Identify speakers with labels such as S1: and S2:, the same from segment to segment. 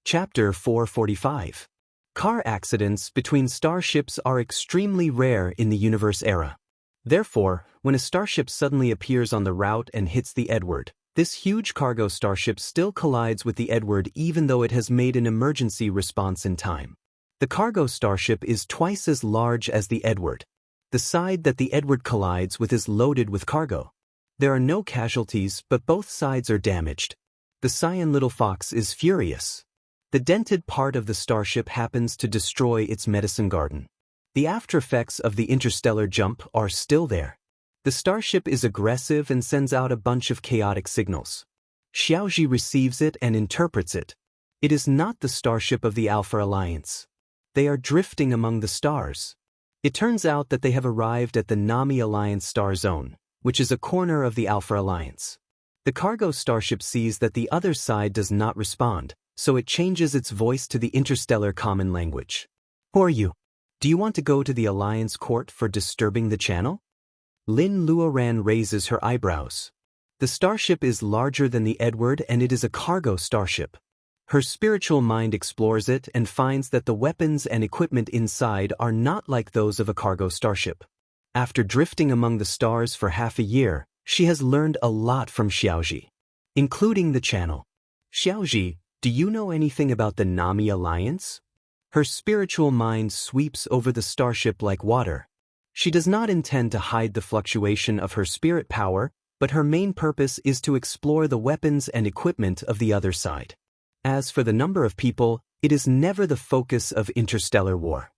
S1: Chapter 445. Car accidents between starships are extremely rare in the universe era. Therefore, when a starship suddenly appears on the route and hits the Edward, this huge cargo starship still collides with the Edward even though it has made an emergency response in time. The cargo starship is twice as large as the Edward. The side that the Edward collides with is loaded with cargo. There are no casualties, but both sides are damaged. The cyan little fox is furious. The dented part of the starship happens to destroy its medicine garden. The aftereffects of the interstellar jump are still there. The starship is aggressive and sends out a bunch of chaotic signals. Xiaoji receives it and interprets it. It is not the starship of the Alpha Alliance. They are drifting among the stars. It turns out that they have arrived at the Nami Alliance star zone, which is a corner of the Alpha Alliance. The cargo starship sees that the other side does not respond, so it changes its voice to the interstellar common language. Who are you? Do you want to go to the Alliance court for disturbing the channel? Lin Luoran raises her eyebrows. The starship is larger than the Edward and it is a cargo starship. Her spiritual mind explores it and finds that the weapons and equipment inside are not like those of a cargo starship. After drifting among the stars for half a year, she has learned a lot from Xiaoji, including the channel. Xiaoji, do you know anything about the Nami Alliance? Her spiritual mind sweeps over the starship like water. She does not intend to hide the fluctuation of her spirit power, but her main purpose is to explore the weapons and equipment of the other side. As for the number of people, it is never the focus of interstellar war.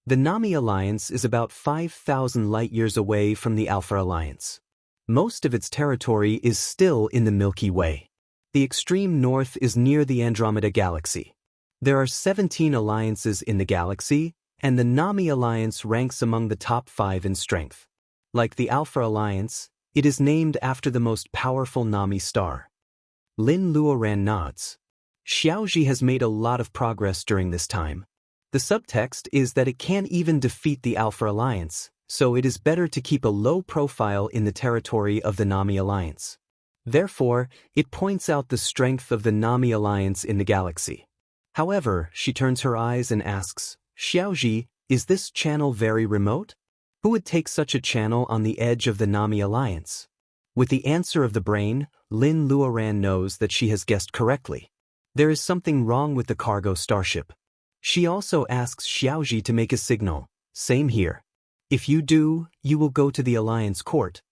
S1: The Nami Alliance is about 5,000 light-years away from the Alpha Alliance. Most of its territory is still in the Milky Way. The extreme north is near the Andromeda Galaxy. There are 17 alliances in the galaxy, and the Nami Alliance ranks among the top 5 in strength. Like the Alpha Alliance, it is named after the most powerful Nami star. Lin Luoran nods. Xiaoji has made a lot of progress during this time. The subtext is that it can't even defeat the Alpha Alliance, so it is better to keep a low profile in the territory of the Nami Alliance. Therefore, it points out the strength of the Nami Alliance in the galaxy. However, she turns her eyes and asks, Xiaoji, is this channel very remote? Who would take such a channel on the edge of the Nami Alliance? With the answer of the brain, Lin Luoran knows that she has guessed correctly. There is something wrong with the cargo starship. She also asks Xiaoji to make a signal. Same here. If you do, you will go to the Alliance court.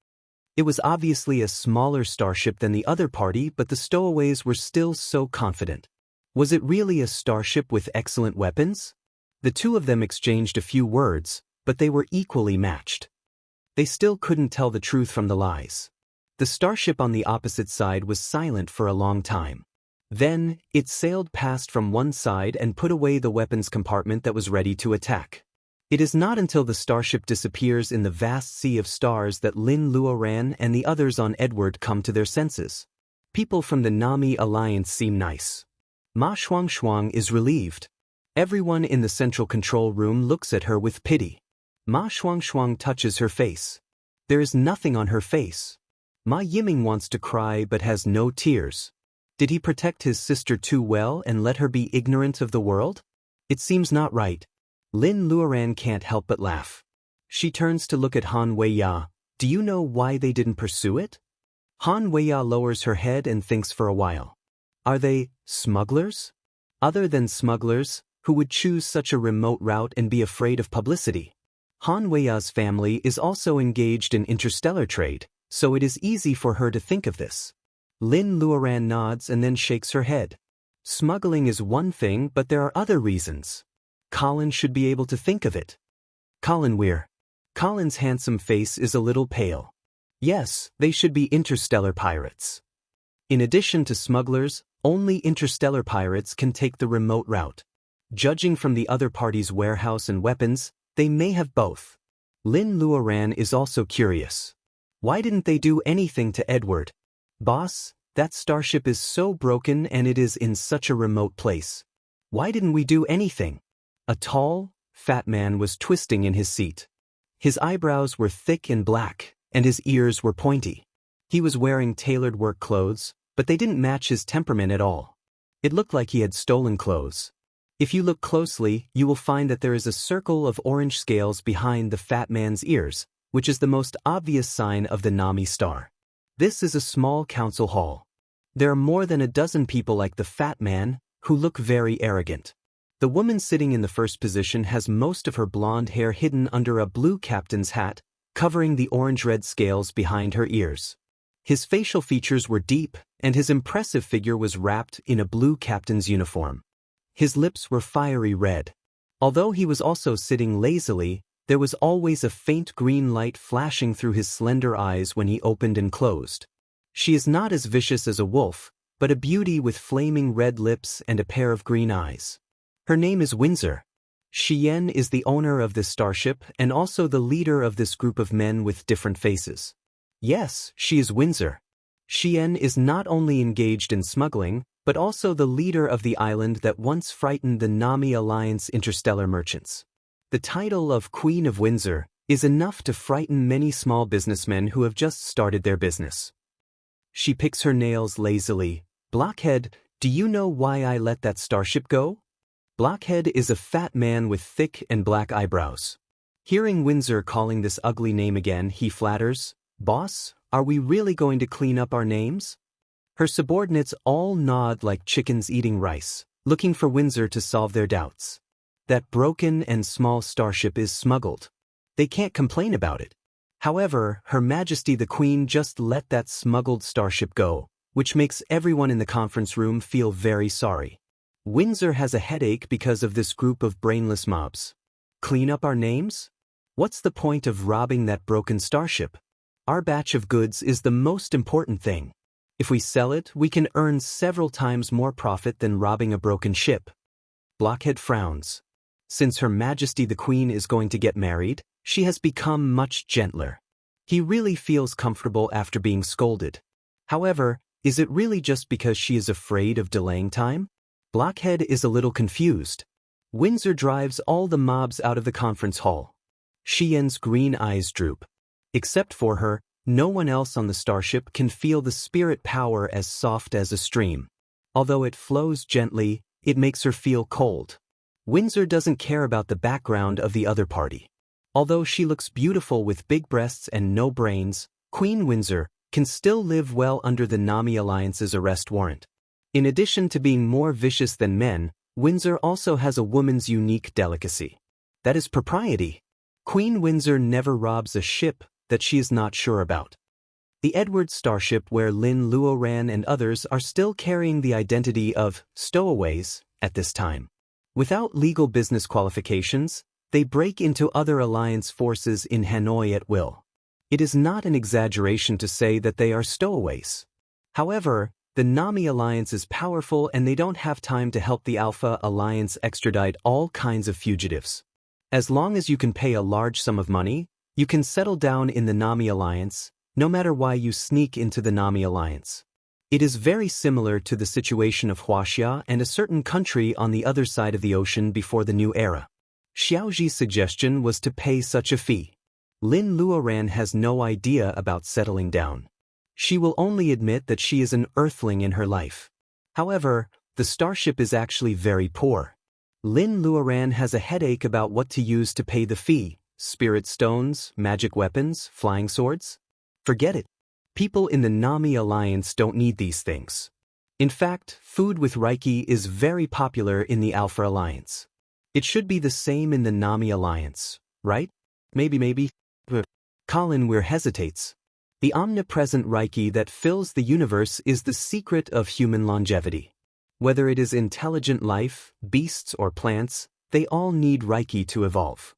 S1: It was obviously a smaller starship than the other party, but the stowaways were still so confident. Was it really a starship with excellent weapons? The two of them exchanged a few words, but they were equally matched. They still couldn't tell the truth from the lies. The starship on the opposite side was silent for a long time. Then, it sailed past from one side and put away the weapons compartment that was ready to attack. It is not until the starship disappears in the vast sea of stars that Lin Luoran and the others on Edward come to their senses. People from the Nami Alliance seem nice. Ma Shuang is relieved. Everyone in the central control room looks at her with pity. Ma Shuang touches her face. There is nothing on her face. Ma Yiming wants to cry but has no tears. Did he protect his sister too well and let her be ignorant of the world? It seems not right. Lin Luoran can't help but laugh. She turns to look at Han Weiya. Do you know why they didn't pursue it? Han Weiya lowers her head and thinks for a while. Are they smugglers? Other than smugglers, who would choose such a remote route and be afraid of publicity? Han Weiya's family is also engaged in interstellar trade, so it is easy for her to think of this. Lin Luoran nods and then shakes her head. Smuggling is one thing, but there are other reasons. Colin should be able to think of it. Colin Weir. Colin's handsome face is a little pale. Yes, they should be interstellar pirates. In addition to smugglers, only interstellar pirates can take the remote route. Judging from the other party's warehouse and weapons, they may have both. Lin Luoran is also curious. Why didn't they do anything to Edward? Boss, that starship is so broken and it is in such a remote place. Why didn't we do anything? A tall, fat man was twisting in his seat. His eyebrows were thick and black, and his ears were pointy. He was wearing tailored work clothes, but they didn't match his temperament at all. It looked like he had stolen clothes. If you look closely, you will find that there is a circle of orange scales behind the fat man's ears, which is the most obvious sign of the Nami star. This is a small council hall. There are more than a dozen people like the fat man, who look very arrogant. The woman sitting in the first position has most of her blonde hair hidden under a blue captain's hat, covering the orange-red scales behind her ears. His facial features were deep, and his impressive figure was wrapped in a blue captain's uniform. His lips were fiery red. Although he was also sitting lazily, there was always a faint green light flashing through his slender eyes when he opened and closed. She is not as vicious as a wolf, but a beauty with flaming red lips and a pair of green eyes. Her name is Windsor. Xian is the owner of this starship and also the leader of this group of men with different faces. Yes, she is Windsor. Xian is not only engaged in smuggling, but also the leader of the island that once frightened the Nami Alliance interstellar merchants. The title of Queen of Windsor is enough to frighten many small businessmen who have just started their business. She picks her nails lazily. Blockhead, do you know why I let that starship go? Blockhead is a fat man with thick and black eyebrows. Hearing Windsor calling this ugly name again, he flatters, "Boss, are we really going to clean up our names?" Her subordinates all nod like chickens eating rice, looking for Windsor to solve their doubts. That broken and small starship is smuggled. They can't complain about it. However, Her Majesty the Queen just let that smuggled starship go, which makes everyone in the conference room feel very sorry. Windsor has a headache because of this group of brainless mobs. Clean up our names? What's the point of robbing that broken starship? Our batch of goods is the most important thing. If we sell it, we can earn several times more profit than robbing a broken ship. Blockhead frowns. Since Her Majesty the Queen is going to get married, she has become much gentler. He really feels comfortable after being scolded. However, is it really just because she is afraid of delaying time? Blockhead is a little confused. Windsor drives all the mobs out of the conference hall. Xian's green eyes droop. Except for her, no one else on the starship can feel the spirit power as soft as a stream. Although it flows gently, it makes her feel cold. Windsor doesn't care about the background of the other party. Although she looks beautiful with big breasts and no brains, Queen Windsor can still live well under the Nami Alliance's arrest warrant. In addition to being more vicious than men, Windsor also has a woman's unique delicacy. That is propriety. Queen Windsor never robs a ship that she is not sure about. The Edward starship where Lin Luoran and others are still carrying the identity of stowaways at this time. Without legal business qualifications, they break into other alliance forces in Hanoi at will. It is not an exaggeration to say that they are stowaways. However, the Nami Alliance is powerful and they don't have time to help the Alpha Alliance extradite all kinds of fugitives. As long as you can pay a large sum of money, you can settle down in the Nami Alliance, no matter why you sneak into the Nami Alliance. It is very similar to the situation of Huaxia and a certain country on the other side of the ocean before the new era. Xiaoji's suggestion was to pay such a fee. Lin Luoran has no idea about settling down. She will only admit that she is an earthling in her life. However, the starship is actually very poor. Lin Luoran has a headache about what to use to pay the fee. Spirit stones, magic weapons, flying swords? Forget it. People in the Nami Alliance don't need these things. In fact, food with Reiki is very popular in the Alpha Alliance. It should be the same in the Nami Alliance, right? Maybe. Colin Weir hesitates. The omnipresent Reiki that fills the universe is the secret of human longevity. Whether it is intelligent life, beasts or plants, they all need Reiki to evolve.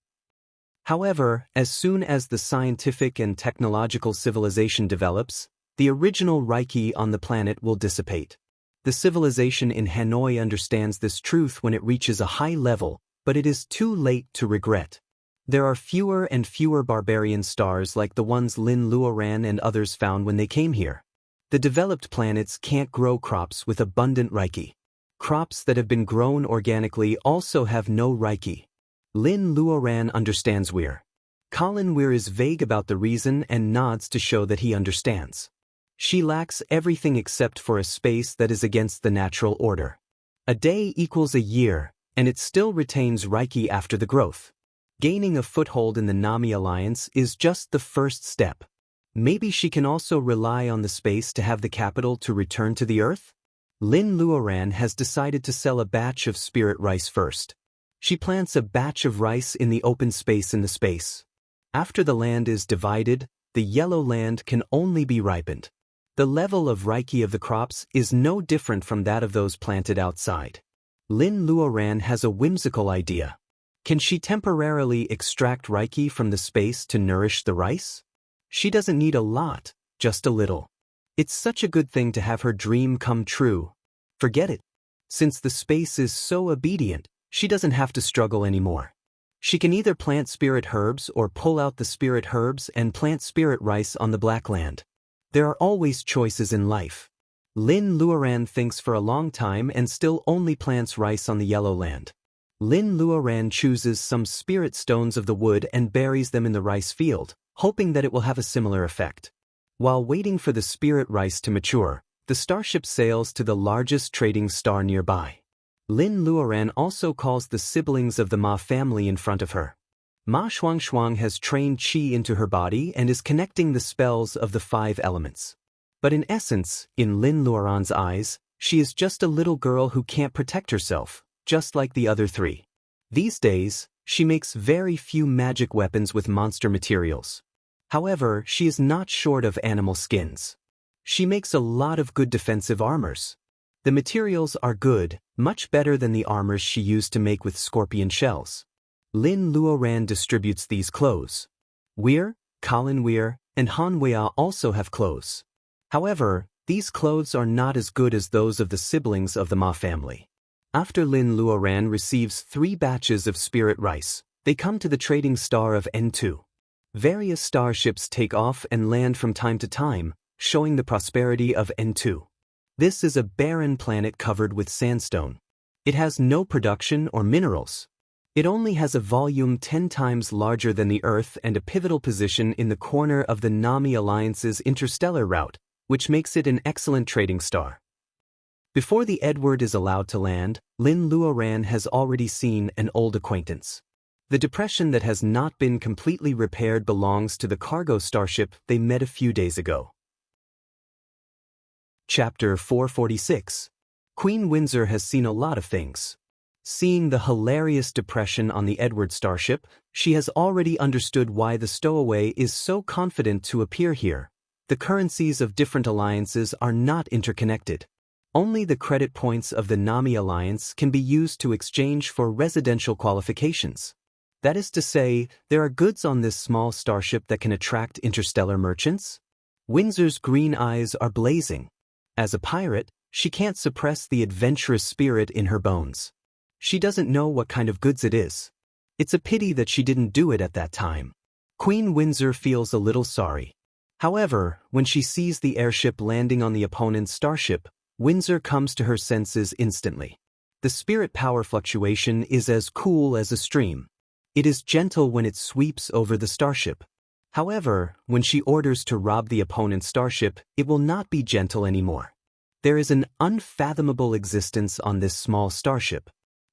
S1: However, as soon as the scientific and technological civilization develops, the original Reiki on the planet will dissipate. The civilization in Hanoi understands this truth when it reaches a high level, but it is too late to regret. There are fewer and fewer barbarian stars like the ones Lin Luoran and others found when they came here. The developed planets can't grow crops with abundant Reiki. Crops that have been grown organically also have no Reiki. Lin Luoran understands Weir. Colin Weir is vague about the reason and nods to show that he understands. She lacks everything except for a space that is against the natural order. A day equals a year, and it still retains Reiki after the growth. Gaining a foothold in the Nami Alliance is just the first step. Maybe she can also rely on the space to have the capital to return to the Earth? Lin Luoran has decided to sell a batch of spirit rice first. She plants a batch of rice in the open space in the space. After the land is divided, the yellow land can only be ripened. The level of Reiki of the crops is no different from that of those planted outside. Lin Luoran has a whimsical idea. Can she temporarily extract Reiki from the space to nourish the rice? She doesn't need a lot, just a little. It's such a good thing to have her dream come true. Forget it. Since the space is so obedient, she doesn't have to struggle anymore. She can either plant spirit herbs or pull out the spirit herbs and plant spirit rice on the black land. There are always choices in life. Lin Luoran thinks for a long time and still only plants rice on the yellow land. Lin Luoran chooses some spirit stones of the wood and buries them in the rice field, hoping that it will have a similar effect. While waiting for the spirit rice to mature, the starship sails to the largest trading star nearby. Lin Luoran also calls the siblings of the Ma family in front of her. Ma Shuangshuang has trained Qi into her body and is connecting the spells of the 5 elements. But in essence, in Lin Luoran's eyes, she is just a little girl who can't protect herself, just like the other 3. These days, she makes very few magic weapons with monster materials. However, she is not short of animal skins. She makes a lot of good defensive armors. The materials are good, much better than the armors she used to make with scorpion shells. Lin Luoran distributes these clothes. Weir, Colin Weir, and Han Weia also have clothes. However, these clothes are not as good as those of the siblings of the Ma family. After Lin Luoran receives 3 batches of spirit rice, they come to the trading star of N2. Various starships take off and land from time to time, showing the prosperity of N2. This is a barren planet covered with sandstone. It has no production or minerals. It only has a volume 10 times larger than the Earth and a pivotal position in the corner of the Nami Alliance's interstellar route, which makes it an excellent trading star. Before the Edward is allowed to land, Lin Luoran has already seen an old acquaintance. The depression that has not been completely repaired belongs to the cargo starship they met a few days ago. Chapter 446. Queen Windsor has seen a lot of things. Seeing the hilarious depression on the Edward starship, she has already understood why the stowaway is so confident to appear here. The currencies of different alliances are not interconnected. Only the credit points of the Nami Alliance can be used to exchange for residential qualifications. That is to say, there are goods on this small starship that can attract interstellar merchants. Windsor's green eyes are blazing. As a pirate, she can't suppress the adventurous spirit in her bones. She doesn't know what kind of goods it is. It's a pity that she didn't do it at that time. Queen Windsor feels a little sorry. However, when she sees the airship landing on the opponent's starship, Windsor comes to her senses instantly. The spirit power fluctuation is as cool as a stream. It is gentle when it sweeps over the starship. However, when she orders to rob the opponent's starship, it will not be gentle anymore. There is an unfathomable existence on this small starship.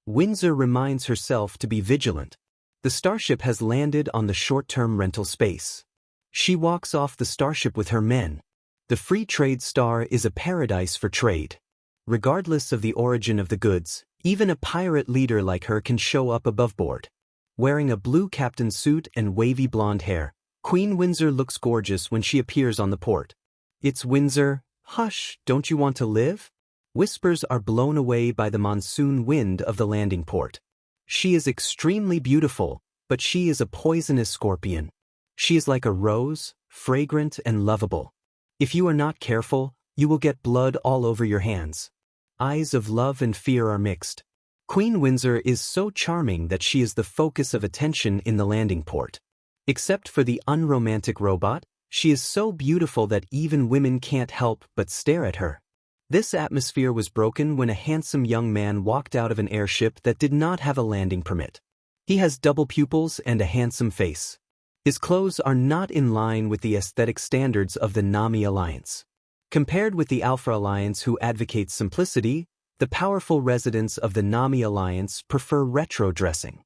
S1: Windsor reminds herself to be vigilant. The starship has landed on the short-term rental space. She walks off the starship with her men. The free trade star is a paradise for trade. Regardless of the origin of the goods, even a pirate leader like her can show up above board. Wearing a blue captain suit and wavy blonde hair, Queen Windsor looks gorgeous when she appears on the port. It's Windsor. Hush, don't you want to live? Whispers are blown away by the monsoon wind of the landing port. She is extremely beautiful, but she is a poisonous scorpion. She is like a rose, fragrant and lovable. If you are not careful, you will get blood all over your hands. Eyes of love and fear are mixed. Queen Windsor is so charming that she is the focus of attention in the landing port. Except for the unromantic robot, she is so beautiful that even women can't help but stare at her. This atmosphere was broken when a handsome young man walked out of an airship that did not have a landing permit. He has double pupils and a handsome face. His clothes are not in line with the aesthetic standards of the Nami Alliance. Compared with the Alpha Alliance who advocates simplicity, The powerful residents of the Nami Alliance prefer retro dressing.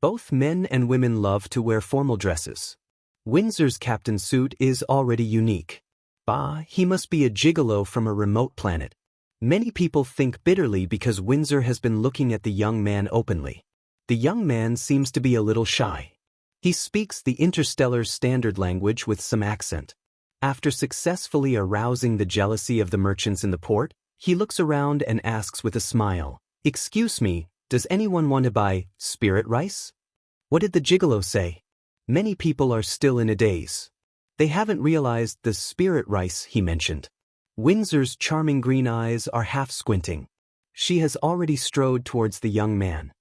S1: Both men and women love to wear formal dresses. Windsor's captain suit is already unique. Bah, he must be a gigolo from a remote planet. Many people think bitterly because Windsor has been looking at the young man openly. The young man seems to be a little shy. He speaks the interstellar standard language with some accent. After successfully arousing the jealousy of the merchants in the port, he looks around and asks with a smile, "Excuse me, does anyone want to buy spirit rice?" What did the gigolo say? Many people are still in a daze. They haven't realized the spirit rice he mentioned. Windsor's charming green eyes are half squinting. She has already strode towards the young man.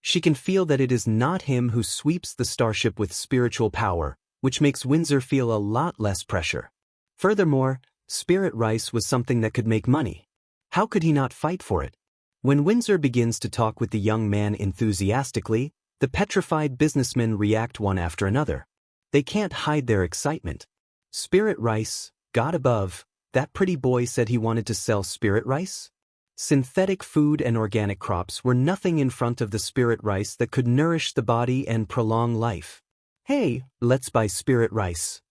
S1: She can feel that it is not him who sweeps the starship with spiritual power, which makes Windsor feel a lot less pressure. Furthermore, spirit rice was something that could make money. How could he not fight for it? When Windsor begins to talk with the young man enthusiastically, the petrified businessmen react one after another. They can't hide their excitement. Spirit rice, God above, that pretty boy said he wanted to sell spirit rice? Synthetic food and organic crops were nothing in front of the spirit rice that could nourish the body and prolong life. Hey, let's buy spirit rice.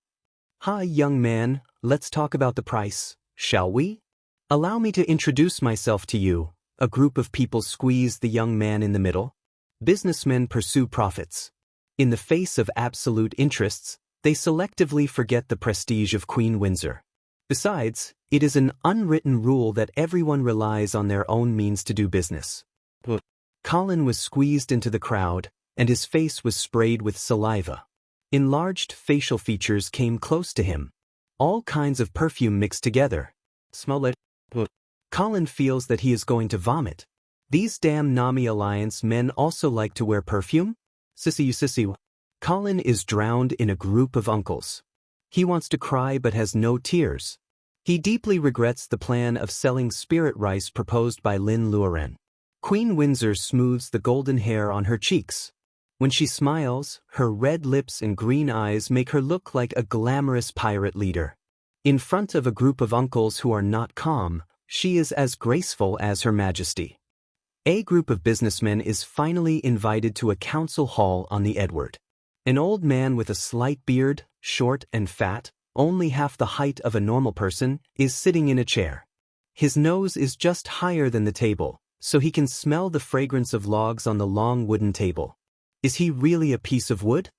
S1: Hi, young man, let's talk about the price, shall we? Allow me to introduce myself to you. A group of people squeeze the young man in the middle. Businessmen pursue profits. In the face of absolute interests, they selectively forget the prestige of Queen Windsor. Besides, it is an unwritten rule that everyone relies on their own means to do business. Colin was squeezed into the crowd, and his face was sprayed with saliva. Enlarged facial features came close to him. All kinds of perfume mixed together. Smell it. Colin feels that he is going to vomit. These damn Nami Alliance men also like to wear perfume? Sissy. Colin is drowned in a group of uncles. He wants to cry but has no tears. He deeply regrets the plan of selling spirit rice proposed by Lin Luoren. Queen Windsor smooths the golden hair on her cheeks. When she smiles, her red lips and green eyes make her look like a glamorous pirate leader. In front of a group of uncles who are not calm, she is as graceful as Her Majesty. A group of businessmen is finally invited to a council hall on the Edward. An old man with a slight beard, short and fat, only half the height of a normal person, is sitting in a chair. His nose is just higher than the table, so he can smell the fragrance of logs on the long wooden table. Is he really a piece of wood?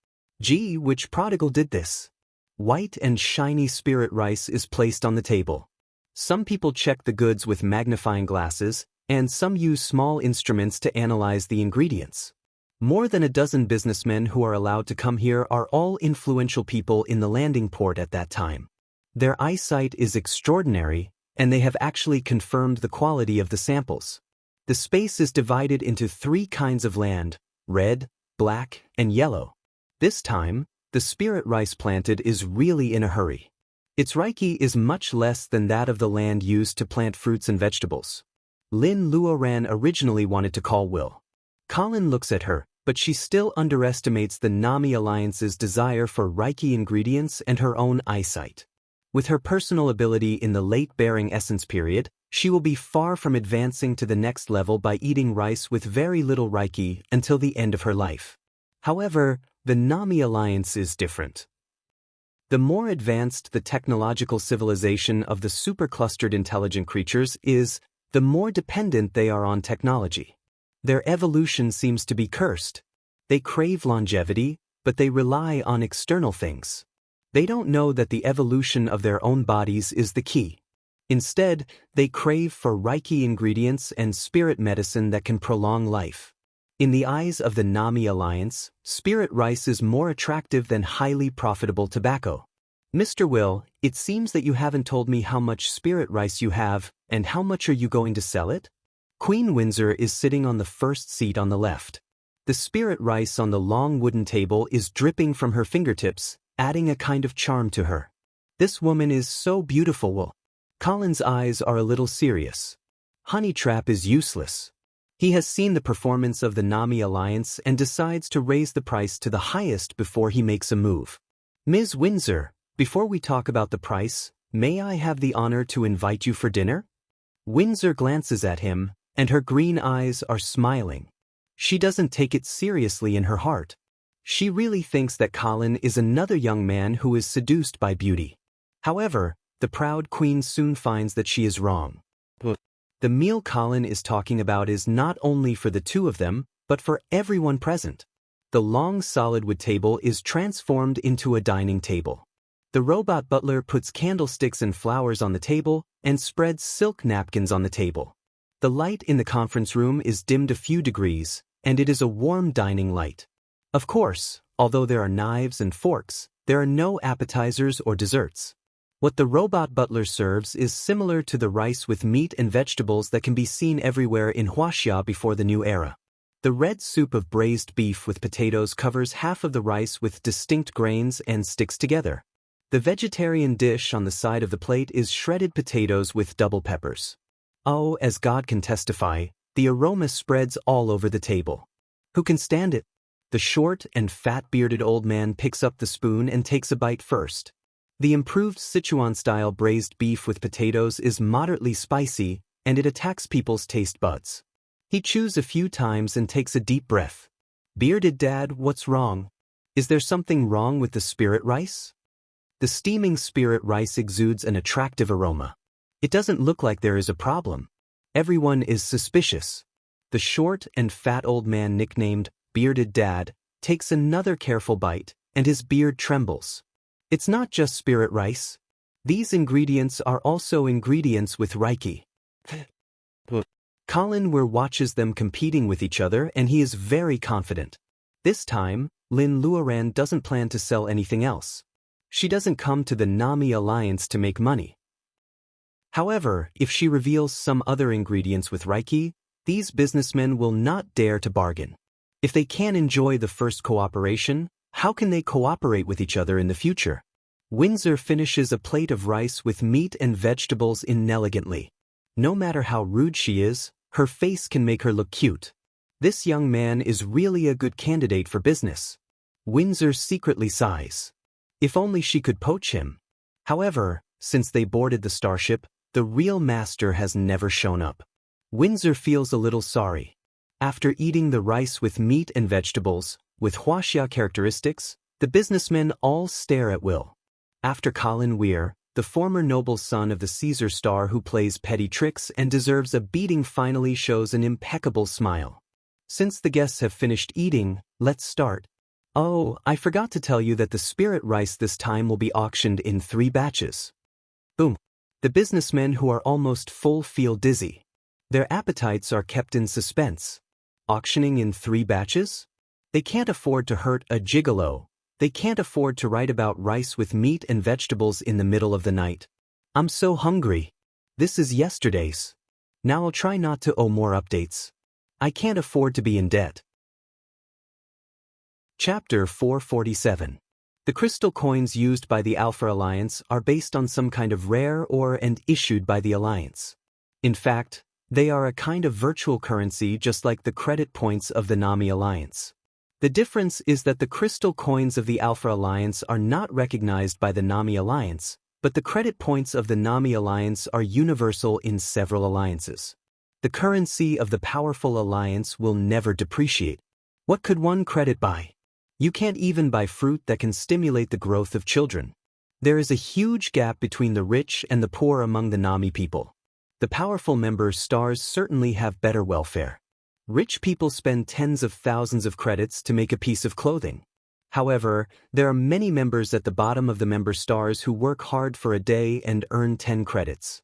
S1: Gee, which prodigal did this? White and shiny spirit rice is placed on the table. Some people check the goods with magnifying glasses, and some use small instruments to analyze the ingredients. More than a dozen businessmen who are allowed to come here are all influential people in the landing port at that time. Their eyesight is extraordinary, and they have actually confirmed the quality of the samples. The space is divided into 3 kinds of land: red, black, and yellow. This time, the spirit rice planted is really in a hurry. Its Reiki is much less than that of the land used to plant fruits and vegetables. Lin Luoran originally wanted to call Will. Colin looks at her, but she still underestimates the Nami Alliance's desire for Reiki ingredients and her own eyesight. With her personal ability in the late bearing essence period, she will be far from advancing to the next level by eating rice with very little Reiki until the end of her life. However, the Nami Alliance is different. The more advanced the technological civilization of the superclustered intelligent creatures is, the more dependent they are on technology. Their evolution seems to be cursed. They crave longevity, but they rely on external things. They don't know that the evolution of their own bodies is the key. Instead, they crave for Reiki ingredients and spirit medicine that can prolong life. In the eyes of the Nami Alliance, spirit rice is more attractive than highly profitable tobacco. Mr. Will, it seems that you haven't told me how much spirit rice you have, and how much are you going to sell it? Queen Windsor is sitting on the first seat on the left. The spirit rice on the long wooden table is dripping from her fingertips, adding a kind of charm to her. This woman is so beautiful. Will. Colin's eyes are a little serious. Honeytrap is useless. He has seen the performance of the Nami Alliance and decides to raise the price to the highest before he makes a move. Ms. Windsor, before we talk about the price, may I have the honor to invite you for dinner? Windsor glances at him, and her green eyes are smiling. She doesn't take it seriously in her heart. She really thinks that Colin is another young man who is seduced by beauty. However, the proud queen soon finds that she is wrong. The meal Colin is talking about is not only for the two of them, but for everyone present. The long solid wood table is transformed into a dining table. The robot butler puts candlesticks and flowers on the table and spreads silk napkins on the table. The light in the conference room is dimmed a few degrees, and it is a warm dining light. Of course, although there are knives and forks, there are no appetizers or desserts. What the robot butler serves is similar to the rice with meat and vegetables that can be seen everywhere in Huaxia before the new era. The red soup of braised beef with potatoes covers half of the rice with distinct grains and sticks together. The vegetarian dish on the side of the plate is shredded potatoes with double peppers. Oh, as God can testify, the aroma spreads all over the table. Who can stand it? The short and fat-bearded old man picks up the spoon and takes a bite first. The improved Sichuan-style braised beef with potatoes is moderately spicy, and it attacks people's taste buds. He chews a few times and takes a deep breath. Bearded Dad, what's wrong? Is there something wrong with the spirit rice? The steaming spirit rice exudes an attractive aroma. It doesn't look like there is a problem. Everyone is suspicious. The short and fat old man nicknamed Bearded Dad takes another careful bite, and his beard trembles. It's not just spirit rice. These ingredients are also ingredients with Reiki. Colin Weir watches them competing with each other and he is very confident. This time, Lin Luoran doesn't plan to sell anything else. She doesn't come to the Nami Alliance to make money. However, if she reveals some other ingredients with Reiki, these businessmen will not dare to bargain. If they can't enjoy the first cooperation, how can they cooperate with each other in the future? Windsor finishes a plate of rice with meat and vegetables inelegantly. No matter how rude she is, her face can make her look cute. This young man is really a good candidate for business. Windsor secretly sighs. If only she could poach him. However, since they boarded the starship, the real master has never shown up. Windsor feels a little sorry. After eating the rice with meat and vegetables, with Huaxia characteristics, the businessmen all stare at Will. After Colin Weir, the former noble son of the Caesar star who plays petty tricks and deserves a beating finally shows an impeccable smile. Since the guests have finished eating, let's start. Oh, I forgot to tell you that the spirit rice this time will be auctioned in 3 batches. Boom. The businessmen who are almost full feel dizzy. Their appetites are kept in suspense. Auctioning in 3 batches? They can't afford to hurt a gigolo. They can't afford to write about rice with meat and vegetables in the middle of the night. I'm so hungry. This is yesterday's. Now I'll try not to owe more updates. I can't afford to be in debt. Chapter 447. The crystal coins used by the Alpha Alliance are based on some kind of rare ore and issued by the Alliance. In fact, they are a kind of virtual currency just like the credit points of the Nami Alliance. The difference is that the crystal coins of the Alpha Alliance are not recognized by the Nami Alliance, but the credit points of the Nami Alliance are universal in several alliances. The currency of the powerful alliance will never depreciate. What could one credit buy? You can't even buy fruit that can stimulate the growth of children. There is a huge gap between the rich and the poor among the Nami people. The powerful member stars certainly have better welfare. Rich people spend tens of thousands of credits to make a piece of clothing. However, there are many members at the bottom of the member stars who work hard for a day and earn 10 credits.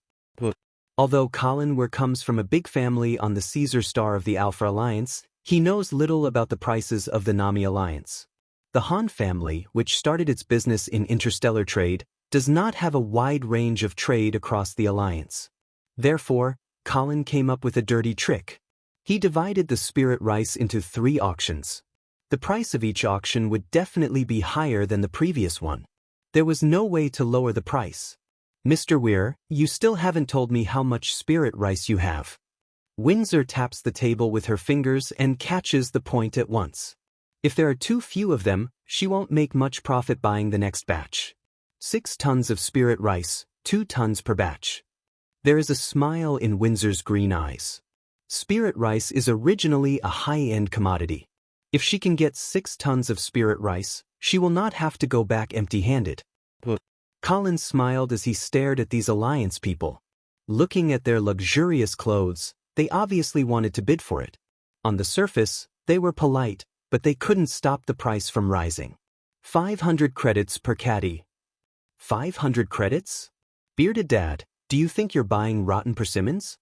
S1: Although Colin Weir comes from a big family on the Caesar star of the Alpha Alliance, he knows little about the prices of the Nami Alliance. The Han family, which started its business in interstellar trade, does not have a wide range of trade across the alliance. Therefore, Colin came up with a dirty trick. He divided the spirit rice into 3 auctions. The price of each auction would definitely be higher than the previous one. There was no way to lower the price. Mr. Weir, you still haven't told me how much spirit rice you have. Windsor taps the table with her fingers and catches the point at once. If there are too few of them, she won't make much profit buying the next batch. 6 tons of spirit rice, 2 tons per batch. There is a smile in Windsor's green eyes. Spirit rice is originally a high-end commodity. If she can get 6 tons of spirit rice, she will not have to go back empty-handed. Colin smiled as he stared at these alliance people. Looking at their luxurious clothes, they obviously wanted to bid for it. On the surface, they were polite, but they couldn't stop the price from rising. 500 credits per caddy. 500 credits? Bearded Dad, do you think you're buying rotten persimmons?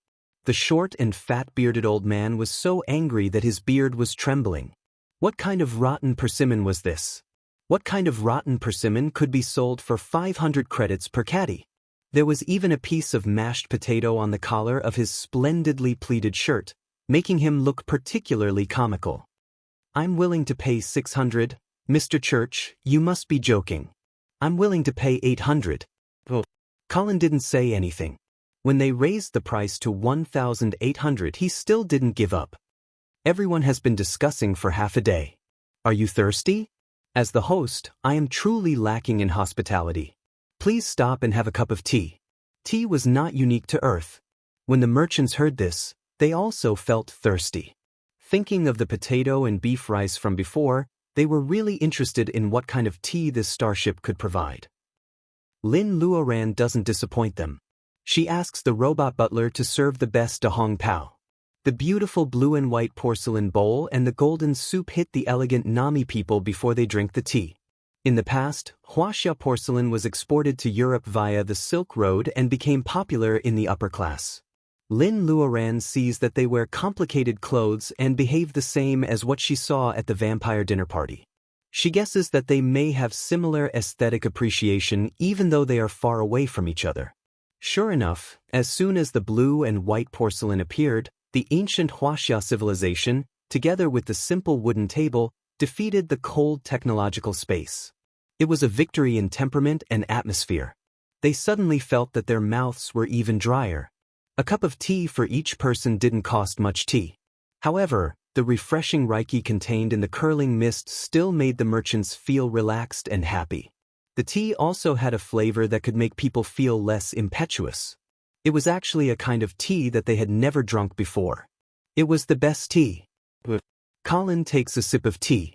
S1: The short and fat-bearded old man was so angry that his beard was trembling. What kind of rotten persimmon was this? What kind of rotten persimmon could be sold for 500 credits per caddy? There was even a piece of mashed potato on the collar of his splendidly pleated shirt, making him look particularly comical. I'm willing to pay 600, Mr. Church, you must be joking. I'm willing to pay 800. Colin didn't say anything. When they raised the price to 1,800, he still didn't give up. Everyone has been discussing for half a day. Are you thirsty? As the host, I am truly lacking in hospitality. Please stop and have a cup of tea. Tea was not unique to Earth. When the merchants heard this, they also felt thirsty. Thinking of the potato and beef rice from before, they were really interested in what kind of tea this starship could provide. Lin Luoran doesn't disappoint them. She asks the robot butler to serve the best Da Hong Pao. The beautiful blue and white porcelain bowl and the golden soup hit the elegant Nami people before they drink the tea. In the past, Huaxia porcelain was exported to Europe via the Silk Road and became popular in the upper class. Lin Luoran sees that they wear complicated clothes and behave the same as what she saw at the vampire dinner party. She guesses that they may have similar aesthetic appreciation even though they are far away from each other. Sure enough, as soon as the blue and white porcelain appeared, the ancient Huaxia civilization, together with the simple wooden table, defeated the cold technological space. It was a victory in temperament and atmosphere. They suddenly felt that their mouths were even drier. A cup of tea for each person didn't cost much tea. However, the refreshing reiki contained in the curling mist still made the merchants feel relaxed and happy. The tea also had a flavor that could make people feel less impetuous. It was actually a kind of tea that they had never drunk before. It was the best tea. Colin takes a sip of tea.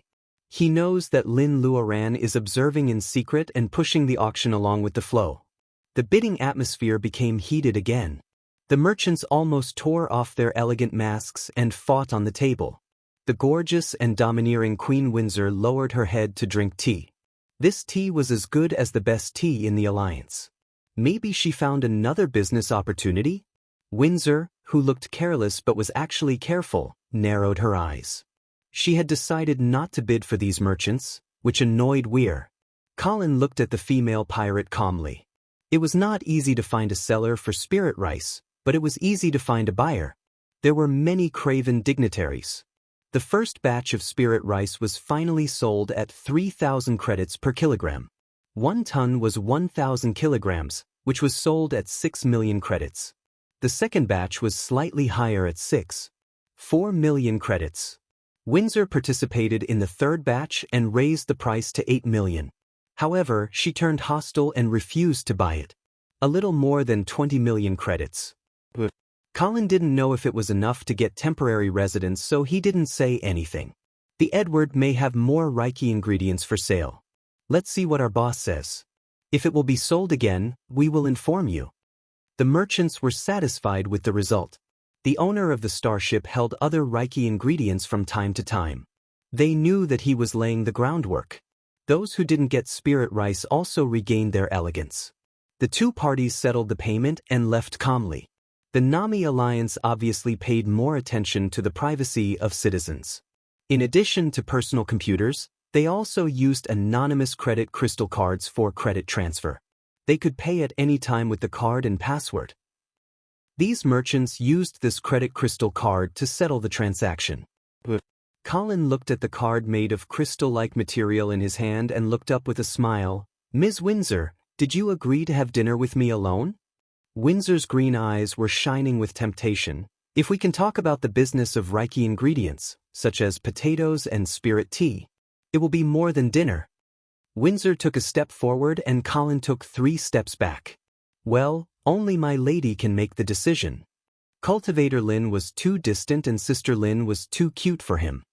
S1: He knows that Lin Luoran is observing in secret and pushing the auction along with the flow. The bidding atmosphere became heated again. The merchants almost tore off their elegant masks and fought on the table. The gorgeous and domineering Queen Windsor lowered her head to drink tea. This tea was as good as the best tea in the alliance. Maybe she found another business opportunity? Windsor, who looked careless but was actually careful, narrowed her eyes. She had decided not to bid for these merchants, which annoyed Weir. Colin looked at the female pirate calmly. It was not easy to find a seller for spirit rice, but it was easy to find a buyer. There were many craven dignitaries. The first batch of spirit rice was finally sold at 3,000 credits per kilogram. 1 ton was 1,000 kilograms, which was sold at 6 million credits. The second batch was slightly higher at 4 million credits. Windsor participated in the third batch and raised the price to 8 million. However, she turned hostile and refused to buy it. A little more than 20 million credits. Colin didn't know if it was enough to get temporary residence, so he didn't say anything. The Edward may have more Reiki ingredients for sale. Let's see what our boss says. If it will be sold again, we will inform you. The merchants were satisfied with the result. The owner of the starship held other Reiki ingredients from time to time. They knew that he was laying the groundwork. Those who didn't get spirit rice also regained their elegance. The two parties settled the payment and left calmly. The Nami Alliance obviously paid more attention to the privacy of citizens. In addition to personal computers, they also used anonymous credit crystal cards for credit transfer. They could pay at any time with the card and password. These merchants used this credit crystal card to settle the transaction. Colin looked at the card made of crystal-like material in his hand and looked up with a smile. Ms. Windsor, did you agree to have dinner with me alone? Windsor's green eyes were shining with temptation. If we can talk about the business of Reiki ingredients, such as potatoes and spirit tea, it will be more than dinner. Windsor took a step forward and Colin took 3 steps back. Well, Only my lady can make the decision. Cultivator Lin was too distant and Sister Lin was too cute for him.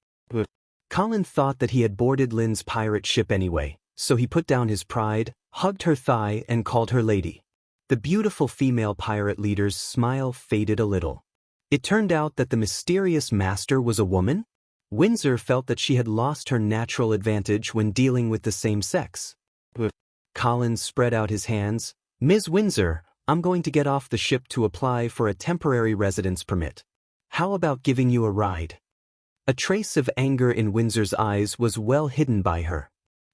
S1: Colin thought that he had boarded Lin's pirate ship anyway, so he put down his pride, hugged her thigh and called her lady. The beautiful female pirate leader's smile faded a little. It turned out that the mysterious master was a woman? Windsor felt that she had lost her natural advantage when dealing with the same sex. Colin spread out his hands. Ms. Windsor, I'm going to get off the ship to apply for a temporary residence permit. How about giving you a ride? A trace of anger in Windsor's eyes was well hidden by her.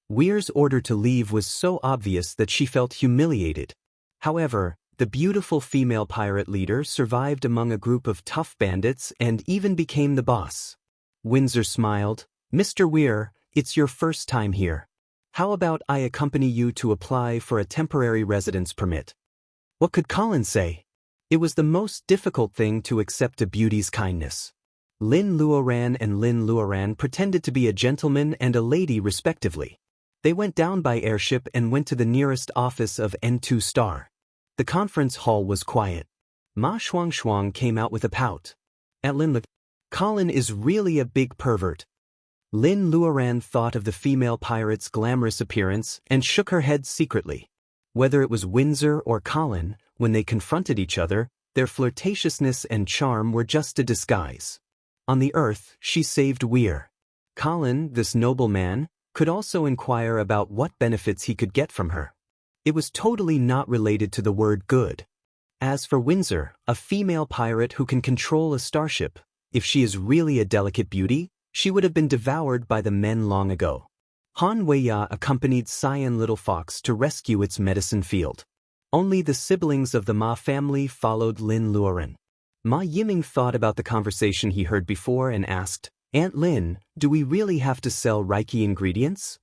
S1: Weir's order to leave was so obvious that she felt humiliated. However, the beautiful female pirate leader survived among a group of tough bandits and even became the boss. Windsor smiled. Mr. Weir, it's your first time here. How about I accompany you to apply for a temporary residence permit? What could Colin say? It was the most difficult thing to accept a beauty's kindness. Lin Luoran and Lin Luoran pretended to be a gentleman and a lady respectively. They went down by airship and went to the nearest office of N2 Star. The conference hall was quiet. Ma Shuang came out with a pout. At Lin Colin is really a big pervert. Lin Luoran thought of the female pirate's glamorous appearance and shook her head secretly. Whether it was Windsor or Colin, when they confronted each other, their flirtatiousness and charm were just a disguise. On the earth, she saved Weir. Colin, this noble man, could also inquire about what benefits he could get from her. It was totally not related to the word good. As for Windsor, a female pirate who can control a starship, if she is really a delicate beauty, she would have been devoured by the men long ago. Han Weiya accompanied Cyan Little Fox to rescue its medicine field. Only the siblings of the Ma family followed Lin Luoran. Ma Yiming thought about the conversation he heard before and asked, Aunt Lin, do we really have to sell Reiki ingredients?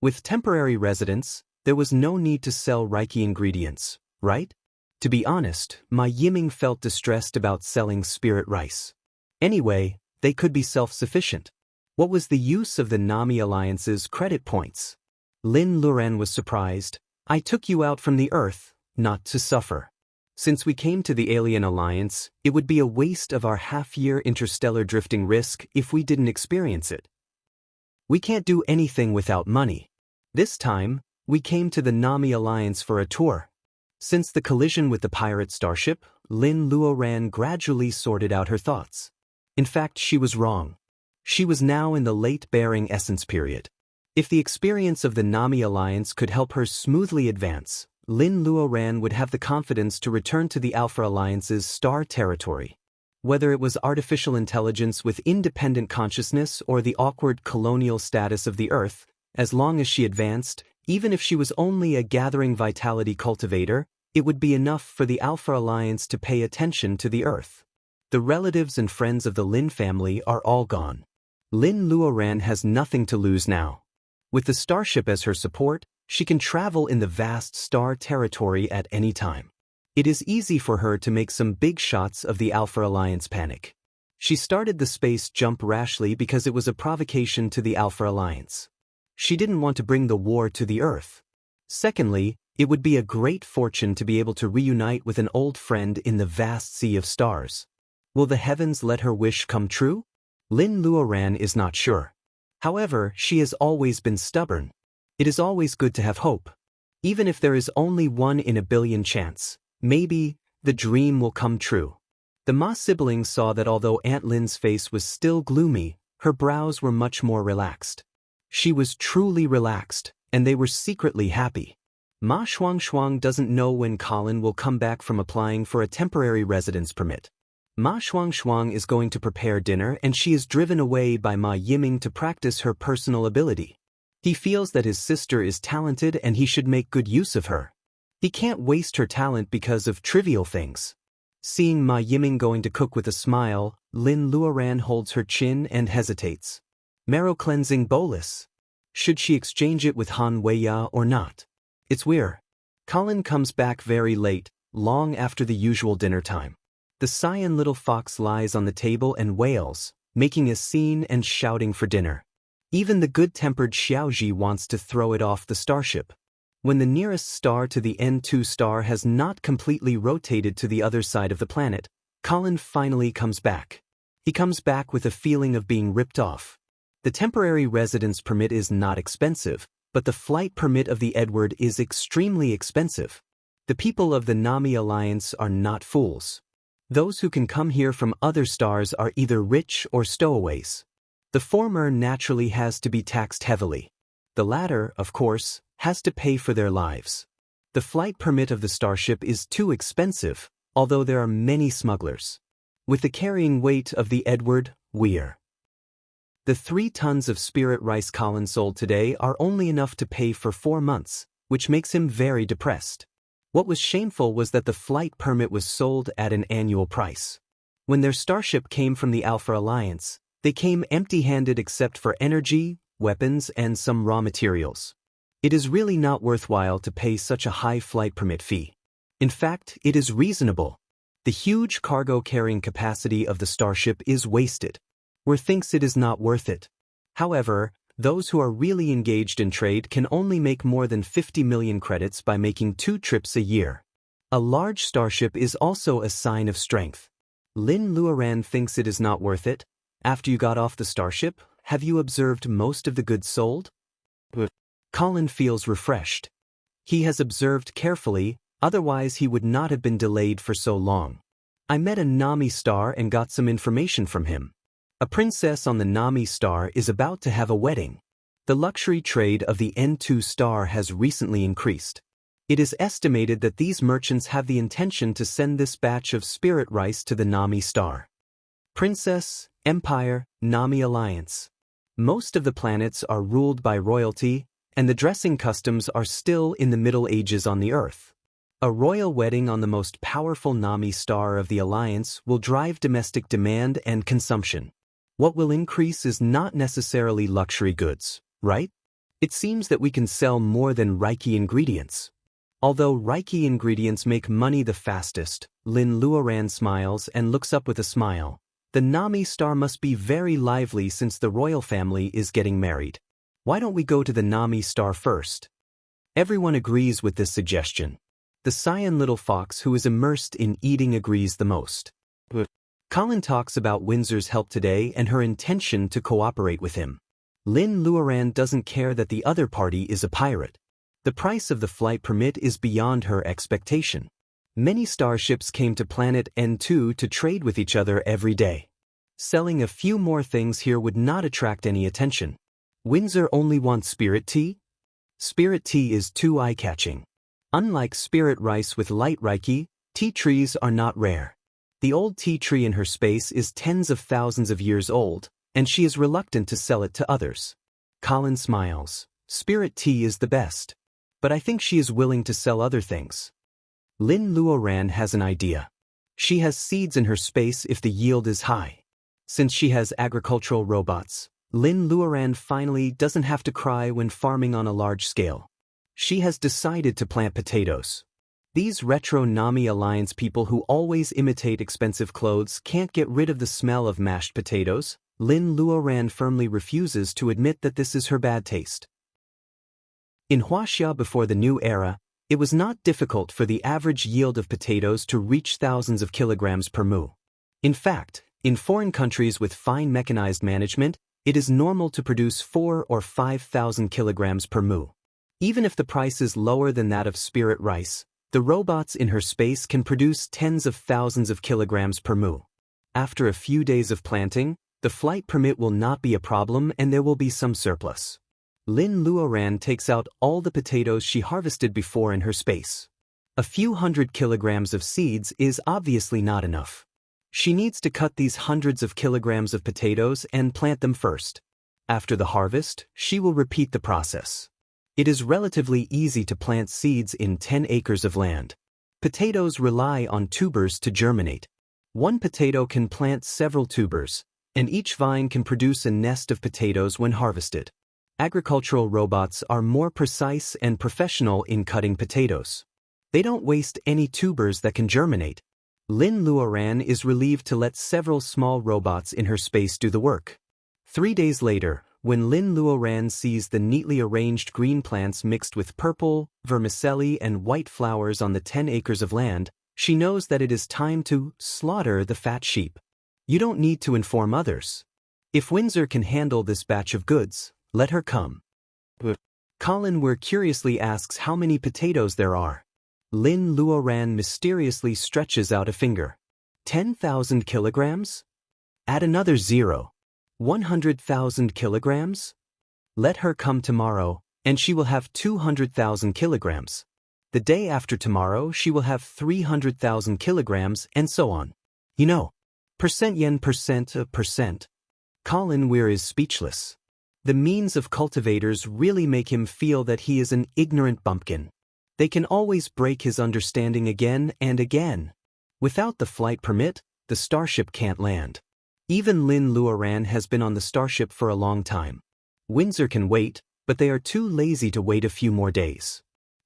S1: With temporary residence, there was no need to sell Reiki ingredients, right? To be honest, Ma Yiming felt distressed about selling spirit rice. Anyway, they could be self-sufficient. What was the use of the Nami Alliance's credit points? Lin Luoran was surprised. I took you out from the Earth, not to suffer. Since we came to the Alien Alliance, it would be a waste of our half-year interstellar drifting risk if we didn't experience it. We can't do anything without money. This time, we came to the Nami Alliance for a tour. Since the collision with the pirate starship, Lin Luoran gradually sorted out her thoughts. In fact, she was wrong. She was now in the late bearing essence period. If the experience of the Nami Alliance could help her smoothly advance, Lin Luoran would have the confidence to return to the Alpha Alliance's star territory. Whether it was artificial intelligence with independent consciousness or the awkward colonial status of the Earth, as long as she advanced, even if she was only a gathering vitality cultivator, it would be enough for the Alpha Alliance to pay attention to the Earth. The relatives and friends of the Lin family are all gone. Lin Luoran has nothing to lose now. With the starship as her support, she can travel in the vast star territory at any time. It is easy for her to make some big shots of the Alpha Alliance panic. She started the space jump rashly because it was a provocation to the Alpha Alliance. She didn't want to bring the war to the Earth. Secondly, it would be a great fortune to be able to reunite with an old friend in the vast sea of stars. Will the heavens let her wish come true? Lin Luoran is not sure. However, she has always been stubborn. It is always good to have hope. Even if there is only 1 in a billion chance, maybe the dream will come true. The Ma siblings saw that although Aunt Lin's face was still gloomy, her brows were much more relaxed. She was truly relaxed, and they were secretly happy. Ma Shuang doesn't know when Colin will come back from applying for a temporary residence permit. Ma Shuang is going to prepare dinner and she is driven away by Ma Yiming to practice her personal ability. He feels that his sister is talented and he should make good use of her. He can't waste her talent because of trivial things. Seeing Ma Yiming going to cook with a smile, Lin Luoran holds her chin and hesitates. Marrow cleansing bolus. Should she exchange it with Han Weiya or not? It's weird. Colin comes back very late, long after the usual dinner time. The Cyan Little Fox lies on the table and wails, making a scene and shouting for dinner. Even the good-tempered Xiaoji wants to throw it off the starship. When the nearest star to the N2 star has not completely rotated to the other side of the planet, Colin finally comes back. He comes back with a feeling of being ripped off. The temporary residence permit is not expensive, but the flight permit of the Edward is extremely expensive. The people of the Nami Alliance are not fools. Those who can come here from other stars are either rich or stowaways. The former naturally has to be taxed heavily. The latter, of course, has to pay for their lives. The flight permit of the starship is too expensive, although there are many smugglers. With the carrying weight of the Edward, we're. The 3 tons of spirit rice Colin sold today are only enough to pay for 4 months, which makes him very depressed. What was shameful was that the flight permit was sold at an annual price. When their starship came from the Alpha Alliance, they came empty-handed except for energy, weapons, and some raw materials. It is really not worthwhile to pay such a high flight permit fee. In fact, it is reasonable. The huge cargo carrying capacity of the starship is wasted. Where thinks it is not worth it. However, those who are really engaged in trade can only make more than 50 million credits by making 2 trips a year. A large starship is also a sign of strength. Lin Luoran thinks it is not worth it. After you got off the starship, have you observed most of the goods sold? Colin feels refreshed. He has observed carefully, otherwise he would not have been delayed for so long. I met a Nami star and got some information from him. A princess on the Nami star is about to have a wedding. The luxury trade of the N2 star has recently increased. It is estimated that these merchants have the intention to send this batch of spirit rice to the Nami star. Princess, Empire, Nami Alliance. Most of the planets are ruled by royalty, and the dressing customs are still in the Middle Ages on the Earth. A royal wedding on the most powerful Nami star of the Alliance will drive domestic demand and consumption. What will increase is not necessarily luxury goods, right? It seems that we can sell more than Reiki ingredients. Although Reiki ingredients make money the fastest, Lin Luoran smiles and looks up with a smile. The Nami star must be very lively since the royal family is getting married. Why don't we go to the Nami star first? Everyone agrees with this suggestion. The cyan little fox who is immersed in eating agrees the most. Colin talks about Windsor's help today and her intention to cooperate with him. Lin Luoran doesn't care that the other party is a pirate. The price of the flight permit is beyond her expectation. Many starships came to planet N2 to trade with each other every day. Selling a few more things here would not attract any attention. Windsor only wants spirit tea? Spirit tea is too eye-catching. Unlike spirit rice with light Reiki, tea trees are not rare. The old tea tree in her space is tens of thousands of years old, and she is reluctant to sell it to others. Colin smiles. Spirit tea is the best. But I think she is willing to sell other things. Lin Luoran has an idea. She has seeds in her space if the yield is high. Since she has agricultural robots, Lin Luoran finally doesn't have to cry when farming on a large scale. She has decided to plant potatoes. These retro Nami Alliance people who always imitate expensive clothes can't get rid of the smell of mashed potatoes. Lin Luoran firmly refuses to admit that this is her bad taste. In Huaxia before the new era, it was not difficult for the average yield of potatoes to reach thousands of kilograms per mu. In fact, in foreign countries with fine mechanized management, it is normal to produce 4,000 or 5,000 kilograms per mu. Even if the price is lower than that of spirit rice, the robots in her space can produce tens of thousands of kilograms per mu. After a few days of planting, the flight permit will not be a problem and there will be some surplus. Lin Luoran takes out all the potatoes she harvested before in her space. A few hundred kilograms of seeds is obviously not enough. She needs to cut these hundreds of kilograms of potatoes and plant them first. After the harvest, she will repeat the process. It is relatively easy to plant seeds in 10 acres of land. Potatoes rely on tubers to germinate. One potato can plant several tubers, and each vine can produce a nest of potatoes when harvested. Agricultural robots are more precise and professional in cutting potatoes. They don't waste any tubers that can germinate. Lin Luoran is relieved to let several small robots in her space do the work. 3 days later, When Lin Luoran sees the neatly arranged green plants mixed with purple, vermicelli and white flowers on the 10 acres of land, she knows that it is time to slaughter the fat sheep. You don't need to inform others. If Windsor can handle this batch of goods, let her come. Colin Weir curiously asks how many potatoes there are. Lin Luoran mysteriously stretches out a finger. 10,000 kilograms? Add another 0. 100,000 kilograms? Let her come tomorrow, and she will have 200,000 kilograms. The day after tomorrow she will have 300,000 kilograms, and so on. You know, percent yen percent of percent. Colin Weir is speechless. The means of cultivators really make him feel that he is an ignorant bumpkin. They can always break his understanding again and again. Without the flight permit, the starship can't land. Even Lin Luoran has been on the starship for a long time. Windsor can wait, but they are too lazy to wait a few more days.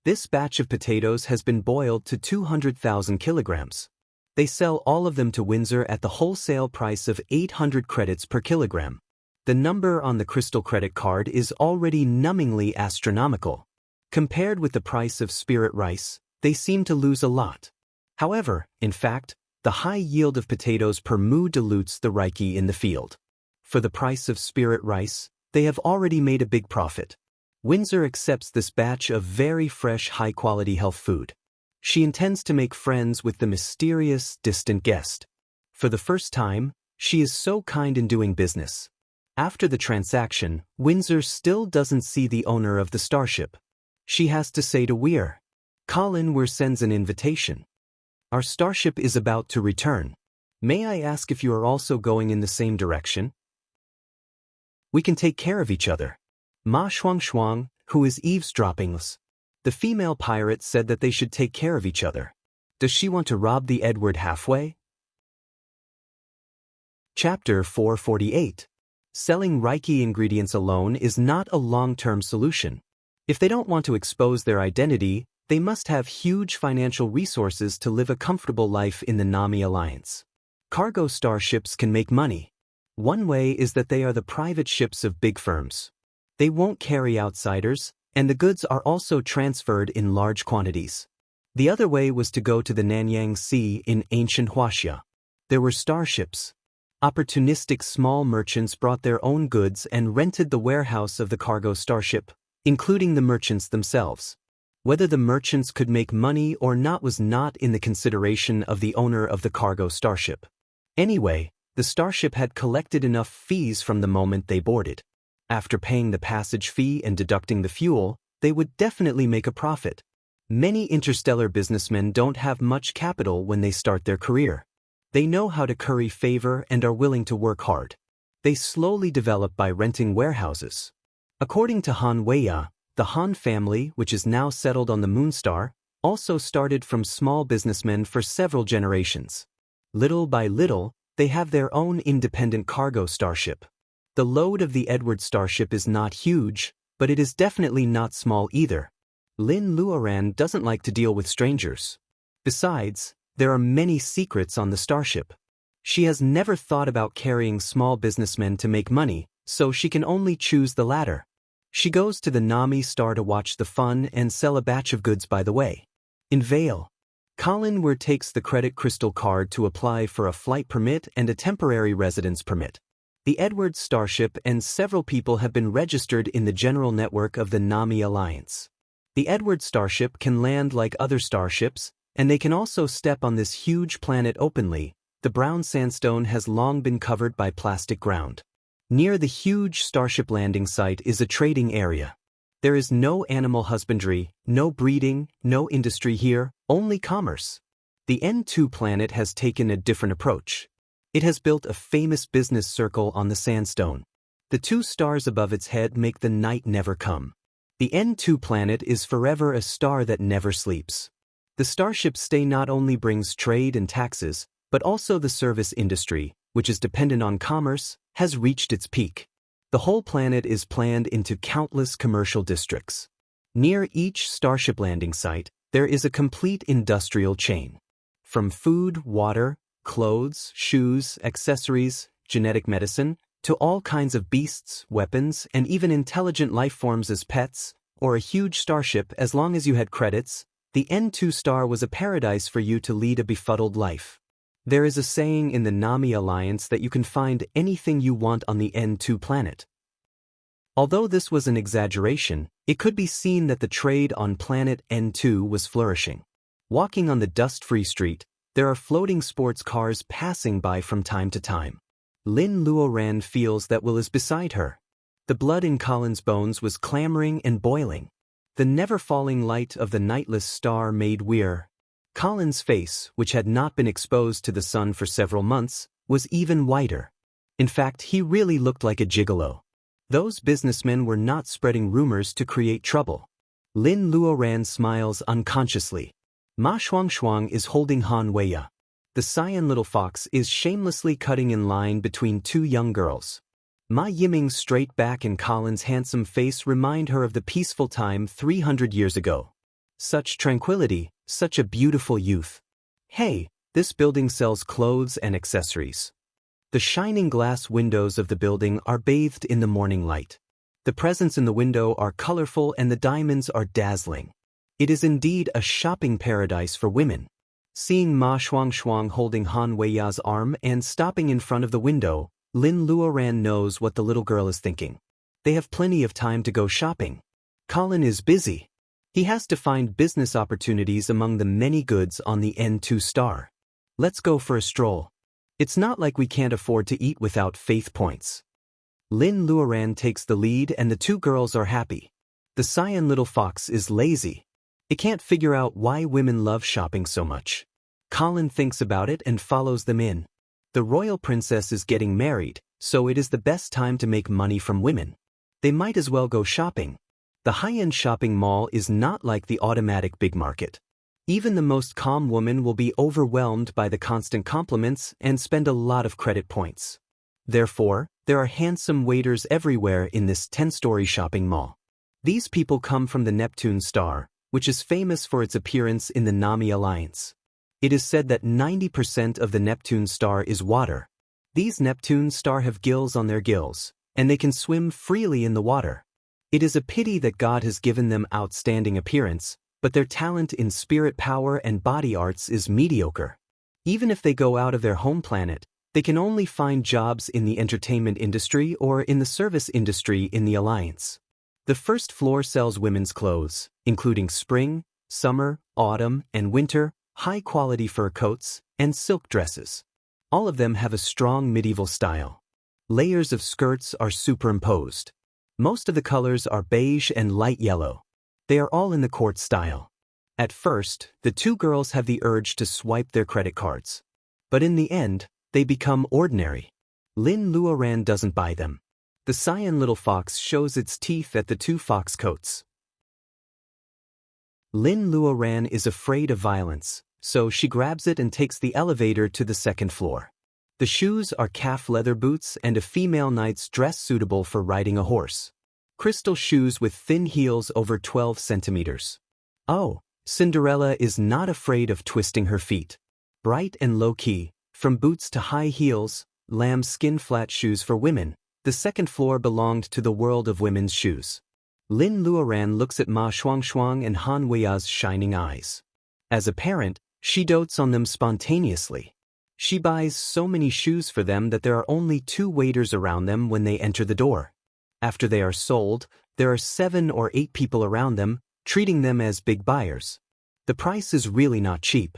S1: This batch of potatoes has been boiled to 200,000 kilograms. They sell all of them to Windsor at the wholesale price of 800 credits per kilogram. The number on the crystal credit card is already numbingly astronomical. Compared with the price of spirit rice, they seem to lose a lot. However, in fact, the high yield of potatoes per mu dilutes the Reiki in the field. For the price of spirit rice, they have already made a big profit. Windsor accepts this batch of very fresh high-quality health food. She intends to make friends with the mysterious, distant guest. For the first time, she is so kind in doing business. After the transaction, Windsor still doesn't see the owner of the starship. She has to say to Weir. Colin Weir sends an invitation. Our starship is about to return. May I ask if you are also going in the same direction? We can take care of each other. Ma Shuang, who is eavesdropping us. The female pirate said that they should take care of each other. Does she want to rob the Edward halfway? Chapter 448. Selling Reiki ingredients alone is not a long-term solution. If they don't want to expose their identity, they must have huge financial resources to live a comfortable life in the Nami Alliance. Cargo starships can make money. One way is that they are the private ships of big firms. They won't carry outsiders, and the goods are also transferred in large quantities. The other way was to go to the Nanyang Sea in ancient Huaxia. There were starships. Opportunistic small merchants brought their own goods and rented the warehouse of the cargo starship, including the merchants themselves. Whether the merchants could make money or not was not in the consideration of the owner of the cargo starship. Anyway, the starship had collected enough fees from the moment they boarded. After paying the passage fee and deducting the fuel, they would definitely make a profit. Many interstellar businessmen don't have much capital when they start their career. They know how to curry favor and are willing to work hard. They slowly develop by renting warehouses. According to Han Weiya, the Han family, which is now settled on the Moonstar, also started from small businessmen for several generations. Little by little, they have their own independent cargo starship. The load of the Edward starship is not huge, but it is definitely not small either. Lin Luoran doesn't like to deal with strangers. Besides, there are many secrets on the starship. She has never thought about carrying small businessmen to make money, so she can only choose the latter. She goes to the Nami Star to watch the fun and sell a batch of goods by the way. In Vale, Colin Weir takes the credit crystal card to apply for a flight permit and a temporary residence permit. The Edward starship and several people have been registered in the general network of the Nami Alliance. The Edward starship can land like other starships, and they can also step on this huge planet openly. The brown sandstone has long been covered by plastic ground. Near the huge starship landing site is a trading area. There is no animal husbandry, no breeding, no industry here, only commerce. The N2 planet has taken a different approach. It has built a famous business circle on the sandstone. The 2 stars above its head make the night never come. The N2 planet is forever a star that never sleeps. The starship's stay not only brings trade and taxes, but also the service industry, which is dependent on commerce, has reached its peak. The whole planet is planned into countless commercial districts. Near each starship landing site, there is a complete industrial chain. From food, water, clothes, shoes, accessories, genetic medicine, To all kinds of beasts, weapons, and even intelligent life forms as pets, or a huge starship as long as you had credits, the N2 star was a paradise for you to lead a befuddled life. There is a saying in the Nami Alliance that you can find anything you want on the N2 planet. Although this was an exaggeration, it could be seen that the trade on planet N2 was flourishing. Walking on the dust-free street, there are floating sports cars passing by from time to time. Lin Luoran feels that Will is beside her. The blood in Colin's bones was clamoring and boiling. The never-falling light of the nightless star made Weir. Colin's face, which had not been exposed to the sun for several months, was even whiter. In fact, he really looked like a gigolo. Those businessmen were not spreading rumors to create trouble. Lin Luoran smiles unconsciously. Ma Shuangshuang is holding Han Weiya. The cyan little fox is shamelessly cutting in line between two young girls. Ma Yiming's straight back and Colin's handsome face remind her of the peaceful time 300 years ago. Such tranquility, such a beautiful youth. Hey, this building sells clothes and accessories. The shining glass windows of the building are bathed in the morning light. The presents in the window are colorful and the diamonds are dazzling. It is indeed a shopping paradise for women. Seeing Ma Shuangshuang holding Han Weiya's arm and stopping in front of the window, Lin Luoran knows what the little girl is thinking. They have plenty of time to go shopping. Colin is busy. He has to find business opportunities among the many goods on the N2 star. Let's go for a stroll. It's not like we can't afford to eat without faith points. Lin Luoran takes the lead and the two girls are happy. The cyan little fox is lazy. It can't figure out why women love shopping so much. Colin thinks about it and follows them in. The royal princess is getting married, so it is the best time to make money from women. They might as well go shopping. The high-end shopping mall is not like the automatic big market. Even the most calm woman will be overwhelmed by the constant compliments and spend a lot of credit points. Therefore, there are handsome waiters everywhere in this 10-story shopping mall. These people come from the Neptune star, which is famous for its appearance in the Nami Alliance. It is said that 90% of the Neptune star is water. These Neptune star have gills on their gills, and they can swim freely in the water. It is a pity that God has given them outstanding appearance, but their talent in spirit power and body arts is mediocre. Even if they go out of their home planet, they can only find jobs in the entertainment industry or in the service industry in the Alliance. The first floor sells women's clothes, including spring, summer, autumn, and winter, high-quality fur coats, and silk dresses. All of them have a strong medieval style. Layers of skirts are superimposed. Most of the colors are beige and light yellow. They are all in the court style. At first, the two girls have the urge to swipe their credit cards. But in the end, they become ordinary. Lin Luoran doesn't buy them. The cyan little fox shows its teeth at the two fox coats. Lin Luoran is afraid of violence, so she grabs it and takes the elevator to the second floor. The shoes are calf leather boots and a female knight's dress suitable for riding a horse. Crystal shoes with thin heels over 12 centimeters. Oh, Cinderella is not afraid of twisting her feet. Bright and low-key, from boots to high heels, lambskin flat shoes for women, the second floor belonged to the world of women's shoes. Lin Luoran looks at Ma Shuangshuang and Han Weiya's shining eyes. As a parent, she dotes on them spontaneously. She buys so many shoes for them that there are only 2 waiters around them when they enter the door. After they are sold, there are 7 or 8 people around them, treating them as big buyers. The price is really not cheap.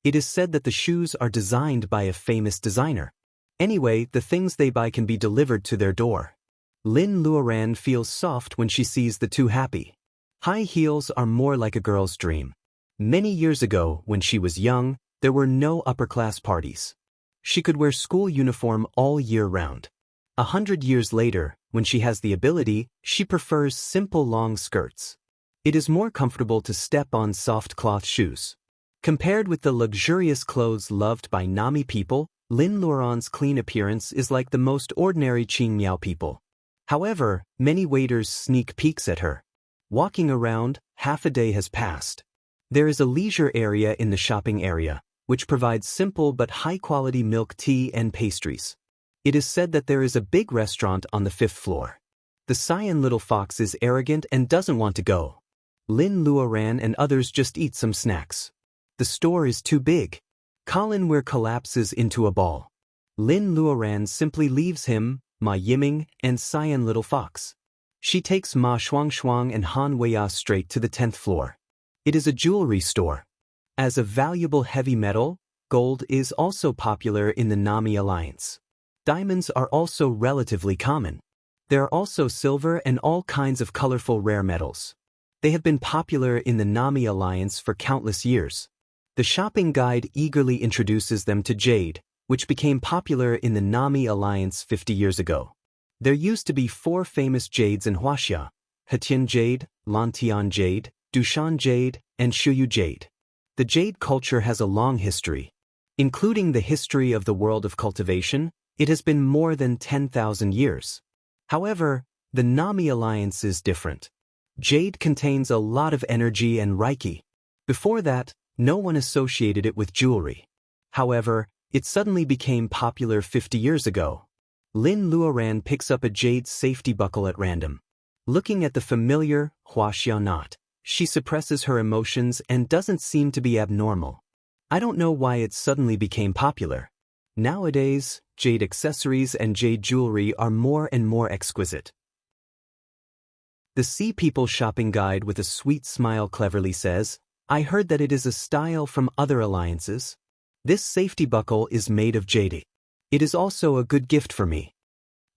S1: It is said that the shoes are designed by a famous designer. Anyway, the things they buy can be delivered to their door. Lin Luoran feels soft when she sees the two happy. High heels are more like a girl's dream. Many years ago, when she was young, there were no upper-class parties. She could wear school uniform all year round. 100 years later, when she has the ability, she prefers simple long skirts. It is more comfortable to step on soft cloth shoes. Compared with the luxurious clothes loved by Nami people, Lin Luoran's clean appearance is like the most ordinary Qingmiao people. However, many waiters sneak peeks at her. Walking around, half a day has passed. There is a leisure area in the shopping area, which provides simple but high-quality milk tea and pastries. It is said that there is a big restaurant on the 5th floor. The cyan little fox is arrogant and doesn't want to go. Lin Luoran and others just eat some snacks. The store is too big. Colin Weir collapses into a ball. Lin Luoran simply leaves him, Ma Yiming, and cyan little fox. She takes Ma Shuang and Han Weia straight to the 10th floor. It is a jewelry store. As a valuable heavy metal, gold is also popular in the Nami Alliance. Diamonds are also relatively common. There are also silver and all kinds of colorful rare metals. They have been popular in the Nami Alliance for countless years. The shopping guide eagerly introduces them to jade, which became popular in the Nami Alliance 50 years ago. There used to be 4 famous jades in Huaxia: Hetian jade, Lantian jade, Dushan jade, and Shuyu jade. The jade culture has a long history. Including the history of the world of cultivation, it has been more than 10,000 years. However, the Nami Alliance is different. Jade contains a lot of energy and reiki. Before that, no one associated it with jewelry. However, it suddenly became popular 50 years ago. Lin Luoran picks up a jade safety buckle at random. Looking at the familiar Huaxia knot, she suppresses her emotions and doesn't seem to be abnormal. I don't know why it suddenly became popular. Nowadays, jade accessories and jade jewelry are more and more exquisite. The Sea People shopping guide with a sweet smile cleverly says, I heard that it is a style from other alliances. This safety buckle is made of jade. It is also a good gift for me.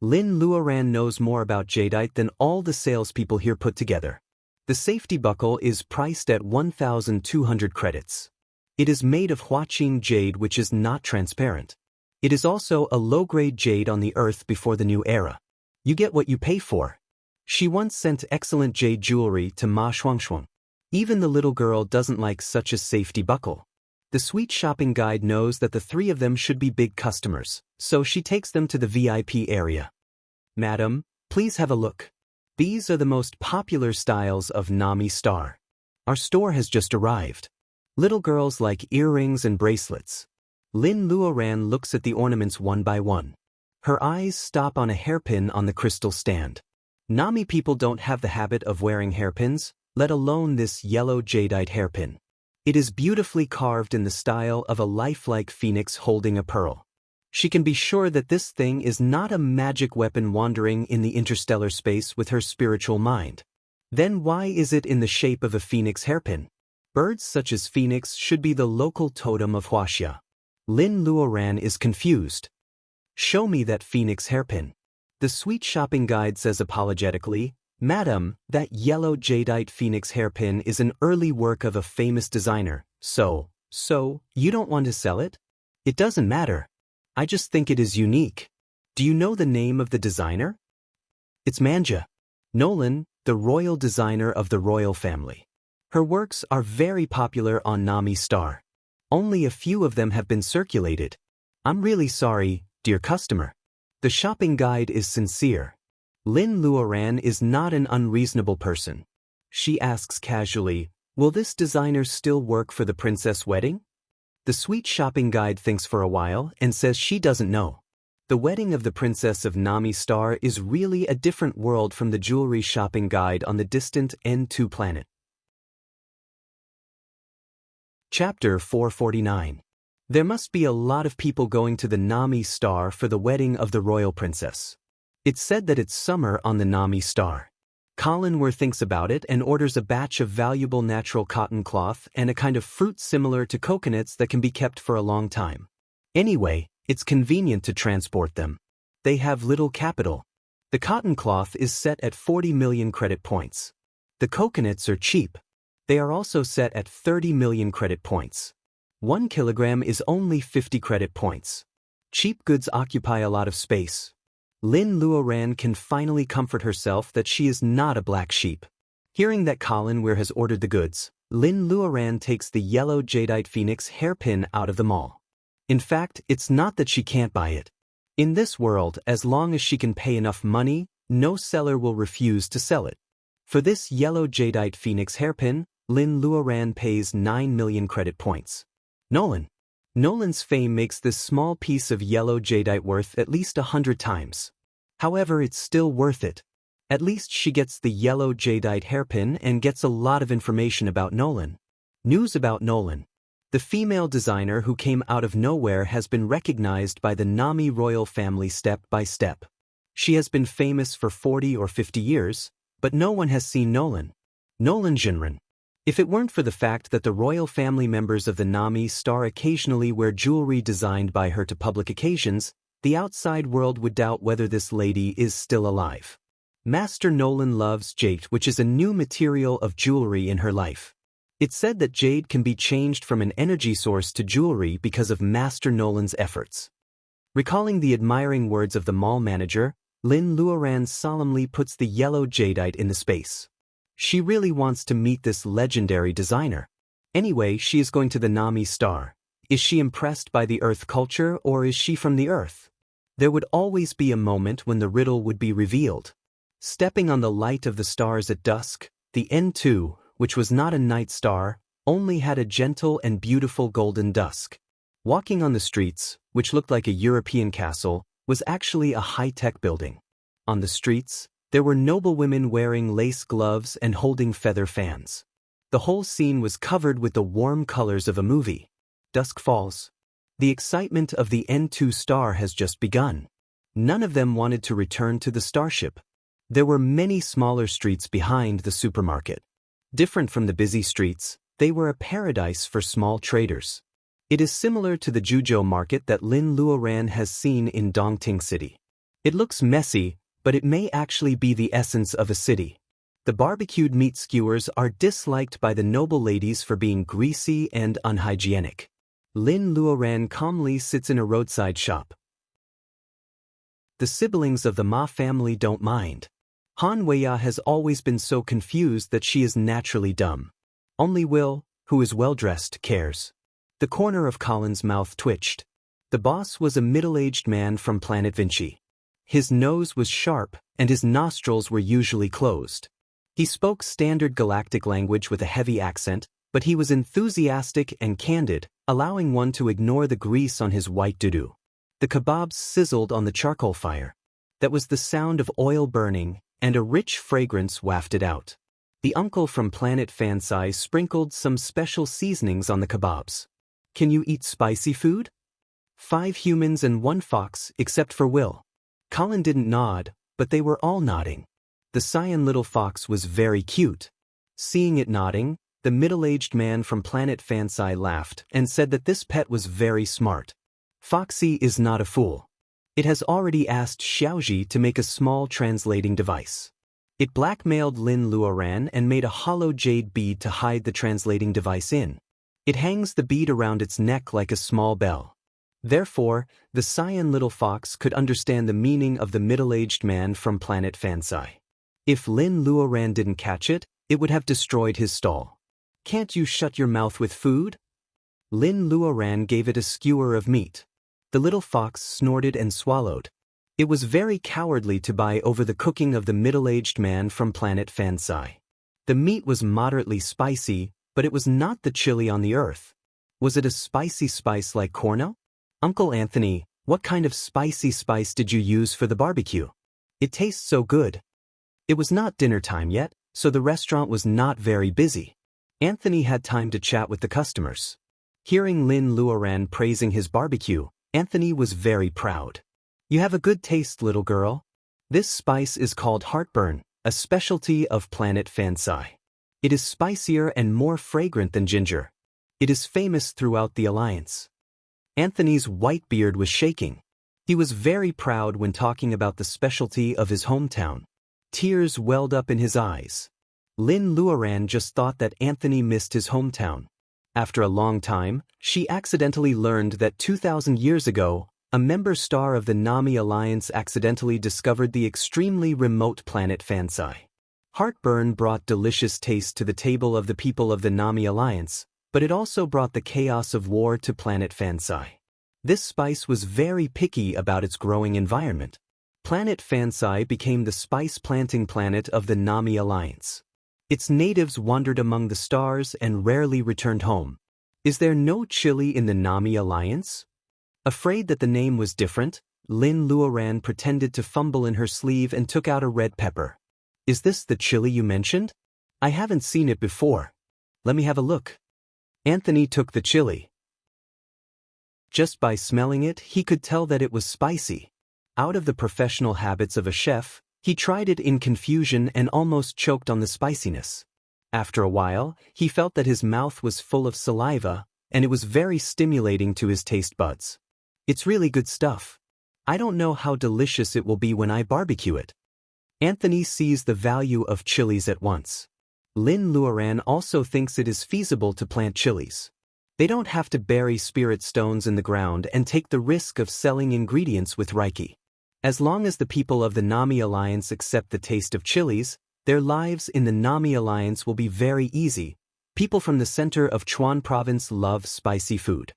S1: Lin Luoran knows more about jadeite than all the salespeople here put together. The safety buckle is priced at 1,200 credits. It is made of Huaqing jade, which is not transparent. It is also a low-grade jade on the earth before the new era. You get what you pay for. She once sent excellent jade jewelry to Ma Shuang. Even the little girl doesn't like such a safety buckle. The sweet shopping guide knows that the 3 of them should be big customers, so she takes them to the VIP area. Madam, please have a look. These are the most popular styles of Nami Star. Our store has just arrived. Little girls like earrings and bracelets. Lin Luoran looks at the ornaments one by one. Her eyes stop on a hairpin on the crystal stand. Nami people don't have the habit of wearing hairpins, let alone this yellow jadeite hairpin. It is beautifully carved in the style of a lifelike phoenix holding a pearl. She can be sure that this thing is not a magic weapon wandering in the interstellar space with her spiritual mind. Then why is it in the shape of a phoenix hairpin? Birds such as phoenix should be the local totem of Huaxia. Lin Luoran is confused. Show me that phoenix hairpin. The sweet shopping guide says apologetically, Madam, that yellow jadeite phoenix hairpin is an early work of a famous designer, so, you don't want to sell it? It doesn't matter. I just think it is unique. Do you know the name of the designer? It's Manja. Nolan, the royal designer of the royal family. Her works are very popular on Nami Star. Only a few of them have been circulated. I'm really sorry, dear customer. The shopping guide is sincere. Lin Luoran is not an unreasonable person. She asks casually, will this designer still work for the princess wedding? The sweet shopping guide thinks for a while and says she doesn't know. The wedding of the princess of Nami Star is really a different world from the jewelry shopping guide on the distant N2 planet. Chapter 449. There must be a lot of people going to the Nami Star for the wedding of the royal princess. It's said that it's summer on the Nami Star. Colin Weir thinks about it and orders a batch of valuable natural cotton cloth and a kind of fruit similar to coconuts that can be kept for a long time. Anyway, it's convenient to transport them. They have little capital. The cotton cloth is set at 40 million credit points. The coconuts are cheap. They are also set at 30 million credit points. 1 kilogram is only 50 credit points. Cheap goods occupy a lot of space. Lin Luoran can finally comfort herself that she is not a black sheep. Hearing that Colin Weir has ordered the goods, Lin Luoran takes the yellow jadeite phoenix hairpin out of the mall. In fact, it's not that she can't buy it. In this world, as long as she can pay enough money, no seller will refuse to sell it. For this yellow jadeite phoenix hairpin, Lin Luoran pays 9 million credit points. Nolan. Nolan's fame makes this small piece of yellow jadeite worth at least 100 times. However, it's still worth it. At least she gets the yellow jadeite hairpin and gets a lot of information about Nolan. News about Nolan. The female designer who came out of nowhere has been recognized by the Nami royal family step by step. She has been famous for 40 or 50 years, but no one has seen Nolan. Nolan Jinran. If it weren't for the fact that the royal family members of the Nami star occasionally wear jewelry designed by her to public occasions, the outside world would doubt whether this lady is still alive. Master Nolan loves jade, which is a new material of jewelry in her life. It's said that jade can be changed from an energy source to jewelry because of Master Nolan's efforts. Recalling the admiring words of the mall manager, Lin Luoran solemnly puts the yellow jadeite in the space. She really wants to meet this legendary designer. Anyway, she is going to the Nami star. Is she impressed by the Earth culture, or is she from the Earth? There would always be a moment when the riddle would be revealed. Stepping on the light of the stars at dusk, the N2, which was not a night star, only had a gentle and beautiful golden dusk. Walking on the streets, which looked like a European castle, was actually a high-tech building. On the streets, there were noblewomen wearing lace gloves and holding feather fans. The whole scene was covered with the warm colors of a movie. Dusk falls. The excitement of the N2 star has just begun. None of them wanted to return to the starship. There were many smaller streets behind the supermarket. Different from the busy streets, they were a paradise for small traders. It is similar to the Juzhou market that Lin Luoran has seen in Dongting City. It looks messy, but it may actually be the essence of a city. The barbecued meat skewers are disliked by the noble ladies for being greasy and unhygienic. Lin Luoran calmly sits in a roadside shop. The siblings of the Ma family don't mind. Han Weiya has always been so confused that she is naturally dumb. Only Will, who is well-dressed, cares. The corner of Colin's mouth twitched. The boss was a middle-aged man from Planet Vinci. His nose was sharp, and his nostrils were usually closed. He spoke standard galactic language with a heavy accent, but he was enthusiastic and candid, allowing one to ignore the grease on his white doo-doo. The kebabs sizzled on the charcoal fire. That was the sound of oil burning, and a rich fragrance wafted out. The uncle from Planet Fansai sprinkled some special seasonings on the kebabs. Can you eat spicy food? 5 humans and 1 fox, except for Will. Colin didn't nod, but they were all nodding. The cyan little fox was very cute. Seeing it nodding, the middle-aged man from Planet Fansai laughed and said that this pet was very smart. Foxy is not a fool. It has already asked Xiaoji to make a small translating device. It blackmailed Lin Luoran and made a hollow jade bead to hide the translating device in. It hangs the bead around its neck like a small bell. Therefore, the cyan little fox could understand the meaning of the middle-aged man from Planet Fansai. If Lin Luoran didn't catch it, it would have destroyed his stall. Can't you shut your mouth with food? Lin Luoran gave it a skewer of meat. The little fox snorted and swallowed. It was very cowardly to buy over the cooking of the middle-aged man from Planet Fansai. The meat was moderately spicy, but it was not the chili on the earth. Was it a spicy spice like corno? Uncle Anthony, what kind of spicy spice did you use for the barbecue? It tastes so good. It was not dinner time yet, so the restaurant was not very busy. Anthony had time to chat with the customers. Hearing Lin Luoran praising his barbecue, Anthony was very proud. You have a good taste, little girl. This spice is called heartburn, a specialty of Planet Fansai. It is spicier and more fragrant than ginger. It is famous throughout the Alliance. Anthony's white beard was shaking. He was very proud when talking about the specialty of his hometown. Tears welled up in his eyes. Lin Luoran just thought that Anthony missed his hometown. After a long time, she accidentally learned that 2,000 years ago, a member star of the Nami Alliance accidentally discovered the extremely remote planet Fansai. Heartburn brought delicious taste to the table of the people of the Nami Alliance, but it also brought the chaos of war to planet Fansai. This spice was very picky about its growing environment. Planet Fansai became the spice planting planet of the Nami Alliance. Its natives wandered among the stars and rarely returned home. Is there no chili in the Nami alliance? Afraid that the name was different, Lin Luoran pretended to fumble in her sleeve and took out a red pepper. Is this the chili you mentioned? I haven't seen it before. Let me have a look. Anthony took the chili. Just by smelling it, he could tell that it was spicy. Out of the professional habits of a chef, he tried it in confusion and almost choked on the spiciness. After a while, he felt that his mouth was full of saliva, and it was very stimulating to his taste buds. It's really good stuff. I don't know how delicious it will be when I barbecue it. Anthony sees the value of chilies at once. Lin Luoran also thinks it is feasible to plant chilies. They don't have to bury spirit stones in the ground and take the risk of selling ingredients with Reiki. As long as the people of the Nami Alliance accept the taste of chilies, their lives in the Nami Alliance will be very easy. People from the center of Chuan province love spicy food.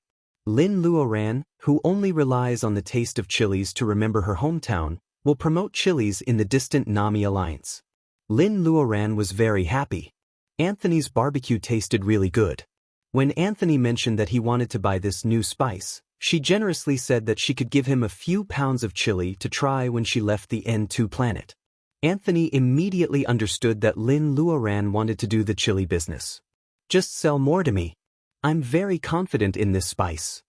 S1: Lin Luoran, who only relies on the taste of chilies to remember her hometown, will promote chilies in the distant Nami Alliance. Lin Luoran was very happy. Anthony's barbecue tasted really good. When Anthony mentioned that he wanted to buy this new spice, she generously said that she could give him a few pounds of chili to try when she left the N2 planet. Anthony immediately understood that Lin Luoran wanted to do the chili business. Just sell more to me. I'm very confident in this spice.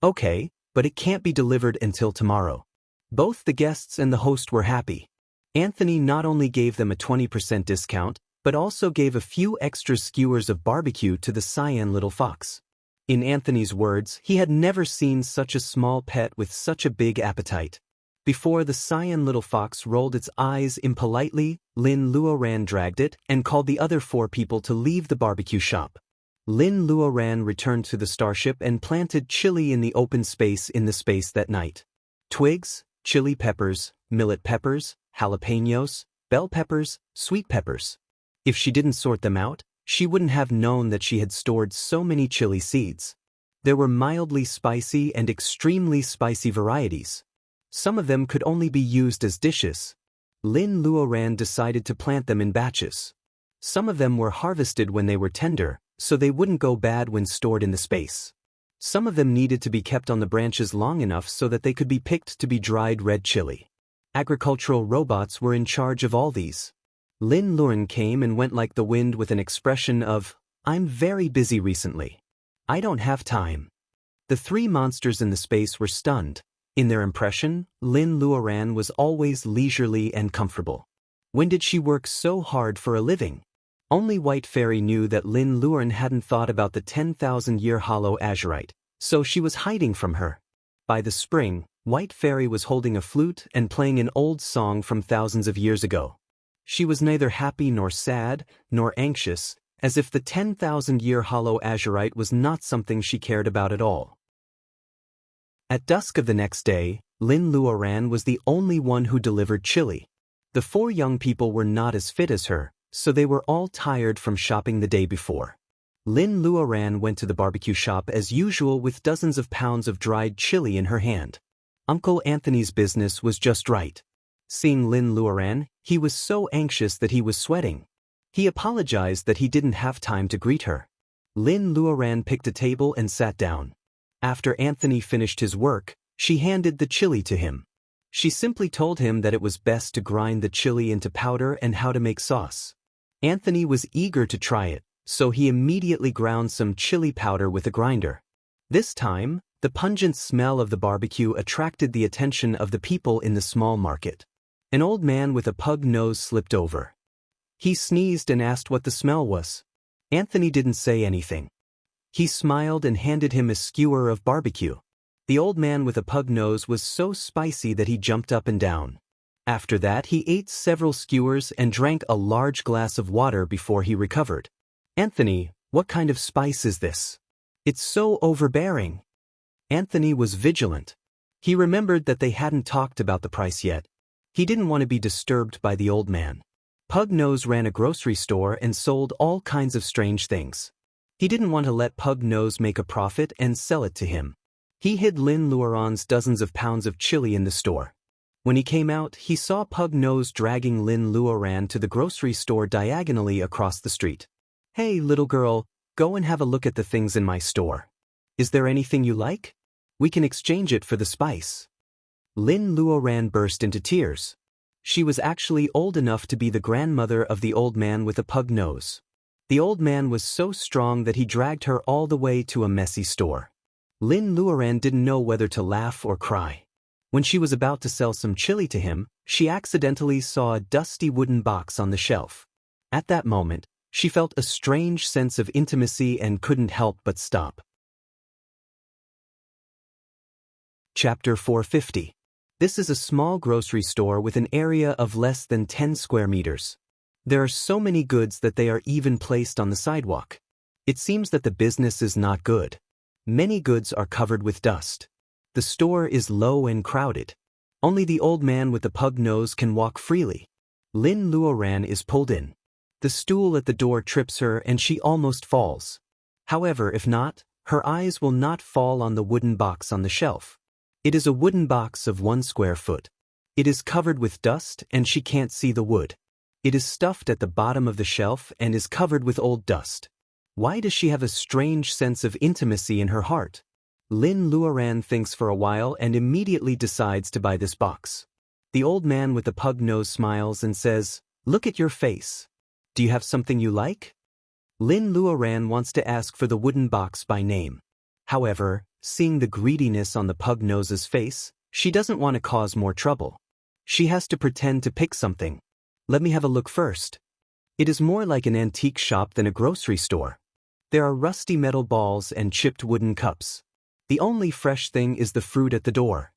S1: Okay, but it can't be delivered until tomorrow. Both the guests and the host were happy. Anthony not only gave them a 20% discount, but also gave a few extra skewers of barbecue to the cyan little fox. In Anthony's words, he had never seen such a small pet with such a big appetite. Before the cyan little fox rolled its eyes impolitely, Lin Luoran dragged it and called the other 4 people to leave the barbecue shop. Lin Luoran returned to the starship and planted chili in the open space in the space that night. Twigs, chili peppers, millet peppers, jalapenos, bell peppers, sweet peppers. If she didn't sort them out, she wouldn't have known that she had stored so many chili seeds. There were mildly spicy and extremely spicy varieties. Some of them could only be used as dishes. Lin Luoran decided to plant them in batches. Some of them were harvested when they were tender, so they wouldn't go bad when stored in the space. Some of them needed to be kept on the branches long enough so that they could be picked to be dried red chili. Agricultural robots were in charge of all these. Lin Luoran came and went like the wind with an expression of, "I'm very busy recently. I don't have time." The 3 monsters in the space were stunned. In their impression, Lin Luoran was always leisurely and comfortable. When did she work so hard for a living? Only White Fairy knew that Lin Luoran hadn't thought about the 10,000-year hollow azurite, so she was hiding from her. By the spring, White Fairy was holding a flute and playing an old song from thousands of years ago. She was neither happy nor sad, nor anxious, as if the 10,000-year hollow azurite was not something she cared about at all. At dusk of the next day, Lin Luoran was the only one who delivered chili. The 4 young people were not as fit as her, so they were all tired from shopping the day before. Lin Luoran went to the barbecue shop as usual with dozens of pounds of dried chili in her hand. Uncle Anthony's business was just right. Seeing Lin Luoran, he was so anxious that he was sweating. He apologized that he didn't have time to greet her. Lin Luoran picked a table and sat down. After Anthony finished his work, she handed the chili to him. She simply told him that it was best to grind the chili into powder and how to make sauce. Anthony was eager to try it, so he immediately ground some chili powder with a grinder. This time, the pungent smell of the barbecue attracted the attention of the people in the small market. An old man with a pug nose slipped over. He sneezed and asked what the smell was. Anthony didn't say anything. He smiled and handed him a skewer of barbecue. The old man with a pug nose was so spicy that he jumped up and down. After that, he ate several skewers and drank a large glass of water before he recovered. "Anthony, what kind of spice is this? It's so overbearing." Anthony was vigilant. He remembered that they hadn't talked about the price yet. He didn't want to be disturbed by the old man. Pugnose ran a grocery store and sold all kinds of strange things. He didn't want to let Pugnose make a profit and sell it to him. He hid Lin Luoran's dozens of pounds of chili in the store. When he came out, he saw Pugnose dragging Lin Luoran to the grocery store diagonally across the street. "Hey, little girl, Go and have a look at the things in my store. Is there anything you like? We can exchange it for the spice. Lin Luoran burst into tears. She was actually old enough to be the grandmother of the old man with a pug nose. The old man was so strong that he dragged her all the way to a messy store. Lin Luoran didn't know whether to laugh or cry. When she was about to sell some chili to him, she accidentally saw a dusty wooden box on the shelf. At that moment, she felt a strange sense of intimacy and couldn't help but stop. Chapter 450. This is a small grocery store with an area of less than 10 square meters. There are so many goods that they are even placed on the sidewalk. It seems that the business is not good. Many goods are covered with dust. The store is low and crowded. Only the old man with the pug nose can walk freely. Lin Luoran is pulled in. The stool at the door trips her and she almost falls. However, if not, her eyes will not fall on the wooden box on the shelf. It is a wooden box of 1 square foot. It is covered with dust and she can't see the wood. It is stuffed at the bottom of the shelf and is covered with old dust. Why does she have a strange sense of intimacy in her heart? Lin Luoran thinks for a while and immediately decides to buy this box. The old man with the pug nose smiles and says, "Look at your face. Do you have something you like?" Lin Luoran wants to ask for the wooden box by name. However, seeing the greediness on the pug nose's face, she doesn't want to cause more trouble. She has to pretend to pick something. Let me have a look first. It is more like an antique shop than a grocery store. There are rusty metal balls and chipped wooden cups. The only fresh thing is the fruit at the door.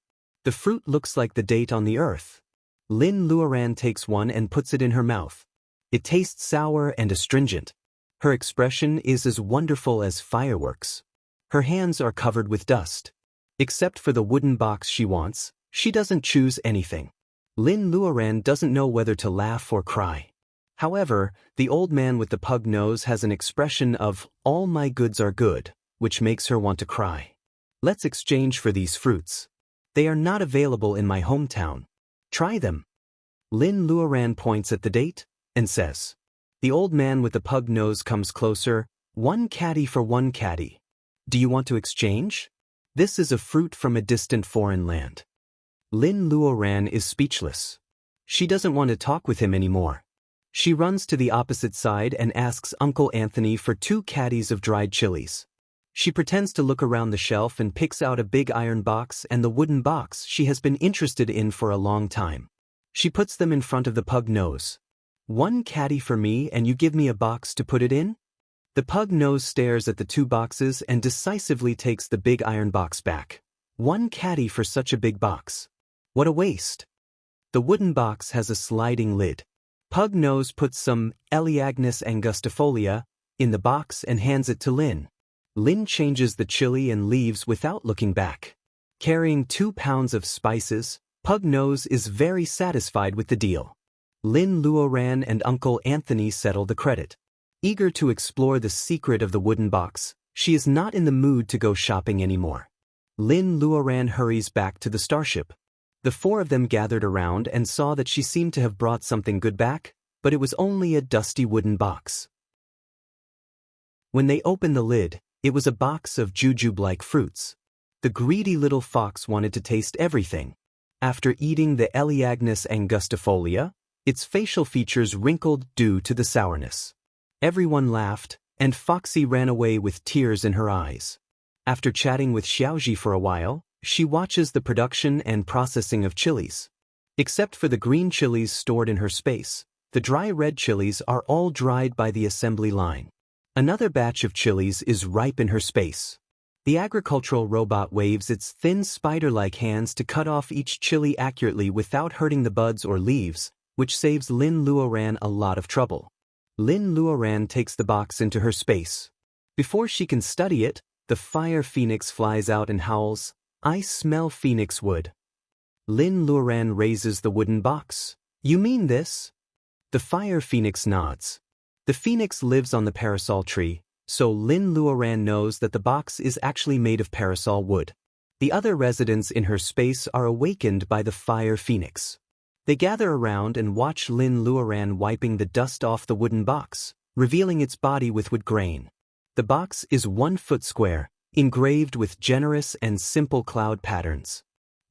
S1: The fruit looks like the date on the earth. Lin Luoran takes one and puts it in her mouth. It tastes sour and astringent. Her expression is as wonderful as fireworks. Her hands are covered with dust. Except for the wooden box she wants, she doesn't choose anything. Lin Luoran doesn't know whether to laugh or cry. However, the old man with the pug nose has an expression of, "All my goods are good," which makes her want to cry. Let's exchange for these fruits. They are not available in my hometown. Try them. Lin Luoran points at the date and says. The old man with the pug nose comes closer. 1 caddy for 1 caddy. Do you want to exchange? This is a fruit from a distant foreign land. Lin Luoran is speechless. She doesn't want to talk with him anymore. She runs to the opposite side and asks Uncle Anthony for 2 caddies of dried chilies. She pretends to look around the shelf and picks out a big iron box and the wooden box she has been interested in for a long time. She puts them in front of the pug nose. 1 caddy for me and you give me a box to put it in? The pug nose stares at the 2 boxes and decisively takes the big iron box back. 1 caddy for such a big box. What a waste. The wooden box has a sliding lid. Pug nose puts some Elaeagnus angustifolia in the box and hands it to Lin. Lin changes the chili and leaves without looking back. Carrying 2 pounds of spices, Pug Nose is very satisfied with the deal. Lin Luoran and Uncle Anthony settle the credit. Eager to explore the secret of the wooden box, she is not in the mood to go shopping anymore. Lin Luoran hurries back to the starship. The 4 of them gathered around and saw that she seemed to have brought something good back, but it was only a dusty wooden box. When they opened the lid, it was a box of jujube-like fruits. The greedy little fox wanted to taste everything. After eating the Elaeagnus angustifolia, its facial features wrinkled due to the sourness. Everyone laughed, and Foxy ran away with tears in her eyes. After chatting with Xiaoji for a while, she watches the production and processing of chilies. Except for the green chilies stored in her space, the dry red chilies are all dried by the assembly line. Another batch of chilies is ripe in her space. The agricultural robot waves its thin spider-like hands to cut off each chili accurately without hurting the buds or leaves, which saves Lin Luoran a lot of trouble. Lin Luoran takes the box into her space. Before she can study it, the fire phoenix flies out and howls, "I smell phoenix wood." Lin Luoran raises the wooden box. "You mean this?" The fire phoenix nods. The phoenix lives on the parasol tree, so Lin Luoran knows that the box is actually made of parasol wood. The other residents in her space are awakened by the fire phoenix. They gather around and watch Lin Luoran wiping the dust off the wooden box, revealing its body with wood grain. The box is 1 foot square, engraved with generous and simple cloud patterns.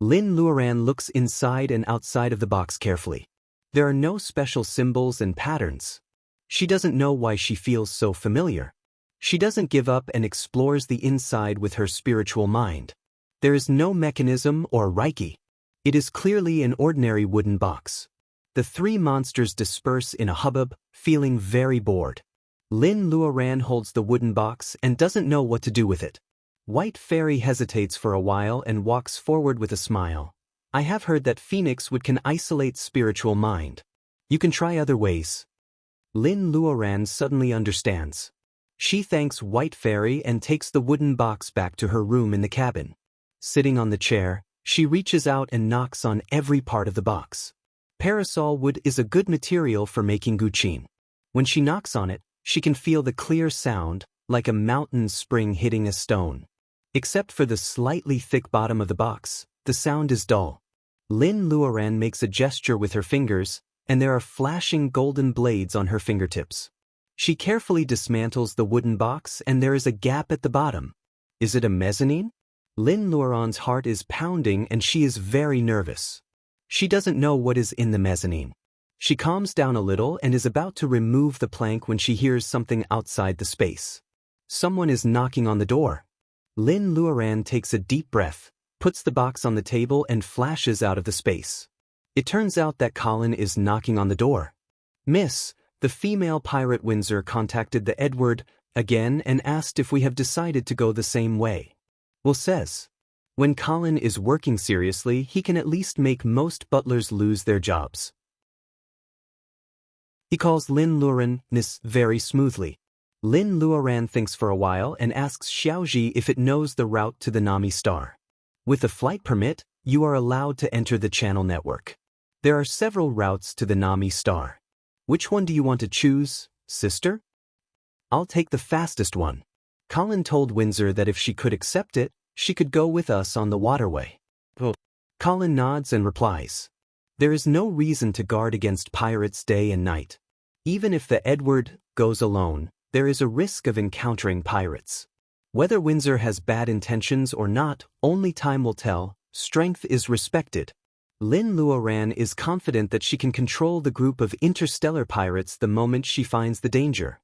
S1: Lin Luoran looks inside and outside of the box carefully. There are no special symbols and patterns. She doesn't know why she feels so familiar. She doesn't give up and explores the inside with her spiritual mind. There is no mechanism or reiki. It is clearly an ordinary wooden box. The 3 monsters disperse in a hubbub, feeling very bored. Lin Luoran holds the wooden box and doesn't know what to do with it. White Fairy hesitates for a while and walks forward with a smile. I have heard that Phoenix would can isolate spiritual mind. You can try other ways. Lin Luoran suddenly understands. She thanks White Fairy and takes the wooden box back to her room in the cabin. Sitting on the chair, she reaches out and knocks on every part of the box. Parasol wood is a good material for making guqin. When she knocks on it, she can feel the clear sound, like a mountain spring hitting a stone. Except for the slightly thick bottom of the box, the sound is dull. Lin Luoran makes a gesture with her fingers, and there are flashing golden blades on her fingertips. She carefully dismantles the wooden box and there is a gap at the bottom. Is it a mezzanine? Lin Luoran's heart is pounding and she is very nervous. She doesn't know what is in the mezzanine. She calms down a little and is about to remove the plank when she hears something outside the space. Someone is knocking on the door. Lin Luoran takes a deep breath, puts the box on the table and flashes out of the space. It turns out that Colin is knocking on the door. Miss, the female pirate Windsor contacted the Edward again and asked if we have decided to go the same way. Will says, when Colin is working seriously, he can at least make most butlers lose their jobs. He calls Lin Luoran Miss very smoothly. Lin Luoran thinks for a while and asks Xiaoji if it knows the route to the Nami star. With a flight permit, you are allowed to enter the channel network. There are several routes to the Nami star. Which one do you want to choose, sister? I'll take the fastest one. Colin told Windsor that if she could accept it, she could go with us on the waterway. Oh. Colin nods and replies. There is no reason to guard against pirates day and night. Even if the Edward goes alone, there is a risk of encountering pirates. Whether Windsor has bad intentions or not, only time will tell. Strength is respected. Lin Luoran is confident that she can control the group of interstellar pirates the moment she finds the danger.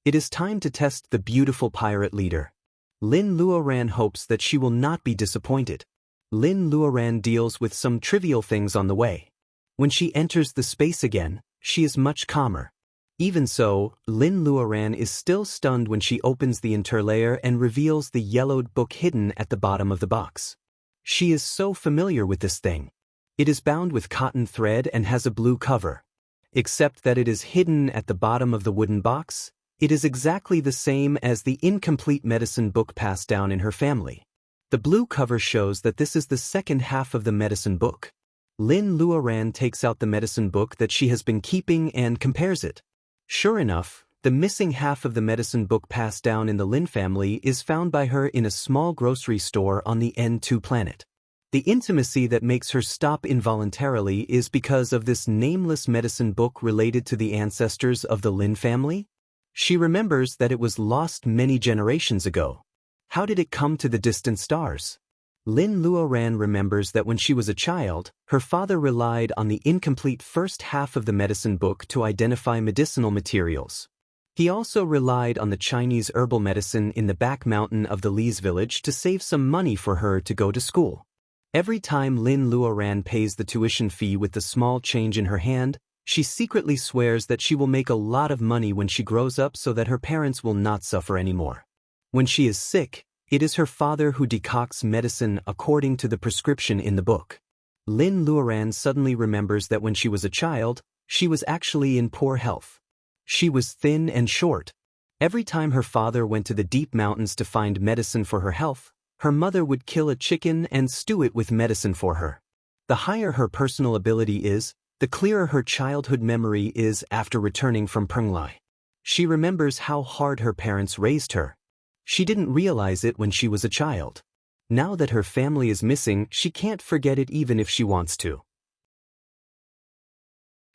S1: It is time to test the beautiful pirate leader. Lin Luoran hopes that she will not be disappointed. Lin Luoran deals with some trivial things on the way. When she enters the space again, she is much calmer. Even so, Lin Luoran is still stunned when she opens the interlayer and reveals the yellowed book hidden at the bottom of the box. She is so familiar with this thing. It is bound with cotton thread and has a blue cover. Except that it is hidden at the bottom of the wooden box, it is exactly the same as the incomplete medicine book passed down in her family. The blue cover shows that this is the second half of the medicine book. Lin Luoran takes out the medicine book that she has been keeping and compares it. Sure enough, the missing half of the medicine book passed down in the Lin family is found by her in a small grocery store on the N2 planet. The intimacy that makes her stop involuntarily is because of this nameless medicine book related to the ancestors of the Lin family. She remembers that it was lost many generations ago. How did it come to the distant stars? Lin Luoran remembers that when she was a child, her father relied on the incomplete first half of the medicine book to identify medicinal materials. He also relied on the Chinese herbal medicine in the back mountain of the Li's village to save some money for her to go to school. Every time Lin Luoran pays the tuition fee with the small change in her hand, she secretly swears that she will make a lot of money when she grows up so that her parents will not suffer anymore. When she is sick, it is her father who decocts medicine according to the prescription in the book. Lin Luoran suddenly remembers that when she was a child, she was actually in poor health. She was thin and short. Every time her father went to the deep mountains to find medicine for her health, her mother would kill a chicken and stew it with medicine for her. The higher her personal ability is, the clearer her childhood memory is after returning from Penglai. She remembers how hard her parents raised her. She didn't realize it when she was a child. Now that her family is missing, she can't forget it even if she wants to.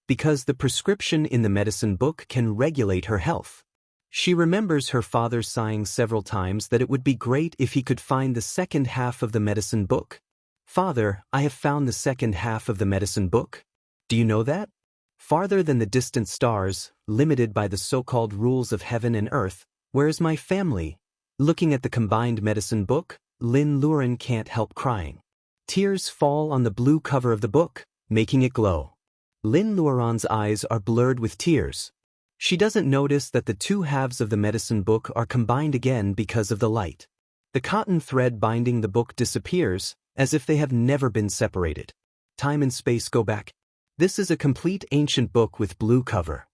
S1: Because the prescription in the medicine book can regulate her health. She remembers her father sighing several times that it would be great if he could find the second half of the medicine book. "Father, I have found the second half of the medicine book. Do you know that? Farther than the distant stars, limited by the so-called rules of heaven and earth, where is my family?" Looking at the combined medicine book, Lin Luoran can't help crying. Tears fall on the blue cover of the book, making it glow. Lin Luoran's eyes are blurred with tears. She doesn't notice that the two halves of the medicine book are combined again because of the light. The cotton thread binding the book disappears, as if they have never been separated. Time and space go back. This is a complete ancient book with blue cover.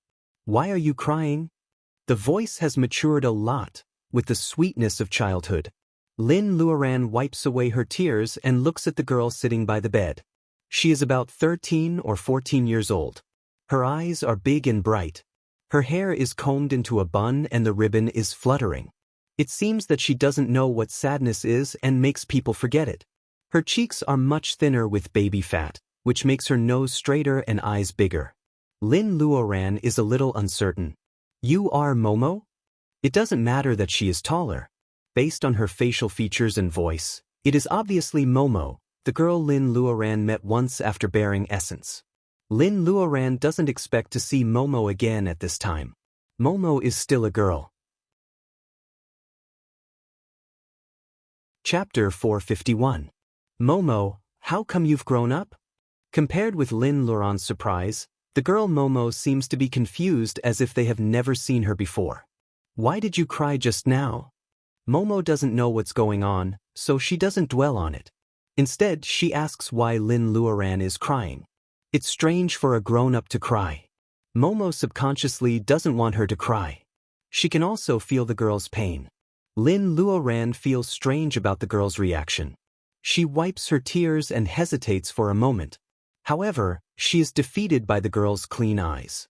S1: "Why are you crying?" The voice has matured a lot, with the sweetness of childhood. Lin Luoran wipes away her tears and looks at the girl sitting by the bed. She is about 13 or 14 years old. Her eyes are big and bright. Her hair is combed into a bun and the ribbon is fluttering. It seems that she doesn't know what sadness is and makes people forget it. Her cheeks are much thinner with baby fat, which makes her nose straighter and eyes bigger. Lin Luoran is a little uncertain. "You are Momo?" It doesn't matter that she is taller. Based on her facial features and voice, it is obviously Momo, the girl Lin Luoran met once after bearing Essence. Lin Luoran doesn't expect to see Momo again at this time. Momo is still a girl. Chapter 451. Momo, how come you've grown up? Compared with Lin Luoran's surprise, the girl Momo seems to be confused as if they have never seen her before. "Why did you cry just now?" Momo doesn't know what's going on, so she doesn't dwell on it. Instead, she asks why Lin Luoran is crying. It's strange for a grown-up to cry. Momo subconsciously doesn't want her to cry. She can also feel the girl's pain. Lin Luoran feels strange about the girl's reaction. She wipes her tears and hesitates for a moment. However, she is defeated by the girl's clean eyes.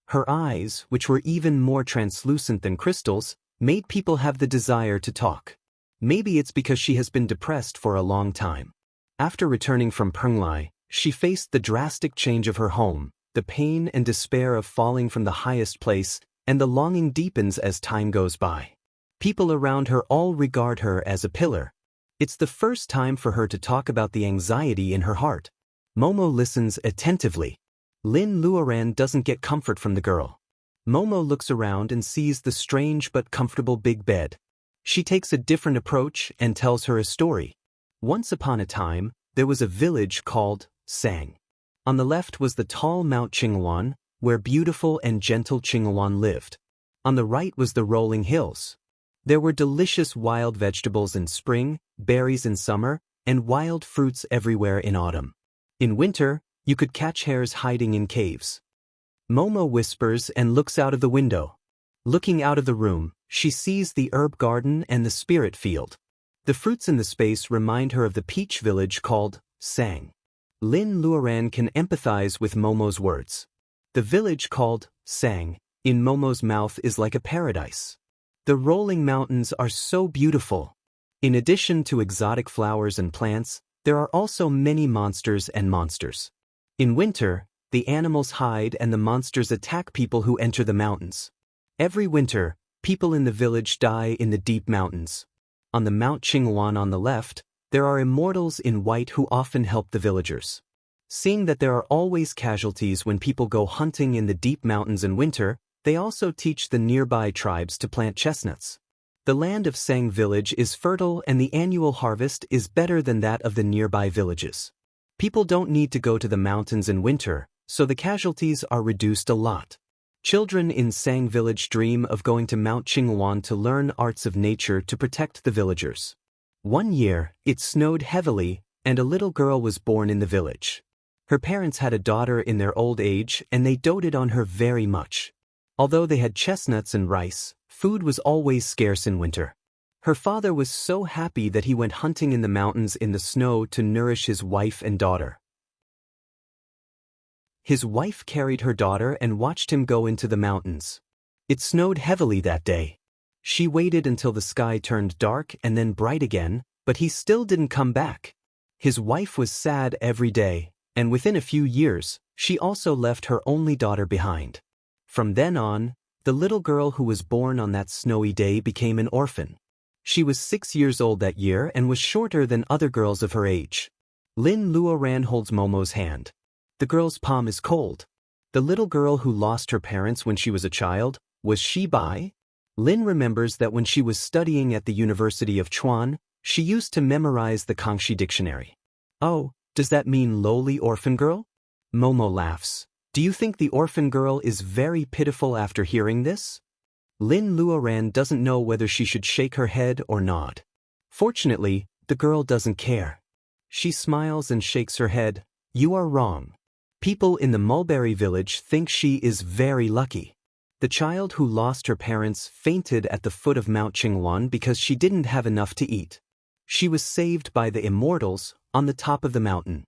S1: Her eyes, which were even more translucent than crystals, made people have the desire to talk. Maybe it's because she has been depressed for a long time. After returning from Penglai, she faced the drastic change of her home, the pain and despair of falling from the highest place, and the longing deepens as time goes by. People around her all regard her as a pillar. It's the first time for her to talk about the anxiety in her heart. Momo listens attentively. Lin Luoran doesn't get comfort from the girl. Momo looks around and sees the strange but comfortable big bed. She takes a different approach and tells her a story. Once upon a time, there was a village called Sang. On the left was the tall Mount Qingluan, where beautiful and gentle Qingluan lived. On the right was the rolling hills. There were delicious wild vegetables in spring, berries in summer, and wild fruits everywhere in autumn. In winter, you could catch hares hiding in caves. Momo whispers and looks out of the window. Looking out of the room, she sees the herb garden and the spirit field. The fruits in the space remind her of the peach village called Sang. Lin Luoran can empathize with Momo's words. The village called Sang, in Momo's mouth, is like a paradise. The rolling mountains are so beautiful. In addition to exotic flowers and plants, there are also many monsters and monsters. In winter, the animals hide and the monsters attack people who enter the mountains. Every winter, people in the village die in the deep mountains. On the Mount Qingluan on the left, there are immortals in white who often help the villagers. Seeing that there are always casualties when people go hunting in the deep mountains in winter, they also teach the nearby tribes to plant chestnuts. The land of Sang village is fertile and the annual harvest is better than that of the nearby villages. People don't need to go to the mountains in winter, so the casualties are reduced a lot. Children in Sang village dream of going to Mount Qingluan to learn arts of nature to protect the villagers. One year, it snowed heavily, and a little girl was born in the village. Her parents had a daughter in their old age, and they doted on her very much. Although they had chestnuts and rice, food was always scarce in winter. Her father was so happy that he went hunting in the mountains in the snow to nourish his wife and daughter. His wife carried her daughter and watched him go into the mountains. It snowed heavily that day. She waited until the sky turned dark and then bright again, but he still didn't come back. His wife was sad every day, and within a few years, she also left her only daughter behind. From then on, The little girl who was born on that snowy day became an orphan. She was 6 years old that year and was shorter than other girls of her age. Lin Luoran holds Momo's hand. The girl's palm is cold. The little girl who lost her parents when she was a child, was she Bai? Lin remembers that when she was studying at the University of Chuan, she used to memorize the Kangxi dictionary. Oh, does that mean lowly orphan girl? Momo laughs. Do you think the orphan girl is very pitiful after hearing this? Lin Luoran doesn't know whether she should shake her head or nod. Fortunately, the girl doesn't care. She smiles and shakes her head. You are wrong. People in the Mulberry village think she is very lucky. The child who lost her parents fainted at the foot of Mount Qingluan because she didn't have enough to eat. She was saved by the Immortals on the top of the mountain.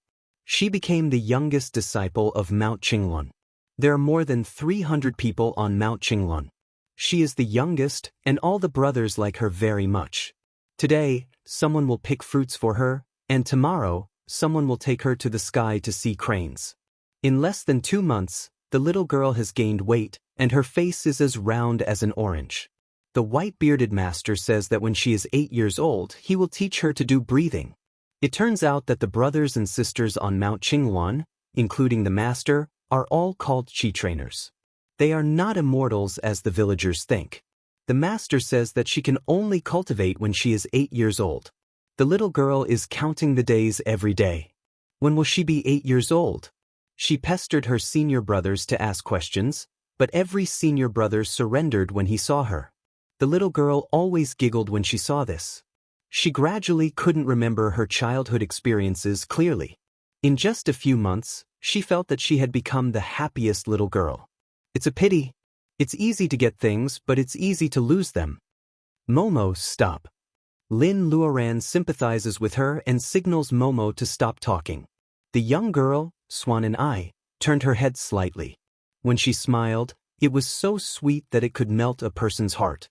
S1: She became the youngest disciple of Mount Qingluan. There are more than 300 people on Mount Qingluan. She is the youngest, and all the brothers like her very much. Today, someone will pick fruits for her, and tomorrow, someone will take her to the sky to see cranes. In less than 2 months, the little girl has gained weight, and her face is as round as an orange. The white-bearded master says that when she is 8 years old, he will teach her to do breathing. It turns out that the brothers and sisters on Mount Qingluan, including the master, are all called chi trainers. They are not immortals as the villagers think. The master says that she can only cultivate when she is 8 years old. The little girl is counting the days every day. When will she be 8 years old? She pestered her senior brothers to ask questions, but every senior brother surrendered when he saw her. The little girl always giggled when she saw this. She gradually couldn't remember her childhood experiences clearly. In just a few months, she felt that she had become the happiest little girl. It's a pity. It's easy to get things, but it's easy to lose them. Momo, stop. Lin Luoran sympathizes with her and signals Momo to stop talking. The young girl, Swan and I, turned her head slightly. When she smiled, it was so sweet that it could melt a person's heart.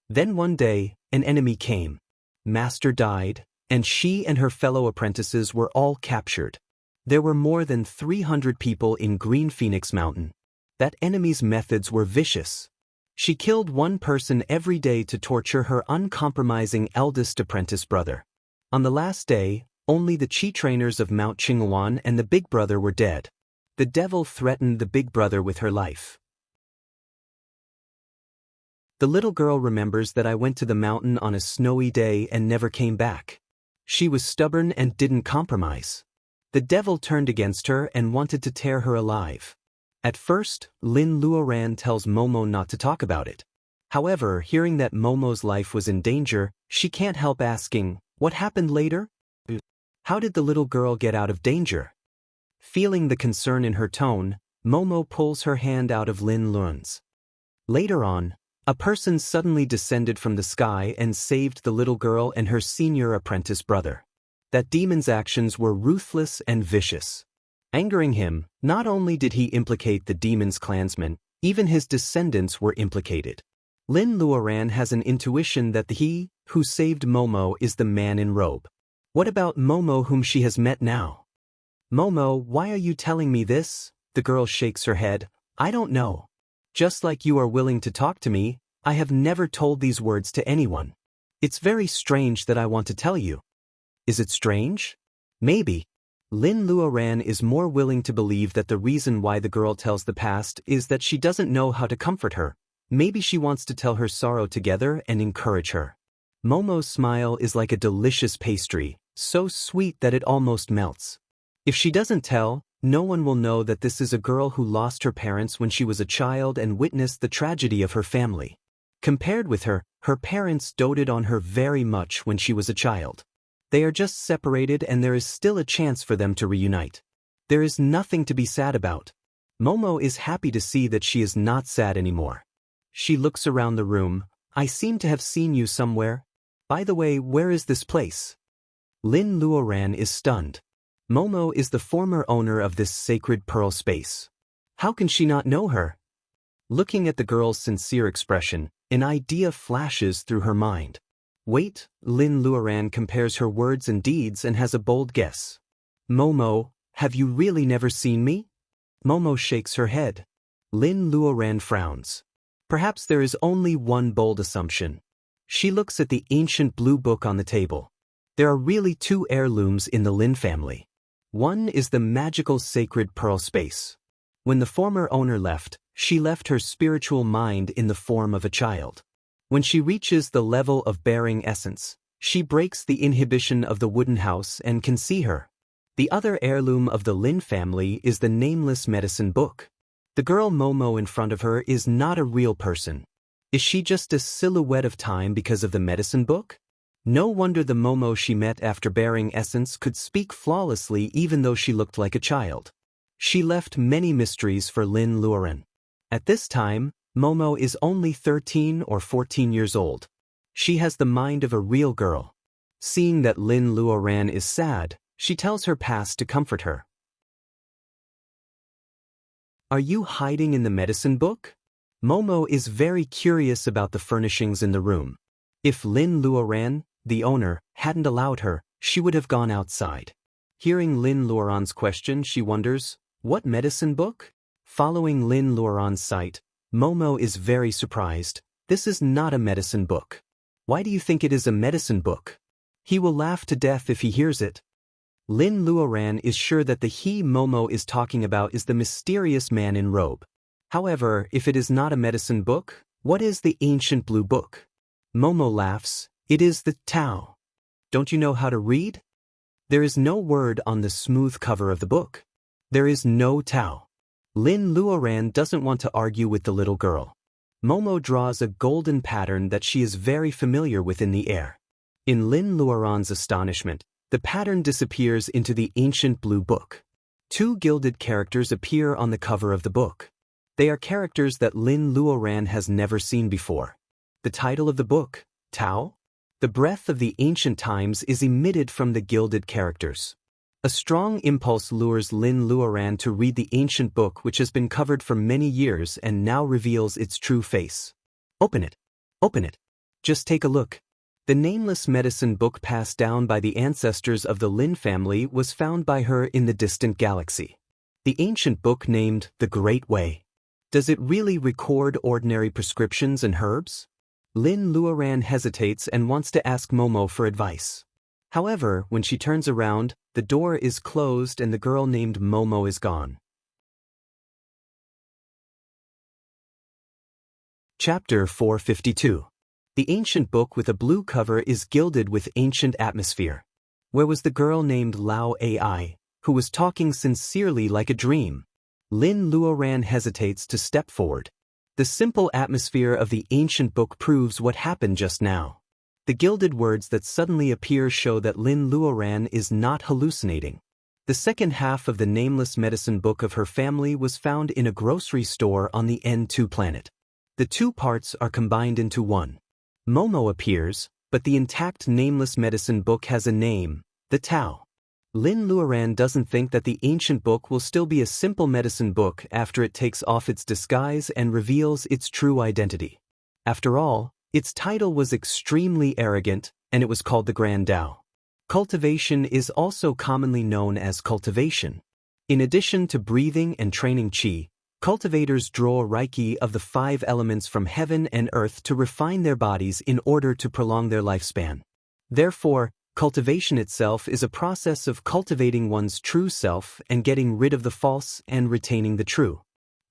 S1: Then one day, an enemy came. Master died, and she and her fellow apprentices were all captured. There were more than 300 people in Green Phoenix Mountain. That enemy's methods were vicious. She killed one person every day to torture her uncompromising eldest apprentice brother. On the last day, only the chi trainers of Mount Qingluan and the big brother were dead. The devil threatened the big brother with her life. The little girl remembers that I went to the mountain on a snowy day and never came back. She was stubborn and didn't compromise. The devil turned against her and wanted to tear her alive. At first, Lin Luoran tells Momo not to talk about it. However, hearing that Momo's life was in danger, she can't help asking, what happened later? How did the little girl get out of danger? Feeling the concern in her tone, Momo pulls her hand out of Lin Luoran's. Later on, a person suddenly descended from the sky and saved the little girl and her senior apprentice brother. That demon's actions were ruthless and vicious. Angering him, not only did he implicate the demon's clansmen, even his descendants were implicated. Lin Luoran has an intuition that the he who saved Momo is the man in robe. What about Momo whom she has met now? Momo, why are you telling me this? The girl shakes her head. I don't know. Just like you are willing to talk to me, I have never told these words to anyone. It's very strange that I want to tell you. Is it strange? Maybe. Lin Luoran is more willing to believe that the reason why the girl tells the past is that she doesn't know how to comfort her. Maybe she wants to tell her sorrow together and encourage her. Momo's smile is like a delicious pastry, so sweet that it almost melts. If she doesn't tell, no one will know that this is a girl who lost her parents when she was a child and witnessed the tragedy of her family. Compared with her, her parents doted on her very much when she was a child. They are just separated and there is still a chance for them to reunite. There is nothing to be sad about. Momo is happy to see that she is not sad anymore. She looks around the room. I seem to have seen you somewhere. By the way, where is this place? Lin Luoran is stunned. Momo is the former owner of this sacred pearl space. How can she not know her? Looking at the girl's sincere expression, an idea flashes through her mind. Wait, Lin Luoran compares her words and deeds and has a bold guess. Momo, have you really never seen me? Momo shakes her head. Lin Luoran frowns. Perhaps there is only one bold assumption. She looks at the ancient blue book on the table. There are really two heirlooms in the Lin family. One is the magical sacred pearl space. When the former owner left, she left her spiritual mind in the form of a child. When she reaches the level of bearing essence, she breaks the inhibition of the wooden house and can see her. The other heirloom of the Lin family is the nameless medicine book. The girl Momo in front of her is not a real person. Is she just a silhouette of time because of the medicine book? No wonder the Momo she met after bearing essence could speak flawlessly even though she looked like a child. She left many mysteries for Lin Luoren. At this time, Momo is only 13 or 14 years old. She has the mind of a real girl. Seeing that Lin Luoren is sad, she tells her past to comfort her. Are you hiding in the medicine book? Momo is very curious about the furnishings in the room. If Lin Luoren, the owner, hadn't allowed her, she would have gone outside. Hearing Lin Luoren's question, she wonders, what medicine book? Following Lin Luoren's sight, Momo is very surprised. This is not a medicine book. Why do you think it is a medicine book? He will laugh to death if he hears it. Lin Luoren is sure that the he Momo is talking about is the mysterious man in robe. However, if it is not a medicine book, what is the ancient blue book? Momo laughs. It is the Tao. Don't you know how to read? There is no word on the smooth cover of the book. There is no Tao. Lin Luoren doesn't want to argue with the little girl. Momo draws a golden pattern that she is very familiar with in the air. In Lin Luoren's astonishment, the pattern disappears into the ancient blue book. Two gilded characters appear on the cover of the book. They are characters that Lin Luoren has never seen before. The title of the book, Tao? The breath of the ancient times is emitted from the gilded characters. A strong impulse lures Lin Luoren to read the ancient book which has been covered for many years and now reveals its true face. Open it. Open it. Just take a look. The nameless medicine book passed down by the ancestors of the Lin family was found by her in the distant galaxy. The ancient book named The Great Way. Does it really record ordinary prescriptions and herbs? Lin Luoren hesitates and wants to ask Momo for advice. However, when she turns around, the door is closed and the girl named Momo is gone. Chapter 452. The ancient book with a blue cover is gilded with ancient atmosphere. Where was the girl named Lao Ai, who was talking sincerely like a dream? Lin Luoren hesitates to step forward. The simple atmosphere of the ancient book proves what happened just now. The gilded words that suddenly appear show that Lin Luoren is not hallucinating. The second half of the nameless medicine book of her family was found in a grocery store on the N2 planet. The two parts are combined into one. Momo appears, but the intact nameless medicine book has a name, the Tao. Lin Luoren doesn't think that the ancient book will still be a simple medicine book after it takes off its disguise and reveals its true identity. After all, its title was extremely arrogant, and it was called the Grand Tao. Cultivation is also commonly known as cultivation. In addition to breathing and training qi, cultivators draw reiki of the 5 elements from heaven and earth to refine their bodies in order to prolong their lifespan. Therefore, cultivation itself is a process of cultivating one's true self and getting rid of the false and retaining the true.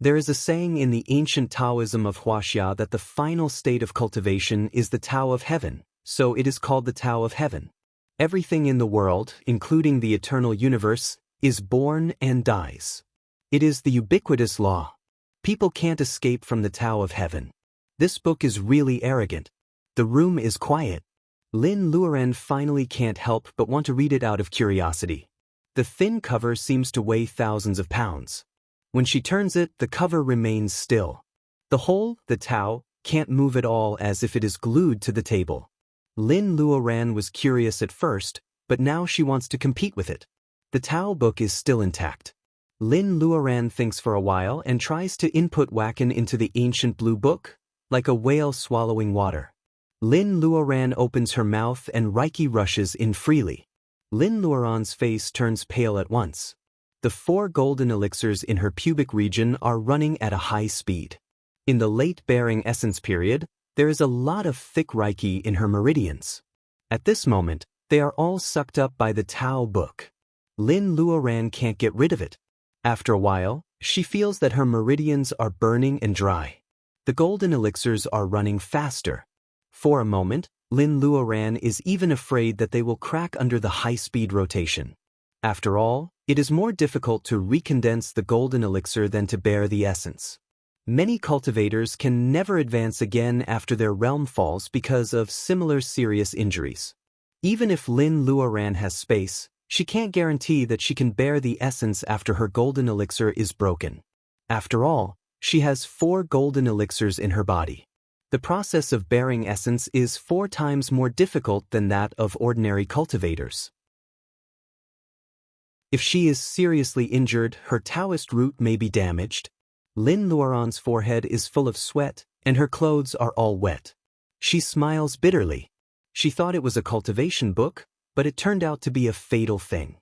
S1: There is a saying in the ancient Taoism of Huaxia that the final state of cultivation is the Tao of heaven, so it is called the Tao of heaven. Everything in the world, including the eternal universe, is born and dies. It is the ubiquitous law. People can't escape from the Tao of heaven. This book is really arrogant. The room is quiet. Lin Luoren finally can't help but want to read it out of curiosity. The thin cover seems to weigh thousands of pounds. When she turns it, the cover remains still. The whole, the Tao, can't move at all as if it is glued to the table. Lin Luoren was curious at first, but now she wants to compete with it. The Tao book is still intact. Lin Luoren thinks for a while and tries to input Wakan into the ancient blue book, like a whale swallowing water. Lin Luoren opens her mouth and reiki rushes in freely. Lin Luoren's face turns pale at once. The 4 golden elixirs in her pubic region are running at a high speed. In the late bearing essence period, there is a lot of thick Reiki in her meridians. At this moment, they are all sucked up by the Tao book. Lin Luoran can't get rid of it. After a while, she feels that her meridians are burning and dry. The golden elixirs are running faster. For a moment, Lin Luoran is even afraid that they will crack under the high-speed rotation. After all, it is more difficult to recondense the golden elixir than to bear the essence. Many cultivators can never advance again after their realm falls because of similar serious injuries. Even if Lin Luoran has space, she can't guarantee that she can bear the essence after her golden elixir is broken. After all, she has 4 golden elixirs in her body. The process of bearing essence is 4 times more difficult than that of ordinary cultivators. If she is seriously injured, her Taoist root may be damaged. Lin Luoran's forehead is full of sweat, and her clothes are all wet. She smiles bitterly. She thought it was a cultivation book, but it turned out to be a fatal thing.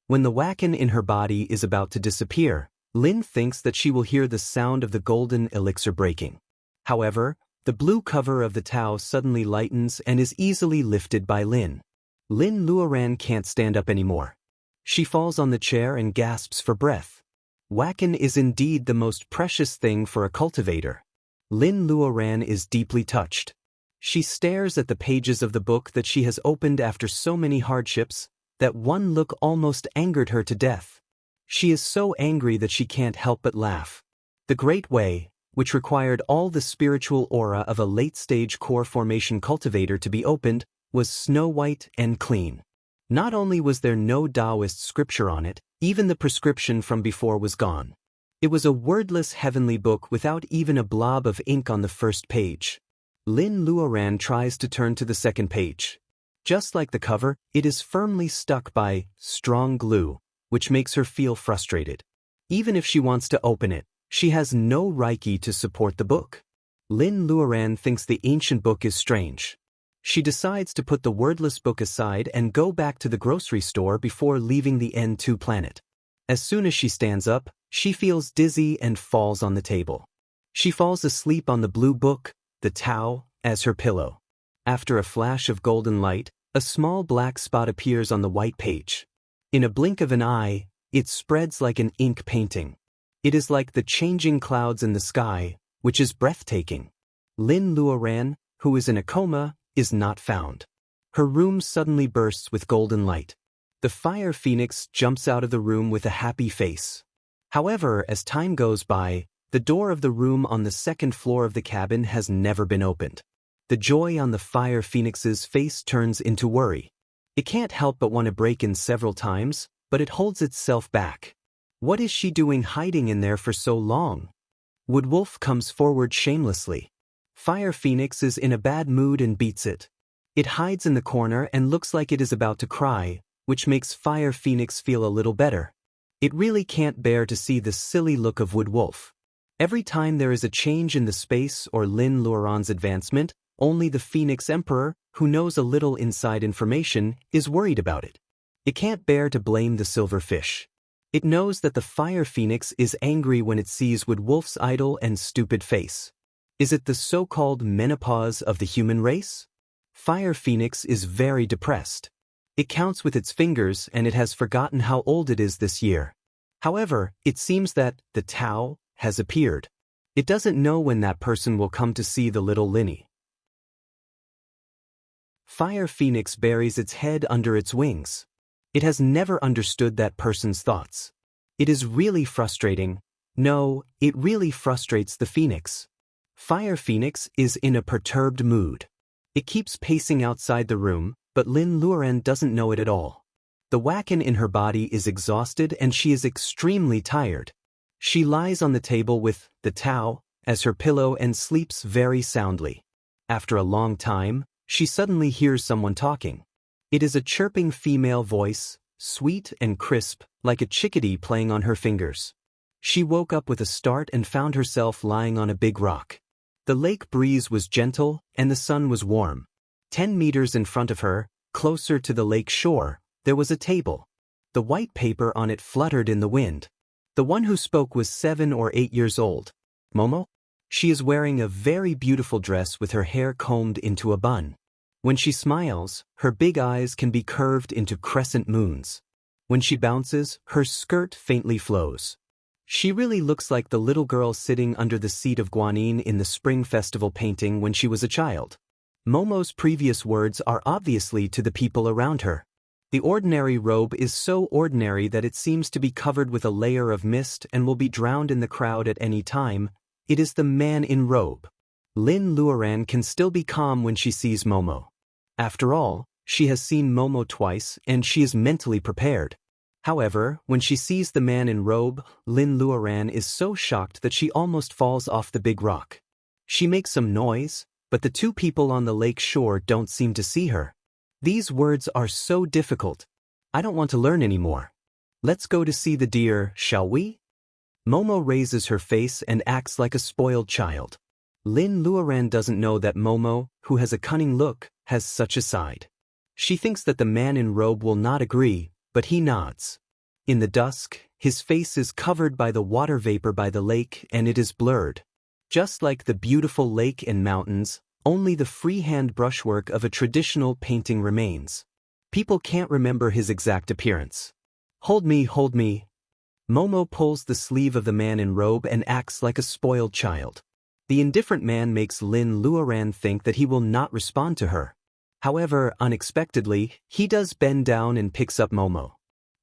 S1: When the wacken in her body is about to disappear, Lin thinks that she will hear the sound of the golden elixir breaking. However, the blue cover of the Tao suddenly lightens and is easily lifted by Lin. Lin Luoran can't stand up anymore. She falls on the chair and gasps for breath. Wacken is indeed the most precious thing for a cultivator. Lin Luoran is deeply touched. She stares at the pages of the book that she has opened after so many hardships, that one look almost angered her to death. She is so angry that she can't help but laugh. The Great Way, which required all the spiritual aura of a late-stage core formation cultivator to be opened, was snow-white and clean. Not only was there no Taoist scripture on it, even the prescription from before was gone. It was a wordless heavenly book without even a blob of ink on the first page. Lin Luoran tries to turn to the second page. Just like the cover, it is firmly stuck by strong glue, which makes her feel frustrated. Even if she wants to open it, she has no Reiki to support the book. Lin Luoran thinks the ancient book is strange. She decides to put the wordless book aside and go back to the grocery store before leaving the N2 planet. As soon as she stands up, she feels dizzy and falls on the table. She falls asleep on the blue book, the Tao, as her pillow. After a flash of golden light, a small black spot appears on the white page. In a blink of an eye, it spreads like an ink painting. It is like the changing clouds in the sky, which is breathtaking. Lin Luoran, who is in a coma, is not found. Her room suddenly bursts with golden light. The fire phoenix jumps out of the room with a happy face. However, as time goes by, the door of the room on the second floor of the cabin has never been opened. The joy on the fire phoenix's face turns into worry. It can't help but want to break in several times, but it holds itself back. What is she doing hiding in there for so long? Woodwolf comes forward shamelessly. Fire Phoenix is in a bad mood and beats it. It hides in the corner and looks like it is about to cry, which makes Fire Phoenix feel a little better. It really can't bear to see the silly look of Woodwolf. Every time there is a change in the space or Lin Luoran's advancement, only the Phoenix Emperor, who knows a little inside information, is worried about it. It can't bear to blame the silverfish. It knows that the Fire Phoenix is angry when it sees Woodwolf's idle and stupid face. Is it the so-called menopause of the human race? Fire Phoenix is very depressed. It counts with its fingers and it has forgotten how old it is this year. However, it seems that the Tao has appeared. It doesn't know when that person will come to see the little Linny. Fire Phoenix buries its head under its wings. It has never understood that person's thoughts. It is really frustrating. No, it really frustrates the Phoenix. Fire Phoenix is in a perturbed mood. It keeps pacing outside the room, but Lin Luoran doesn't know it at all. The wacken in her body is exhausted and she is extremely tired. She lies on the table with the Tao as her pillow and sleeps very soundly. After a long time, she suddenly hears someone talking. It is a chirping female voice, sweet and crisp, like a chickadee playing on her fingers. She woke up with a start and found herself lying on a big rock. The lake breeze was gentle and the sun was warm. 10 meters in front of her, closer to the lake shore, there was a table. The white paper on it fluttered in the wind. The one who spoke was 7 or 8 years old. Momo? She is wearing a very beautiful dress with her hair combed into a bun. When she smiles, her big eyes can be curved into crescent moons. When she bounces, her skirt faintly flows. She really looks like the little girl sitting under the seat of Guanyin in the Spring Festival painting when she was a child. Momo's previous words are obviously to the people around her. The ordinary robe is so ordinary that it seems to be covered with a layer of mist and will be drowned in the crowd at any time. It is the man in robe. Lin Luoran can still be calm when she sees Momo. After all, she has seen Momo twice and she is mentally prepared. However, when she sees the man in robe, Lin Luoran is so shocked that she almost falls off the big rock. She makes some noise, but the two people on the lake shore don't seem to see her. These words are so difficult. I don't want to learn anymore. Let's go to see the deer, shall we? Momo raises her face and acts like a spoiled child. Lin Luoran doesn't know that Momo, who has a cunning look, has such a side. She thinks that the man in robe will not agree, but he nods. In the dusk, his face is covered by the water vapor by the lake and it is blurred. Just like the beautiful lake and mountains, only the freehand brushwork of a traditional painting remains. People can't remember his exact appearance. Hold me, hold me. Momo pulls the sleeve of the man in robe and acts like a spoiled child. The indifferent man makes Lin Luoran think that he will not respond to her. However, unexpectedly, he does bend down and picks up Momo.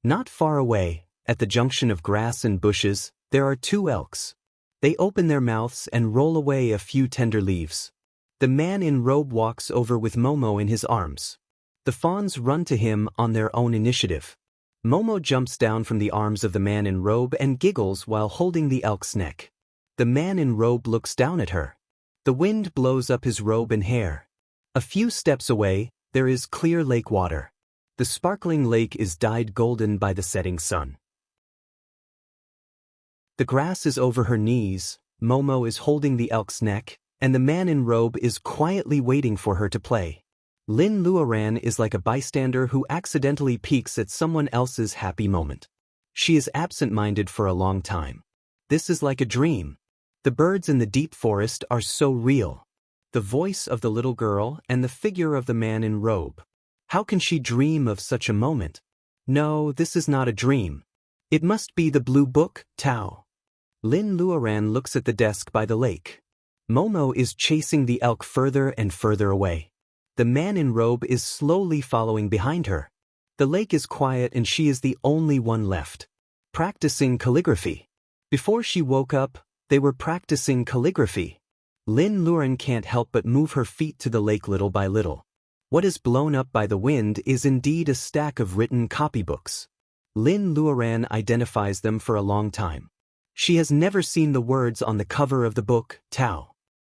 S1: Not far away, at the junction of grass and bushes, there are two elks. They open their mouths and roll away a few tender leaves. The man in robe walks over with Momo in his arms. The fawns run to him on their own initiative. Momo jumps down from the arms of the man in robe and giggles while holding the elk's neck. The man in robe looks down at her. The wind blows up his robe and hair. A few steps away, there is clear lake water. The sparkling lake is dyed golden by the setting sun. The grass is over her knees, Momo is holding the elk's neck, and the man in robe is quietly waiting for her to play. Lin Luoran is like a bystander who accidentally peeks at someone else's happy moment. She is absent-minded for a long time. This is like a dream. The birds in the deep forest are so real. The voice of the little girl and the figure of the man in robe. How can she dream of such a moment? No, this is not a dream. It must be the blue book, Tao. Lin Luoran looks at the desk by the lake. Momo is chasing the elk further and further away. The man in robe is slowly following behind her. The lake is quiet and she is the only one left. Practicing calligraphy. Before she woke up, they were practicing calligraphy. Lin Luoran can't help but move her feet to the lake little by little. What is blown up by the wind is indeed a stack of written copybooks. Lin Luoran identifies them for a long time. She has never seen the words on the cover of the book, Tao.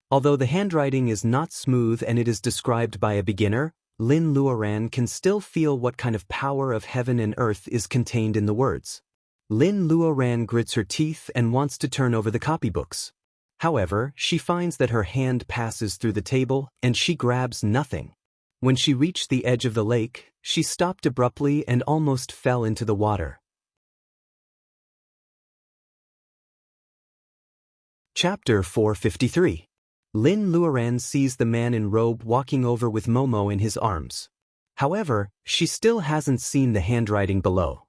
S1: Although the handwriting is not smooth and it is described by a beginner, Lin Luoran can still feel what kind of power of heaven and earth is contained in the words. Lin Luoran grits her teeth and wants to turn over the copybooks. However, she finds that her hand passes through the table and she grabs nothing. When she reached the edge of the lake, she stopped abruptly and almost fell into the water. Chapter 453. Lin Luoran sees the man in robe walking over with Momo in his arms. However, she still hasn't seen the handwriting below.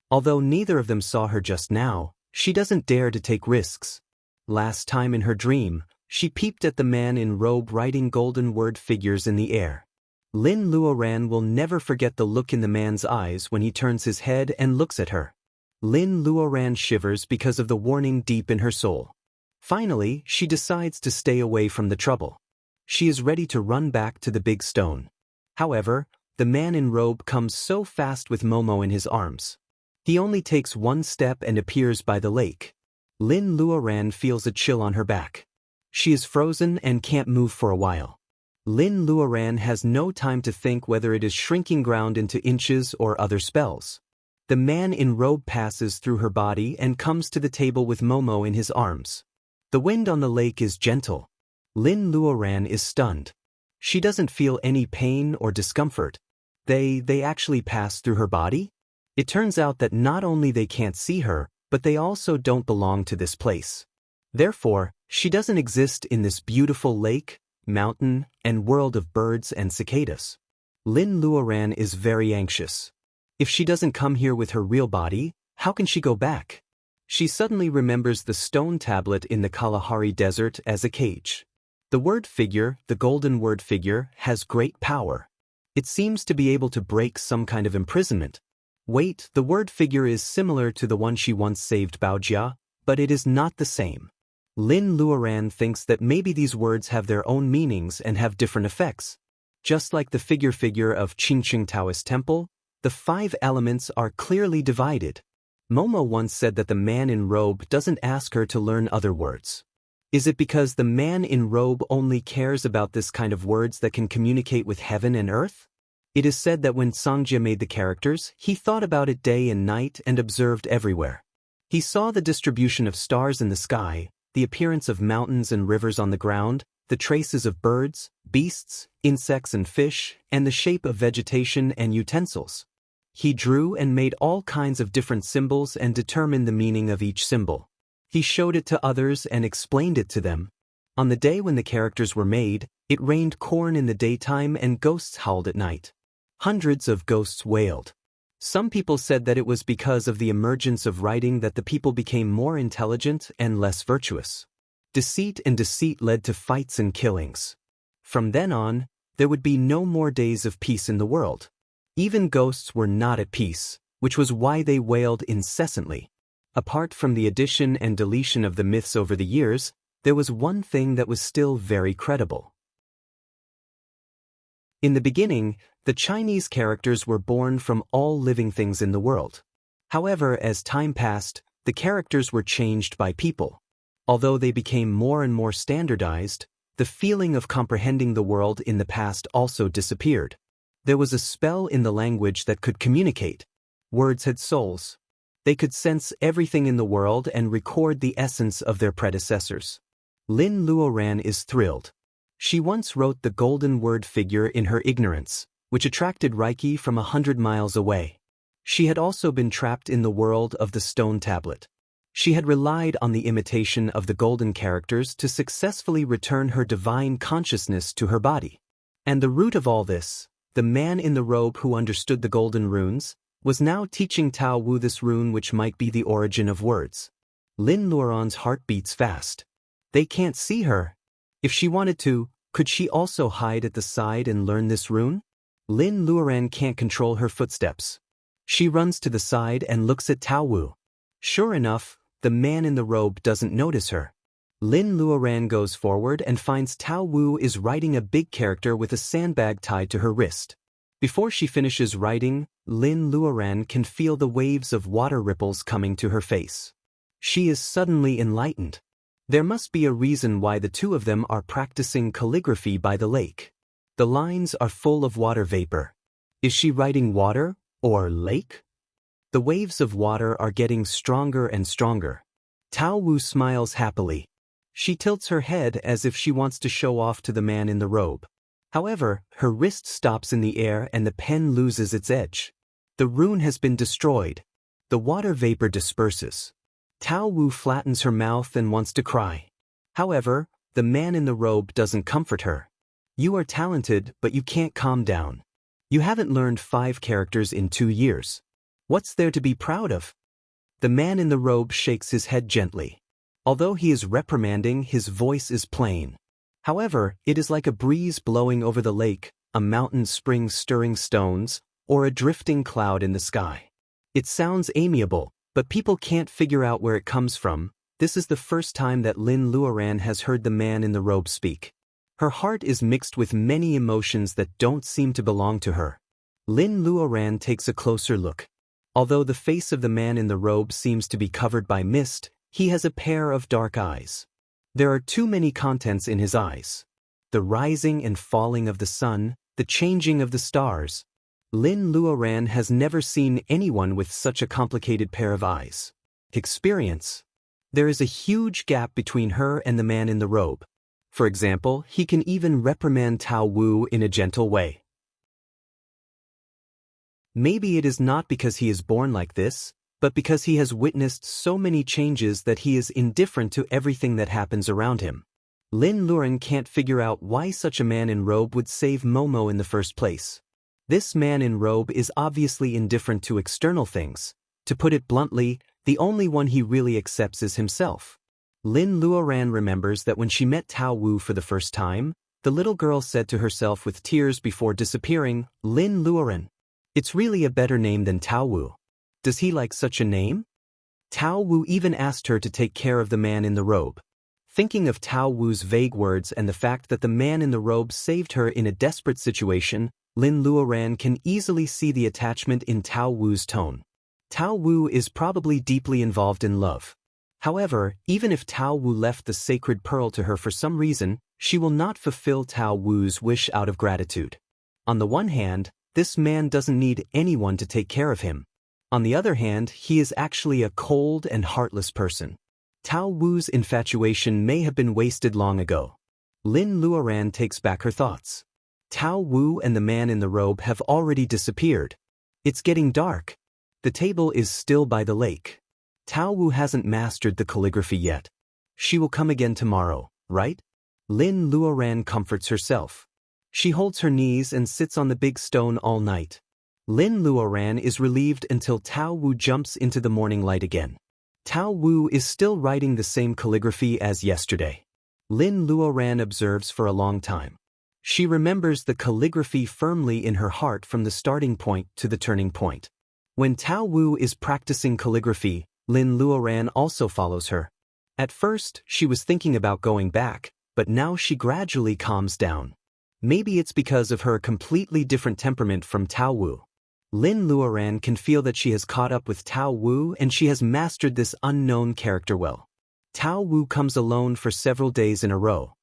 S1: Although neither of them saw her just now, she doesn't dare to take risks. Last time in her dream, she peeped at the man in robe writing golden word figures in the air. Lin Luoran will never forget the look in the man's eyes when he turns his head and looks at her. Lin Luoran shivers because of the warning deep in her soul. Finally, she decides to stay away from the trouble. She is ready to run back to the big stone. However, the man in robe comes so fast with Momo in his arms. He only takes one step and appears by the lake. Lin Luoran feels a chill on her back. She is frozen and can't move for a while. Lin Luoran has no time to think whether it is shrinking ground into inches or other spells. The man in robe passes through her body and comes to the table with Momo in his arms. The wind on the lake is gentle. Lin Luoran is stunned. She doesn't feel any pain or discomfort. They actually pass through her body? It turns out that not only they can't see her, but they also don't belong to this place. Therefore, she doesn't exist in this beautiful lake, mountain, and world of birds and cicadas. Lin Luoran is very anxious. If she doesn't come here with her real body, how can she go back? She suddenly remembers the stone tablet in the Kalahari Desert as a cage. The word figure, the golden word figure, has great power. It seems to be able to break some kind of imprisonment. Wait, the word figure is similar to the one she once saved Baojia, but it is not the same. Lin Luoran thinks that maybe these words have their own meanings and have different effects. Just like the figure of Qingqing Taoist Temple, the 5 elements are clearly divided. Momo once said that the man in robe doesn't ask her to learn other words. Is it because the man in robe only cares about this kind of words that can communicate with heaven and earth? It is said that when Songjia made the characters, he thought about it day and night and observed everywhere. He saw the distribution of stars in the sky, the appearance of mountains and rivers on the ground, the traces of birds, beasts, insects and fish, and the shape of vegetation and utensils. He drew and made all kinds of different symbols and determined the meaning of each symbol. He showed it to others and explained it to them. On the day when the characters were made, it rained corn in the daytime and ghosts howled at night. Hundreds of ghosts wailed. Some people said that it was because of the emergence of writing that the people became more intelligent and less virtuous. Deceit led to fights and killings. From then on, there would be no more days of peace in the world. Even ghosts were not at peace, which was why they wailed incessantly. Apart from the addition and deletion of the myths over the years, there was one thing that was still very credible. In the beginning, the Chinese characters were born from all living things in the world. However, as time passed, the characters were changed by people. Although they became more and more standardized, the feeling of comprehending the world in the past also disappeared. There was a spell in the language that could communicate. Words had souls. They could sense everything in the world and record the essence of their predecessors. Lin Luoran is thrilled. She once wrote the golden word figure in her ignorance, which attracted Reiki from 100 miles away. She had also been trapped in the world of the stone tablet. She had relied on the imitation of the golden characters to successfully return her divine consciousness to her body. And the root of all this, the man in the robe who understood the golden runes, was now teaching Tao Wu this rune which might be the origin of words. Lin Luoran's heart beats fast. They can't see her. If she wanted to, could she also hide at the side and learn this rune? Lin Luoran can't control her footsteps. She runs to the side and looks at Tao Wu. Sure enough, the man in the robe doesn't notice her. Lin Luoran goes forward and finds Tao Wu is writing a big character with a sandbag tied to her wrist. Before she finishes writing, Lin Luoran can feel the waves of water ripples coming to her face. She is suddenly enlightened. There must be a reason why the two of them are practicing calligraphy by the lake. The lines are full of water vapor. Is she writing water or lake? The waves of water are getting stronger and stronger. Tao Wu smiles happily. She tilts her head as if she wants to show off to the man in the robe. However, her wrist stops in the air and the pen loses its edge. The rune has been destroyed. The water vapor disperses. Tao Wu flattens her mouth and wants to cry. However, the man in the robe doesn't comfort her. You are talented, but you can't calm down. You haven't learned 5 characters in 2 years. What's there to be proud of? The man in the robe shakes his head gently. Although he is reprimanding, his voice is plain. However, it is like a breeze blowing over the lake, a mountain spring stirring stones, or a drifting cloud in the sky. It sounds amiable, but people can't figure out where it comes from. This is the first time that Lin Luoran has heard the man in the robe speak. Her heart is mixed with many emotions that don't seem to belong to her. Lin Luoran takes a closer look. Although the face of the man in the robe seems to be covered by mist, he has a pair of dark eyes. There are too many contents in his eyes. The rising and falling of the sun, the changing of the stars. Lin Luoran has never seen anyone with such a complicated pair of eyes. Experience. There is a huge gap between her and the man in the robe. For example, he can even reprimand Tao Wu in a gentle way. Maybe it is not because he is born like this, but because he has witnessed so many changes that he is indifferent to everything that happens around him. Lin Luoren can't figure out why such a man in robe would save Momo in the first place. This man in robe is obviously indifferent to external things. To put it bluntly, the only one he really accepts is himself. Lin Luoren remembers that when she met Tao Wu for the first time, the little girl said to herself with tears before disappearing, "Lin Luoren. It's really a better name than Tao Wu. Does he like such a name?" Tao Wu even asked her to take care of the man in the robe. Thinking of Tao Wu's vague words and the fact that the man in the robe saved her in a desperate situation, Lin Luoren can easily see the attachment in Tao Wu's tone. Tao Wu is probably deeply involved in love. However, even if Tao Wu left the sacred pearl to her for some reason, she will not fulfill Tao Wu's wish out of gratitude. On the one hand, this man doesn't need anyone to take care of him. On the other hand, he is actually a cold and heartless person. Tao Wu's infatuation may have been wasted long ago. Lin Luoren takes back her thoughts. Tao Wu and the man in the robe have already disappeared. It's getting dark. The table is still by the lake. Tao Wu hasn't mastered the calligraphy yet. She will come again tomorrow, right? Lin Luoren comforts herself. She holds her knees and sits on the big stone all night. Lin Luoren is relieved until Tao Wu jumps into the morning light again. Tao Wu is still writing the same calligraphy as yesterday. Lin Luoren observes for a long time. She remembers the calligraphy firmly in her heart from the starting point to the turning point. When Tao Wu is practicing calligraphy, Lin Luoren also follows her. At first, she was thinking about going back, but now she gradually calms down. Maybe it's because of her completely different temperament from Tao Wu. Lin Luoren can feel that she has caught up with Tao Wu and she has mastered this unknown character well. Tao Wu comes alone for several days in a row.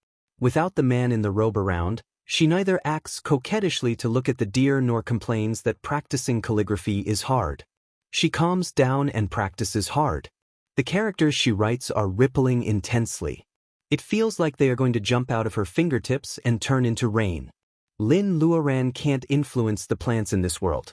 S1: Without the man in the robe around, she neither acts coquettishly to look at the deer nor complains that practicing calligraphy is hard. She calms down and practices hard. The characters she writes are rippling intensely. It feels like they are going to jump out of her fingertips and turn into rain. Lin Luoren can't influence the plants in this world.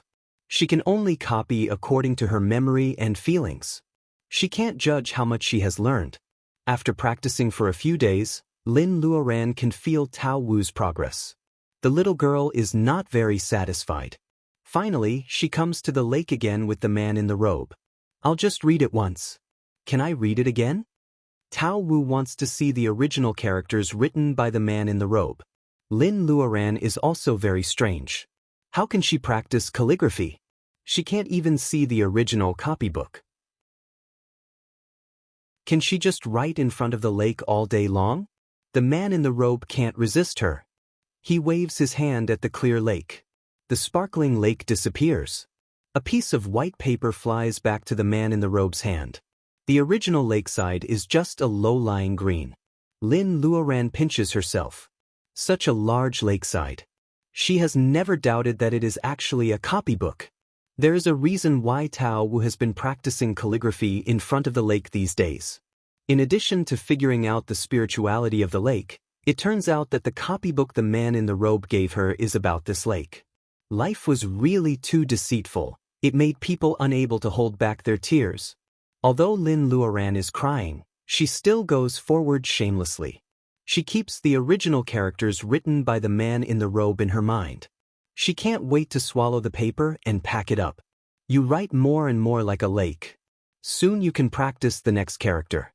S1: She can only copy according to her memory and feelings. She can't judge how much she has learned. After practicing for a few days, Lin Luoren can feel Tao Wu's progress. The little girl is not very satisfied. Finally, she comes to the lake again with the man in the robe. "I'll just read it once. Can I read it again?" Tao Wu wants to see the original characters written by the man in the robe. Lin Luoren is also very strange. How can she practice calligraphy? She can't even see the original copybook. Can she just write in front of the lake all day long? The man in the robe can't resist her. He waves his hand at the clear lake. The sparkling lake disappears. A piece of white paper flies back to the man in the robe's hand. The original lakeside is just a low-lying green. Lin Luoren pinches herself. Such a large lakeside. She has never doubted that it is actually a copybook. There is a reason why Tao Wu has been practicing calligraphy in front of the lake these days. In addition to figuring out the spirituality of the lake, it turns out that the copybook the man in the robe gave her is about this lake. Life was really too deceitful. It made people unable to hold back their tears. Although Lin Luoren is crying, she still goes forward shamelessly. She keeps the original characters written by the man in the robe in her mind. She can't wait to swallow the paper and pack it up. You write more and more like a lake. Soon you can practice the next character.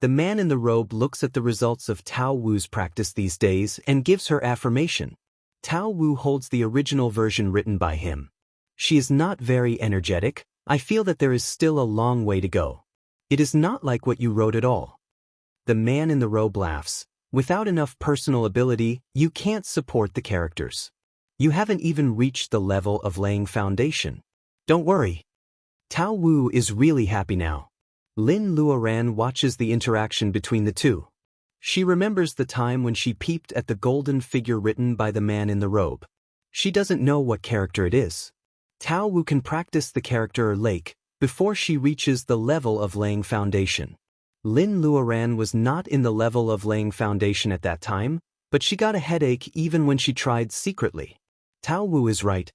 S1: The man in the robe looks at the results of Tao Wu's practice these days and gives her affirmation. Tao Wu holds the original version written by him. She is not very energetic. I feel that there is still a long way to go. It is not like what you wrote at all. The man in the robe laughs. Without enough personal ability, you can't support the characters. You haven't even reached the level of laying foundation. Don't worry. Tao Wu is really happy now. Lin Luoren watches the interaction between the two. She remembers the time when she peeped at the golden figure written by the man in the robe. She doesn't know what character it is. Tao Wu can practice the character or lake before she reaches the level of laying foundation. Lin Luoren was not in the level of laying foundation at that time, but she got a headache even when she tried secretly. Tao Wu is right.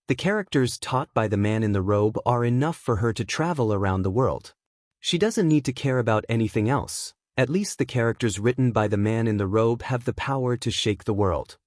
S1: The characters taught by the man in the robe are enough for her to travel around the world. She doesn't need to care about anything else. At least the characters written by the man in the robe have the power to shake the world.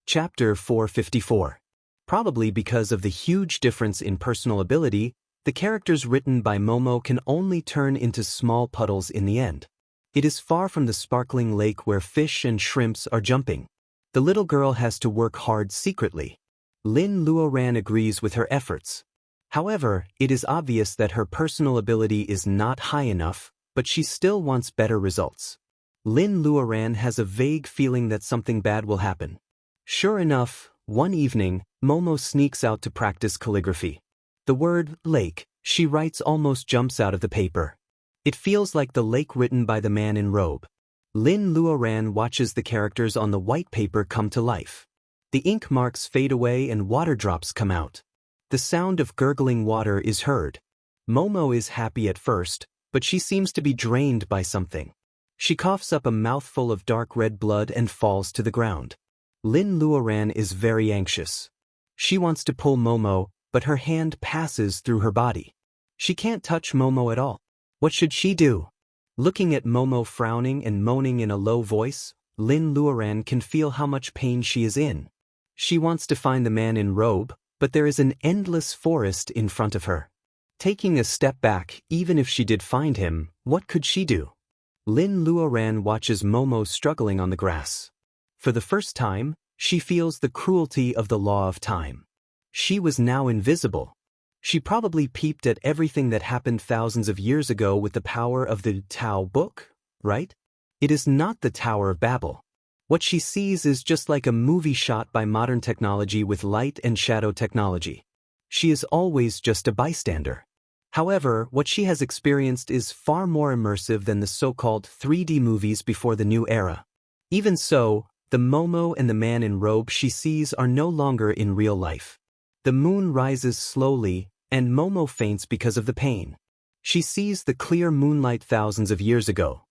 S1: Chapter 454. Probably because of the huge difference in personal ability, the characters written by Momo can only turn into small puddles in the end. It is far from the sparkling lake where fish and shrimps are jumping. The little girl has to work hard secretly. Lin Luoran agrees with her efforts. However, it is obvious that her personal ability is not high enough, but she still wants better results. Lin Luoran has a vague feeling that something bad will happen. Sure enough, one evening, Momo sneaks out to practice calligraphy. The word lake, she writes, almost jumps out of the paper. It feels like the lake written by the man in robe. Lin Luoran watches the characters on the white paper come to life. The ink marks fade away and water drops come out. The sound of gurgling water is heard. Momo is happy at first, but she seems to be drained by something. She coughs up a mouthful of dark red blood and falls to the ground. Lin Luoran is very anxious. She wants to pull Momo, but her hand passes through her body. She can't touch Momo at all. What should she do? Looking at Momo frowning and moaning in a low voice, Lin Luoran can feel how much pain she is in. She wants to find the man in robe, but there is an endless forest in front of her. Taking a step back, even if she did find him, what could she do? Lin Luoran watches Momo struggling on the grass. For the first time, she feels the cruelty of the law of time. She was now invisible. She probably peeped at everything that happened thousands of years ago with the power of the Tao book, right? It is not the Tower of Babel. What she sees is just like a movie shot by modern technology with light and shadow technology. She is always just a bystander. However, what she has experienced is far more immersive than the so-called 3D movies before the new era. Even so, the Momo and the man in robe she sees are no longer in real life. The moon rises slowly, and Momo faints because of the pain. She sees the clear moonlight thousands of years ago.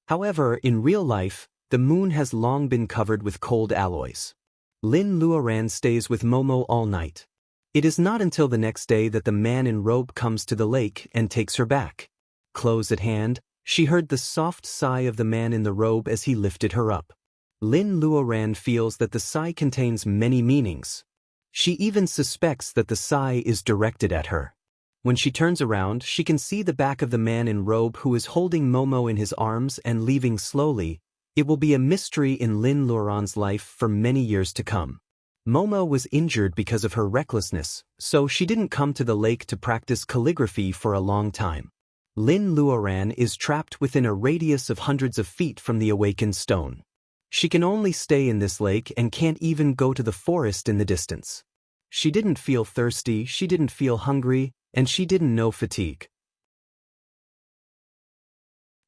S1: However, in real life, the moon has long been covered with cold alloys. Lin Luoran stays with Momo all night. It is not until the next day that the man in robe comes to the lake and takes her back. Close at hand, she heard the soft sigh of the man in the robe as he lifted her up. Lin Luoran feels that the sigh contains many meanings. She even suspects that the sigh is directed at her. When she turns around, she can see the back of the man in robe who is holding Momo in his arms and leaving slowly. It will be a mystery in Lin Luoran's life for many years to come. Momo was injured because of her recklessness, so she didn't come to the lake to practice calligraphy for a long time. Lin Luoran is trapped within a radius of hundreds of feet from the awakened stone. She can only stay in this lake and can't even go to the forest in the distance. She didn't feel thirsty, she didn't feel hungry, and she didn't know fatigue.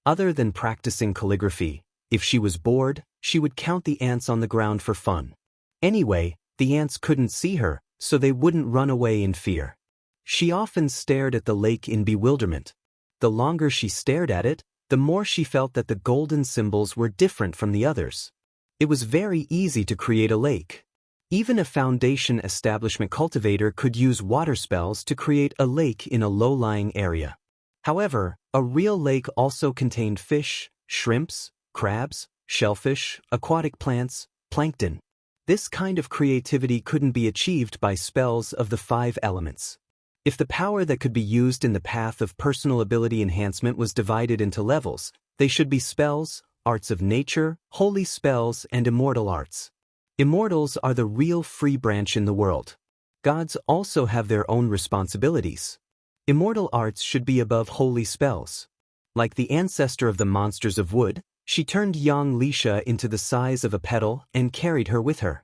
S1: Other than practicing calligraphy, if she was bored, she would count the ants on the ground for fun. Anyway, the ants couldn't see her, so they wouldn't run away in fear. She often stared at the lake in bewilderment. The longer she stared at it, the more she felt that the golden symbols were different from the others. It was very easy to create a lake. Even a foundation establishment cultivator could use water spells to create a lake in a low-lying area. However, a real lake also contained fish, shrimps, crabs, shellfish, aquatic plants, plankton. This kind of creativity couldn't be achieved by spells of the 5 elements. If the power that could be used in the path of personal ability enhancement was divided into levels, they should be spells, arts of nature, holy spells, and immortal arts. Immortals are the real free branch in the world. Gods also have their own responsibilities. Immortal arts should be above holy spells. Like the ancestor of the monsters of wood, she turned young Lisha into the size of a petal and carried her with her.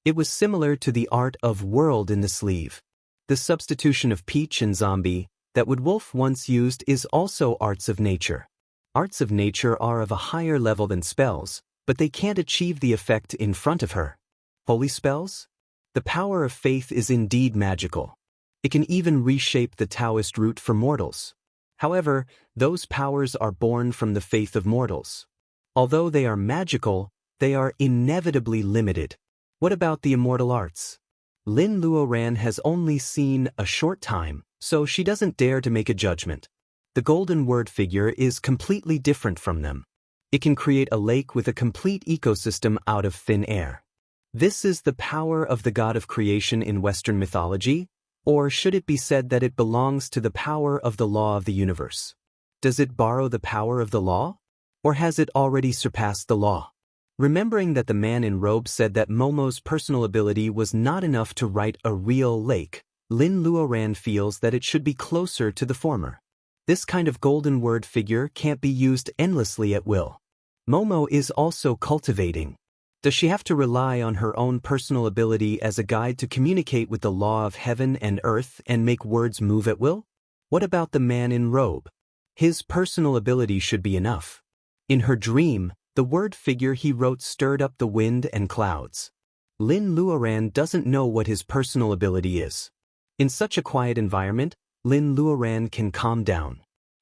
S1: It was similar to the art of world in the sleeve. The substitution of peach and zombie that Wood Wolf once used is also arts of nature. Arts of nature are of a higher level than spells, but they can't achieve the effect in front of her. Holy spells? The power of faith is indeed magical. It can even reshape the Taoist root for mortals. However, those powers are born from the faith of mortals. Although they are magical, they are inevitably limited. What about the immortal arts? Lin Luoran has only seen a short time, so she doesn't dare to make a judgment. The golden word figure is completely different from them. It can create a lake with a complete ecosystem out of thin air. This is the power of the god of creation in Western mythology, or should it be said that it belongs to the power of the law of the universe? Does it borrow the power of the law? Or has it already surpassed the law? Remembering that the man in robe said that Momo's personal ability was not enough to write a real lake, Lin Luoran feels that it should be closer to the former. This kind of golden word figure can't be used endlessly at will. Momo is also cultivating. Does she have to rely on her own personal ability as a guide to communicate with the law of heaven and earth and make words move at will? What about the man in robe? His personal ability should be enough. In her dream, the word figure he wrote stirred up the wind and clouds. Lin Luoran doesn't know what his personal ability is. In such a quiet environment, Lin Luoran can calm down.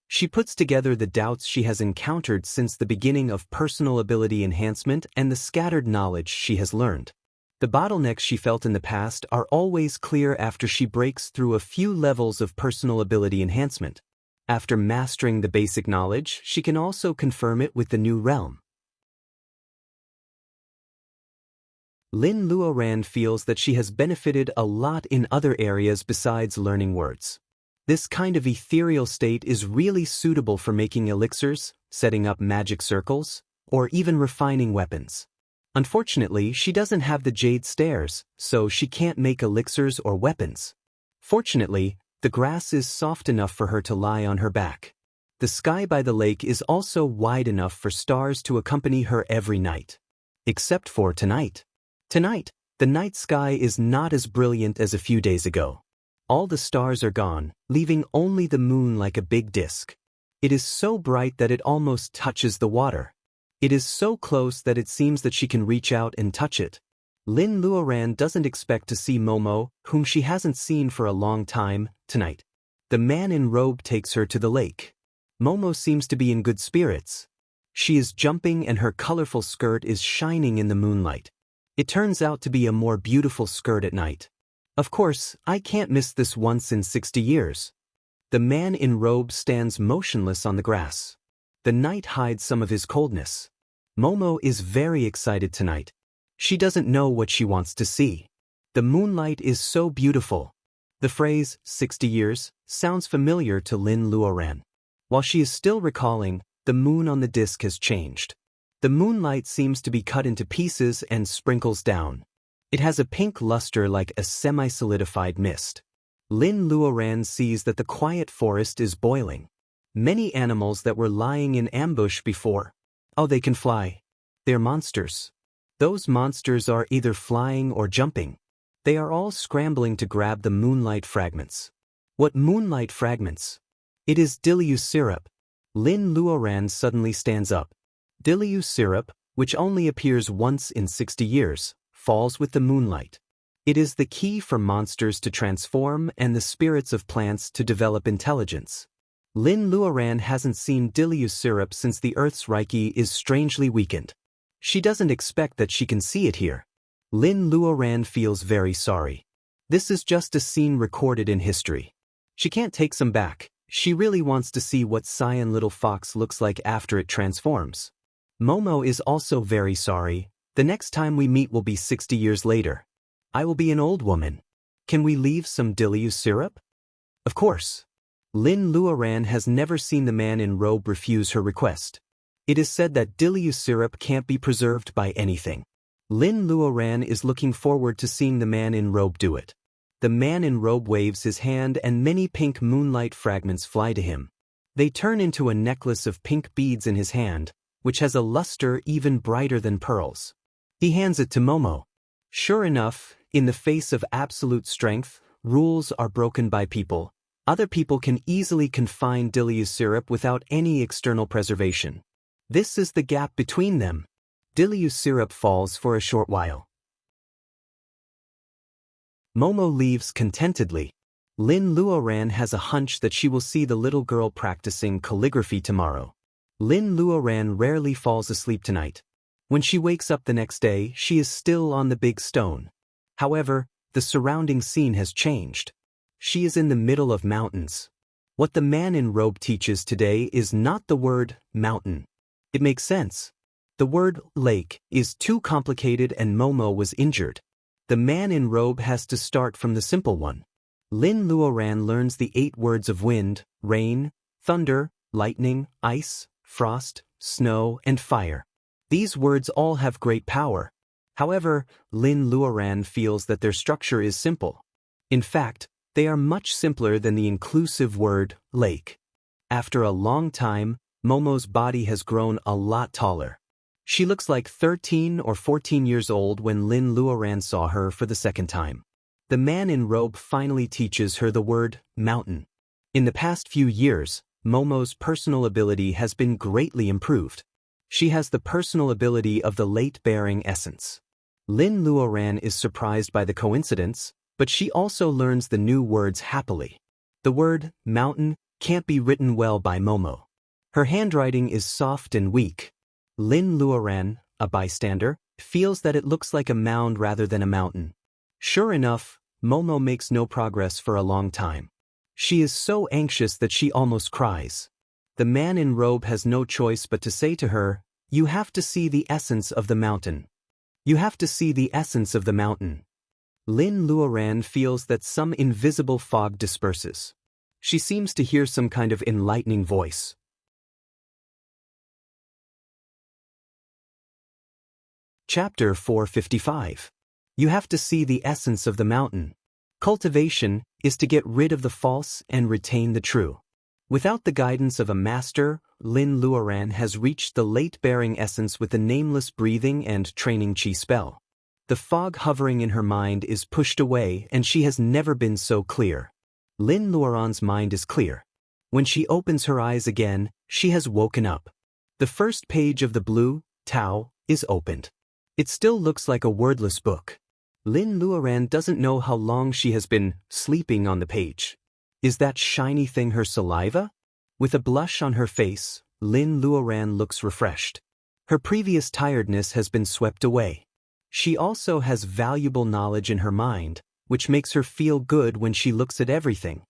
S1: She puts together the doubts she has encountered since the beginning of personal ability enhancement and the scattered knowledge she has learned. The bottlenecks she felt in the past are always clear after she breaks through a few levels of personal ability enhancement. After mastering the basic knowledge, she can also confirm it with the new realm. Lin Luoran feels that she has benefited a lot in other areas besides learning words. This kind of ethereal state is really suitable for making elixirs, setting up magic circles, or even refining weapons. Unfortunately, she doesn't have the jade stairs, so she can't make elixirs or weapons. Fortunately, the grass is soft enough for her to lie on her back. The sky by the lake is also wide enough for stars to accompany her every night. Except for tonight. Tonight, the night sky is not as brilliant as a few days ago. All the stars are gone, leaving only the moon like a big disk. It is so bright that it almost touches the water. It is so close that it seems that she can reach out and touch it. Lin Luoran doesn't expect to see Momo, whom she hasn't seen for a long time, tonight. The man in robe takes her to the lake. Momo seems to be in good spirits. She is jumping and her colorful skirt is shining in the moonlight. It turns out to be a more beautiful skirt at night. Of course, I can't miss this once in 60 years. The man in robe stands motionless on the grass. The night hides some of his coldness. Momo is very excited tonight. She doesn't know what she wants to see. The moonlight is so beautiful. The phrase, 60 years, sounds familiar to Lin Luoran. While she is still recalling, the moon on the disk has changed. The moonlight seems to be cut into pieces and sprinkles down. It has a pink luster like a semi-solidified mist. Lin Luoran sees that the quiet forest is boiling. Many animals that were lying in ambush before. Oh, they can fly. They're monsters. Those monsters are either flying or jumping. They are all scrambling to grab the moonlight fragments. What moonlight fragments? It is Dilyu syrup. Lin Luoran suddenly stands up. Dilyu syrup, which only appears once in 60 years, falls with the moonlight. It is the key for monsters to transform and the spirits of plants to develop intelligence. Lin Luoran hasn't seen Dilyu syrup since the Earth's Reiki is strangely weakened. She doesn't expect that she can see it here. Lin Luoran feels very sorry. This is just a scene recorded in history. She can't take some back. She really wants to see what Cyan Little Fox looks like after it transforms. Momo is also very sorry. The next time we meet will be 60 years later. I will be an old woman. Can we leave some Dilyu syrup? Of course. Lin Luoran has never seen the man in robe refuse her request. It is said that Dilyu syrup can't be preserved by anything. Lin Luoran is looking forward to seeing the man in robe do it. The man in robe waves his hand and many pink moonlight fragments fly to him. They turn into a necklace of pink beads in his hand, which has a luster even brighter than pearls. He hands it to Momo. Sure enough, in the face of absolute strength, rules are broken by people. Other people can easily confine Dilyu syrup without any external preservation. This is the gap between them. Dilyu syrup falls for a short while. Momo leaves contentedly. Lin Luoran has a hunch that she will see the little girl practicing calligraphy tomorrow. Lin Luoran rarely falls asleep tonight. When she wakes up the next day, she is still on the big stone. However, the surrounding scene has changed. She is in the middle of mountains. What the man in robe teaches today is not the word mountain. It makes sense. The word lake is too complicated and Momo was injured. The man in robe has to start from the simple one. Lin Luoran learns the 8 words of wind, rain, thunder, lightning, ice, frost, snow, and fire. These words all have great power. However, Lin Luoran feels that their structure is simple. In fact, they are much simpler than the inclusive word lake. After a long time, Momo's body has grown a lot taller. She looks like 13 or 14 years old when Lin Luoran saw her for the second time. The man in robe finally teaches her the word mountain. In the past few years, Momo's personal ability has been greatly improved. She has the personal ability of the late-bearing essence. Lin Luoran is surprised by the coincidence, but she also learns the new words happily. The word mountain can't be written well by Momo. Her handwriting is soft and weak. Lin Luoran, a bystander, feels that it looks like a mound rather than a mountain. Sure enough, Momo makes no progress for a long time. She is so anxious that she almost cries. The man in robe has no choice but to say to her, "You have to see the essence of the mountain. You have to see the essence of the mountain." Lin Luoran feels that some invisible fog disperses. She seems to hear some kind of enlightening voice. Chapter 455. You have to see the essence of the mountain. Cultivation is to get rid of the false and retain the true. Without the guidance of a master, Lin Luoran has reached the late-bearing essence with the nameless breathing and training chi spell. The fog hovering in her mind is pushed away and she has never been so clear. Lin Luoran's mind is clear. When she opens her eyes again, she has woken up. The first page of the blue Tao is opened. It still looks like a wordless book. Lin Luoran doesn't know how long she has been sleeping on the page. Is that shiny thing her saliva? With a blush on her face, Lin Luoran looks refreshed. Her previous tiredness has been swept away. She also has valuable knowledge in her mind, which makes her feel good when she looks at everything.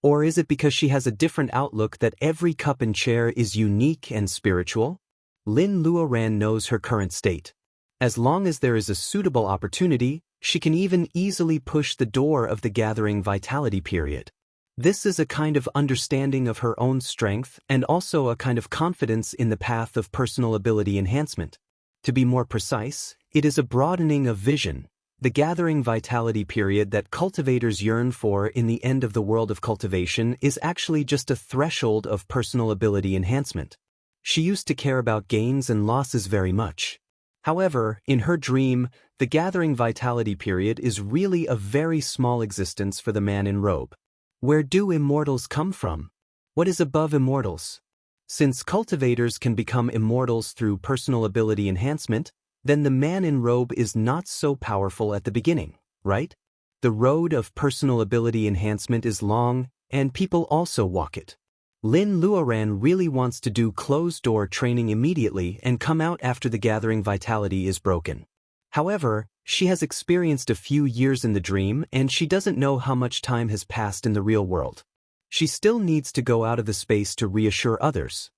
S1: Or is it because she has a different outlook that every cup and chair is unique and spiritual? Lin Luoran knows her current state. As long as there is a suitable opportunity, she can even easily push the door of the gathering vitality period. This is a kind of understanding of her own strength and also a kind of confidence in the path of personal ability enhancement. To be more precise, it is a broadening of vision, the gathering vitality period that cultivators yearn for in the end of the world of cultivation is actually just a threshold of personal ability enhancement. She used to care about gains and losses very much. However, in her dream, the gathering vitality period is really a very small existence for the man in robe. Where do immortals come from? What is above immortals? Since cultivators can become immortals through personal ability enhancement, then the man in robe is not so powerful at the beginning, right? The road of personal ability enhancement is long, and people also walk it. Lin Luoran really wants to do closed-door training immediately and come out after the gathering vitality is broken. However, she has experienced a few years in the dream and she doesn't know how much time has passed in the real world. She still needs to go out of the space to reassure others.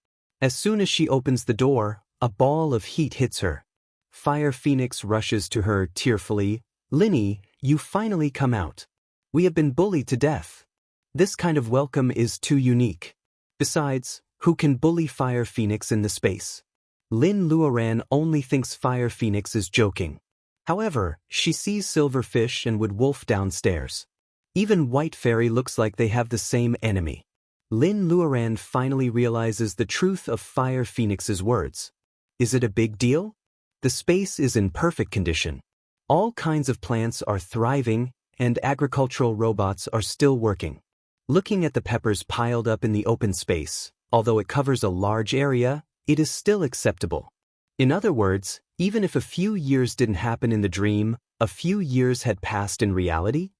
S1: As soon as she opens the door, a ball of heat hits her. Fire Phoenix rushes to her tearfully. "Linny, you finally come out. We have been bullied to death. This kind of welcome is too unique. Besides, who can bully Fire Phoenix in the space?" Lin Luoran only thinks Fire Phoenix is joking. However, she sees Silverfish and Wood Wolf downstairs. Even White Fairy looks like they have the same enemy. Lin Luoran finally realizes the truth of Fire Phoenix's words. Is it a big deal? The space is in perfect condition. All kinds of plants are thriving, and agricultural robots are still working. Looking at the peppers piled up in the open space, although it covers a large area, it is still acceptable. In other words, even if a few years didn't happen in the dream, a few years had passed in reality.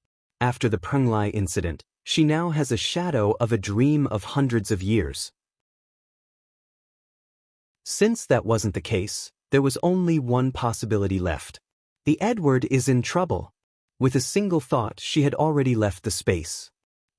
S1: After the Prunglai incident, she now has a shadow of a dream of hundreds of years. Since that wasn't the case, There was only one possibility left. The Edward is in trouble. With a single thought, she had already left the space.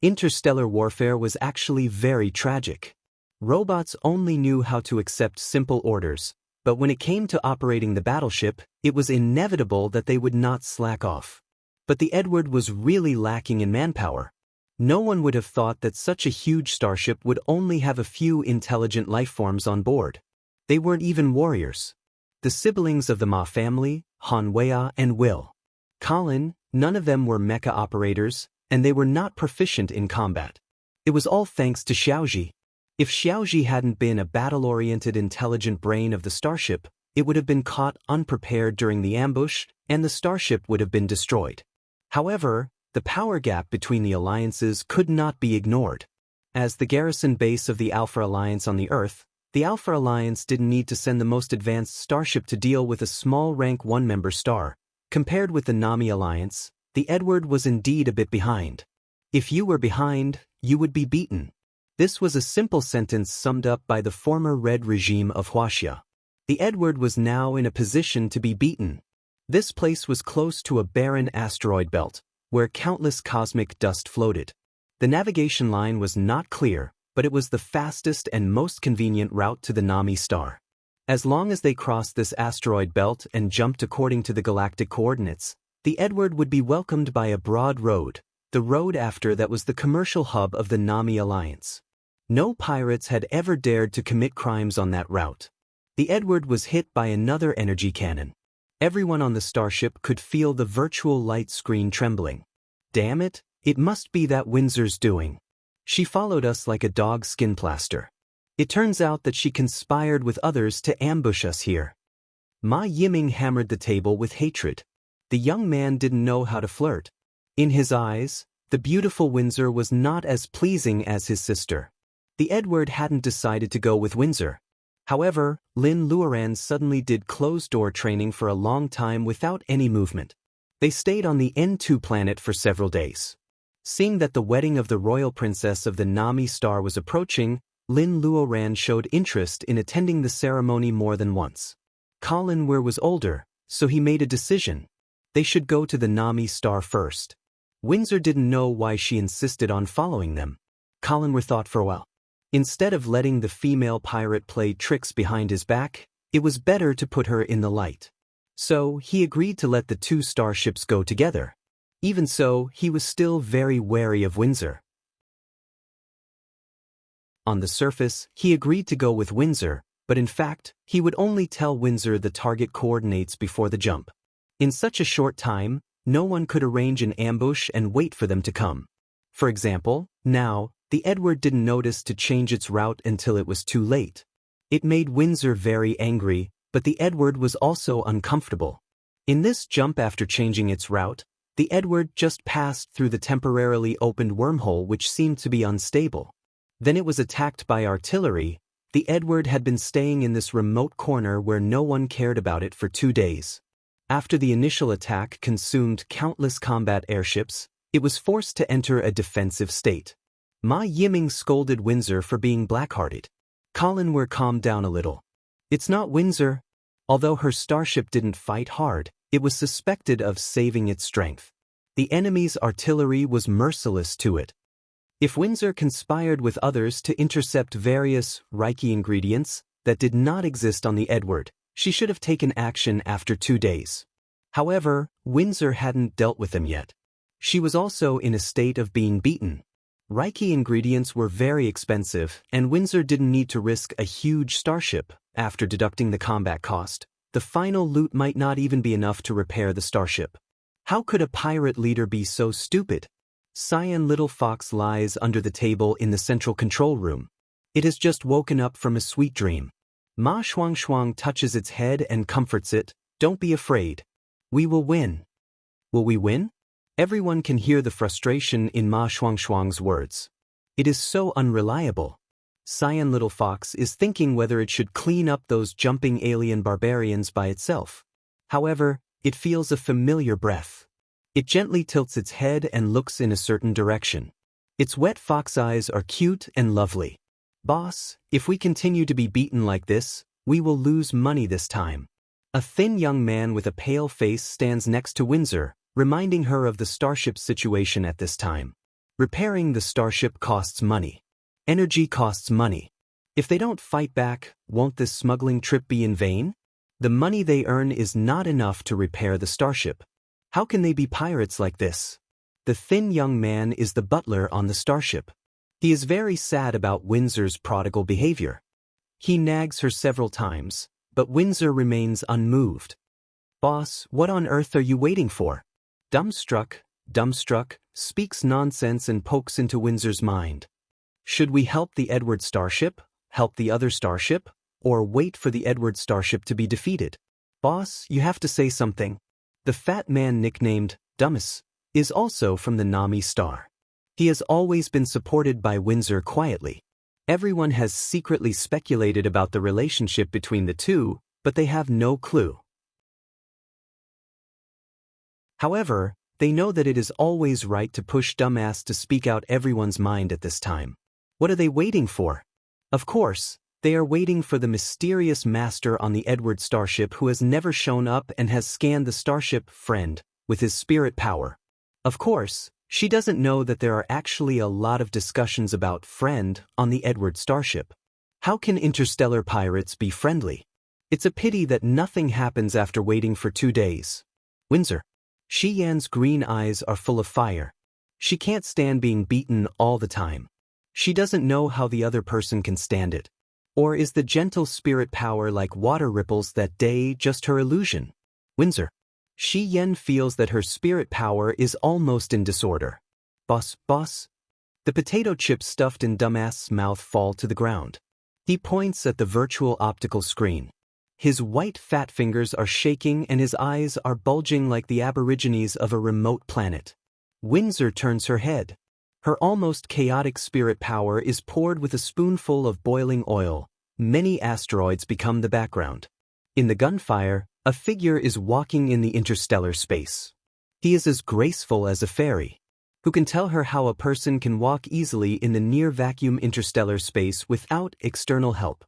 S1: Interstellar warfare was actually very tragic. Robots only knew how to accept simple orders, but when it came to operating the battleship, it was inevitable that they would not slack off. But the Edward was really lacking in manpower. No one would have thought that such a huge starship would only have a few intelligent lifeforms on board. They weren't even warriors. The siblings of the Ma family, Hanwea and Will. Colin, none of them were mecha operators, and they were not proficient in combat. It was all thanks to Xiaoji. If Xiaoji hadn't been a battle-oriented intelligent brain of the starship, it would have been caught unprepared during the ambush, and the starship would have been destroyed. However, the power gap between the alliances could not be ignored. As the garrison base of the Alpha Alliance on the Earth, the Alpha Alliance didn't need to send the most advanced starship to deal with a small rank 1-member star. Compared with the Nami Alliance, the Edward was indeed a bit behind. If you were behind, you would be beaten. This was a simple sentence summed up by the former Red regime of Huaxia. The Edward was now in a position to be beaten. This place was close to a barren asteroid belt, where countless cosmic dust floated. The navigation line was not clear, but it was the fastest and most convenient route to the Nami star. As long as they crossed this asteroid belt and jumped according to the galactic coordinates, the Edward would be welcomed by a broad road, the road after that was the commercial hub of the Nami Alliance. No pirates had ever dared to commit crimes on that route. The Edward was hit by another energy cannon. Everyone on the starship could feel the virtual light screen trembling. Damn it, it must be that Windsor's doing. She followed us like a dog skin plaster. It turns out that she conspired with others to ambush us here. Ma Yiming hammered the table with hatred. The young man didn't know how to flirt. In his eyes, the beautiful Windsor was not as pleasing as his sister. The Edward hadn't decided to go with Windsor. However, Lin Luoran suddenly did closed-door training for a long time without any movement. They stayed on the N2 planet for several days. Seeing that the wedding of the royal princess of the Nami star was approaching, Lin Luoran showed interest in attending the ceremony more than once. Colin was older, so he made a decision. They should go to the Nami star first. Windsor didn't know why she insisted on following them. Colin thought for a while. Instead of letting the female pirate play tricks behind his back, it was better to put her in the light. So, he agreed to let the two starships go together. Even so, he was still very wary of Windsor. On the surface, he agreed to go with Windsor, but in fact, he would only tell Windsor the target coordinates before the jump. In such a short time, no one could arrange an ambush and wait for them to come. For example, now, the Edward didn't notice to change its route until it was too late. It made Windsor very angry, but the Edward was also uncomfortable. In this jump after changing its route, the Edward just passed through the temporarily opened wormhole which seemed to be unstable. Then it was attacked by artillery. The Edward had been staying in this remote corner where no one cared about it for 2 days. After the initial attack consumed countless combat airships, it was forced to enter a defensive state. Ma Yiming scolded Windsor for being black-hearted. Colin calmed down a little. It's not Windsor. Although her starship didn't fight hard, it was suspected of saving its strength. The enemy's artillery was merciless to it. If Windsor conspired with others to intercept various Reiki ingredients that did not exist on the Edward, she should have taken action after 2 days. However, Windsor hadn't dealt with them yet. She was also in a state of being beaten. Reiki ingredients were very expensive, and Windsor didn't need to risk a huge starship. After deducting the combat cost, the final loot might not even be enough to repair the starship. How could a pirate leader be so stupid? Cyan Little Fox lies under the table in the central control room. It has just woken up from a sweet dream. Ma Shuang touches its head and comforts it. Don't be afraid. We will win. Will we win? Everyone can hear the frustration in Ma Shuang's words. It is so unreliable. Cyan Little Fox is thinking whether it should clean up those jumping alien barbarians by itself. However, it feels a familiar breath. It gently tilts its head and looks in a certain direction. Its wet fox eyes are cute and lovely. Boss, if we continue to be beaten like this, we will lose money this time. A thin young man with a pale face stands next to Windsor, reminding her of the starship's situation at this time. Repairing the starship costs money. Energy costs money. If they don't fight back, won't this smuggling trip be in vain? The money they earn is not enough to repair the starship. How can they be pirates like this? The thin young man is the butler on the starship. He is very sad about Windsor's prodigal behavior. He nags her several times, but Windsor remains unmoved. "Boss, what on earth are you waiting for?" Dumbstruck, speaks nonsense and pokes into Windsor's mind. Should we help the Edward starship, help the other starship, or wait for the Edward starship to be defeated? "Boss, you have to say something." The fat man nicknamed Dummus is also from the Nami star. He has always been supported by Windsor quietly. Everyone has secretly speculated about the relationship between the two, but they have no clue. However, they know that it is always right to push Dumbass to speak out everyone's mind at this time. What are they waiting for? Of course, they are waiting for the mysterious master on the Edward starship who has never shown up and has scanned the starship Friend with his spirit power. Of course, she doesn't know that there are actually a lot of discussions about Friend on the Edward starship. How can interstellar pirates be friendly? It's a pity that nothing happens after waiting for 2 days. Windsor. Shi Yan's green eyes are full of fire. She can't stand being beaten all the time. She doesn't know how the other person can stand it. Or is the gentle spirit power like water ripples that day just her illusion? Windsor. Shi Yan feels that her spirit power is almost in disorder. Boss. The potato chips stuffed in Dumbass's mouth fall to the ground. He points at the virtual optical screen. His white fat fingers are shaking and his eyes are bulging like the aborigines of a remote planet. Windsor turns her head. Her almost chaotic spirit power is poured with a spoonful of boiling oil. Many asteroids become the background. In the gunfire, a figure is walking in the interstellar space. He is as graceful as a fairy. Who can tell her how a person can walk easily in the near-vacuum interstellar space without external help?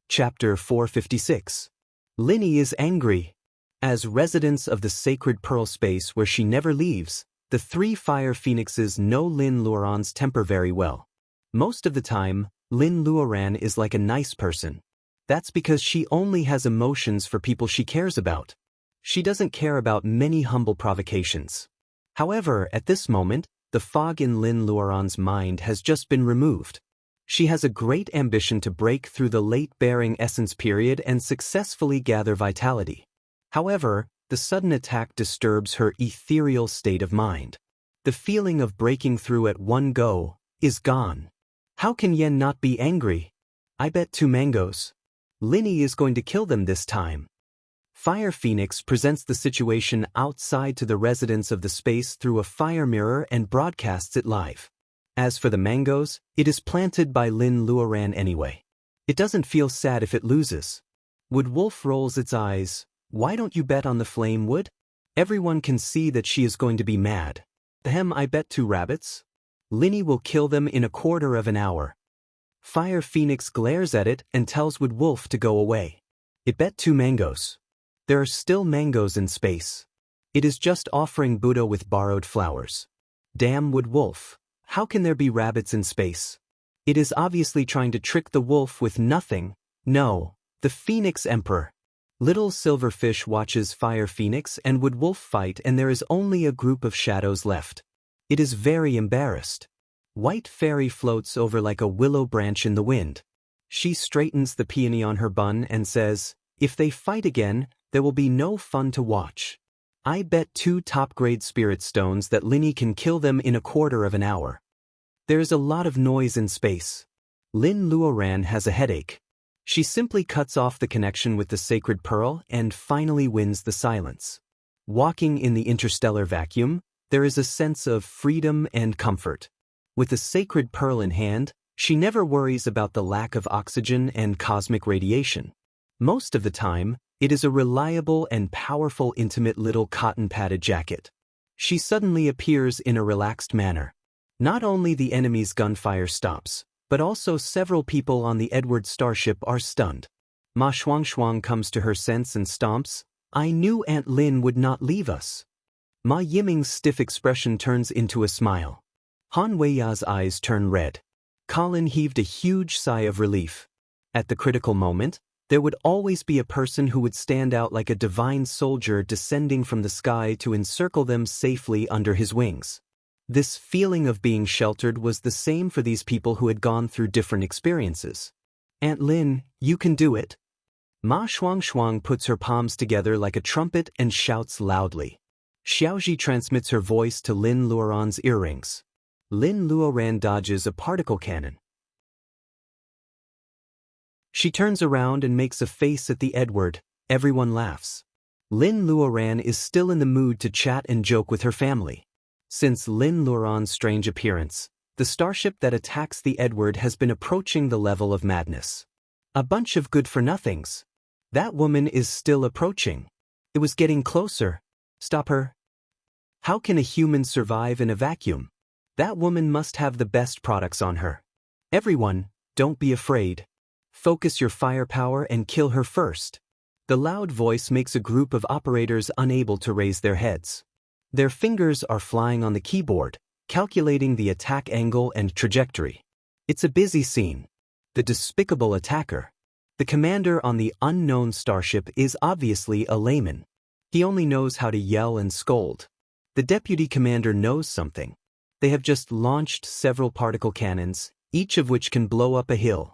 S1: Chapter 456. Linny is angry. As residents of the sacred pearl space where she never leaves, the 3 fire phoenixes know Lin Luoran's temper very well. Most of the time, Lin Luoran is like a nice person. That's because she only has emotions for people she cares about. She doesn't care about many humble provocations. However, at this moment, the fog in Lin Luoran's mind has just been removed. She has a great ambition to break through the late bearing essence period and successfully gather vitality. However, the sudden attack disturbs her ethereal state of mind. The feeling of breaking through at one go is gone. How can Yen not be angry? I bet 2 mangoes. Linny is going to kill them this time. Fire Phoenix presents the situation outside to the residents of the space through a fire mirror and broadcasts it live. As for the mangoes, it is planted by Lin Luoran anyway. It doesn't feel sad if it loses. Wood Wolf rolls its eyes. Why don't you bet on the flame, Wood? Everyone can see that she is going to be mad. I bet 2 rabbits. Linny will kill them in a quarter of an hour. Fire Phoenix glares at it and tells Wood Wolf to go away. It bet 2 mangoes. There are still mangoes in space. It is just offering Buddha with borrowed flowers. Damn Wood Wolf. How can there be rabbits in space? It is obviously trying to trick the wolf with nothing. No, the Phoenix Emperor. Little Silverfish watches Fire Phoenix and Wood Wolf fight and there is only a group of shadows left. It is very embarrassed. White Fairy floats over like a willow branch in the wind. She straightens the peony on her bun and says, if they fight again, there will be no fun to watch. I bet 2 top-grade spirit stones that Linny can kill them in a quarter of an hour. There is a lot of noise in space. Lin Luoran has a headache. She simply cuts off the connection with the sacred pearl and finally wins the silence. Walking in the interstellar vacuum, there is a sense of freedom and comfort. With the sacred pearl in hand, she never worries about the lack of oxygen and cosmic radiation. Most of the time, it is a reliable and powerful intimate little cotton-padded jacket. She suddenly appears in a relaxed manner. Not only the enemy's gunfire stops, But also several people on the Edward starship are stunned. Ma Shuang comes to her sense and stomps. I knew Aunt Lin would not leave us. Ma Yiming's stiff expression turns into a smile. Han Weiya's eyes turn red. Colin heaved a huge sigh of relief. At the critical moment, there would always be a person who would stand out like a divine soldier descending from the sky to encircle them safely under his wings. This feeling of being sheltered was the same for these people who had gone through different experiences. Aunt Lin, you can do it. Ma Shuang puts her palms together like a trumpet and shouts loudly. Xiaoji transmits her voice to Lin Luoran's earrings. Lin Luoran dodges a particle cannon. She turns around and makes a face at the Edward. Everyone laughs. Lin Luoran is still in the mood to chat and joke with her family. Since Lin Luoran's strange appearance, the starship that attacks the Edward has been approaching the level of madness. A bunch of good-for-nothings. That woman is still approaching. It was getting closer. Stop her. How can a human survive in a vacuum? That woman must have the best products on her. Everyone, don't be afraid. Focus your firepower and kill her first. The loud voice makes a group of operators unable to raise their heads. Their fingers are flying on the keyboard, calculating the attack angle and trajectory. It's a busy scene. The despicable attacker. The commander on the unknown starship is obviously a layman. He only knows how to yell and scold. The deputy commander knows something. They have just launched several particle cannons, each of which can blow up a hill.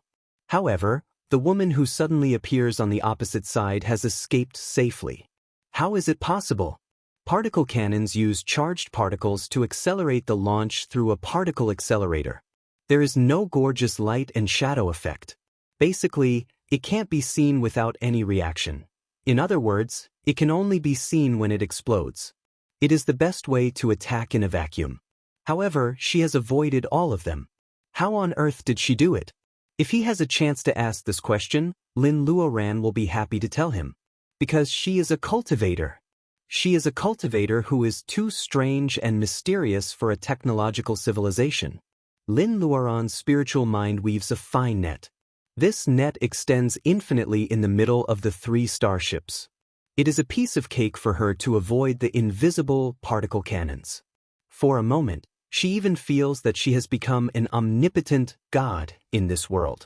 S1: However, the woman who suddenly appears on the opposite side has escaped safely. How is it possible? Particle cannons use charged particles to accelerate the launch through a particle accelerator. There is no gorgeous light and shadow effect. Basically, it can't be seen without any reaction. In other words, it can only be seen when it explodes. It is the best way to attack in a vacuum. However, she has avoided all of them. How on earth did she do it? If he has a chance to ask this question, Lin Luoran will be happy to tell him. Because she is a cultivator. She is a cultivator who is too strange and mysterious for a technological civilization. Lin Luoran's spiritual mind weaves a fine net. This net extends infinitely in the middle of the three starships. It is a piece of cake for her to avoid the invisible particle cannons. For a moment, she even feels that she has become an omnipotent god in this world.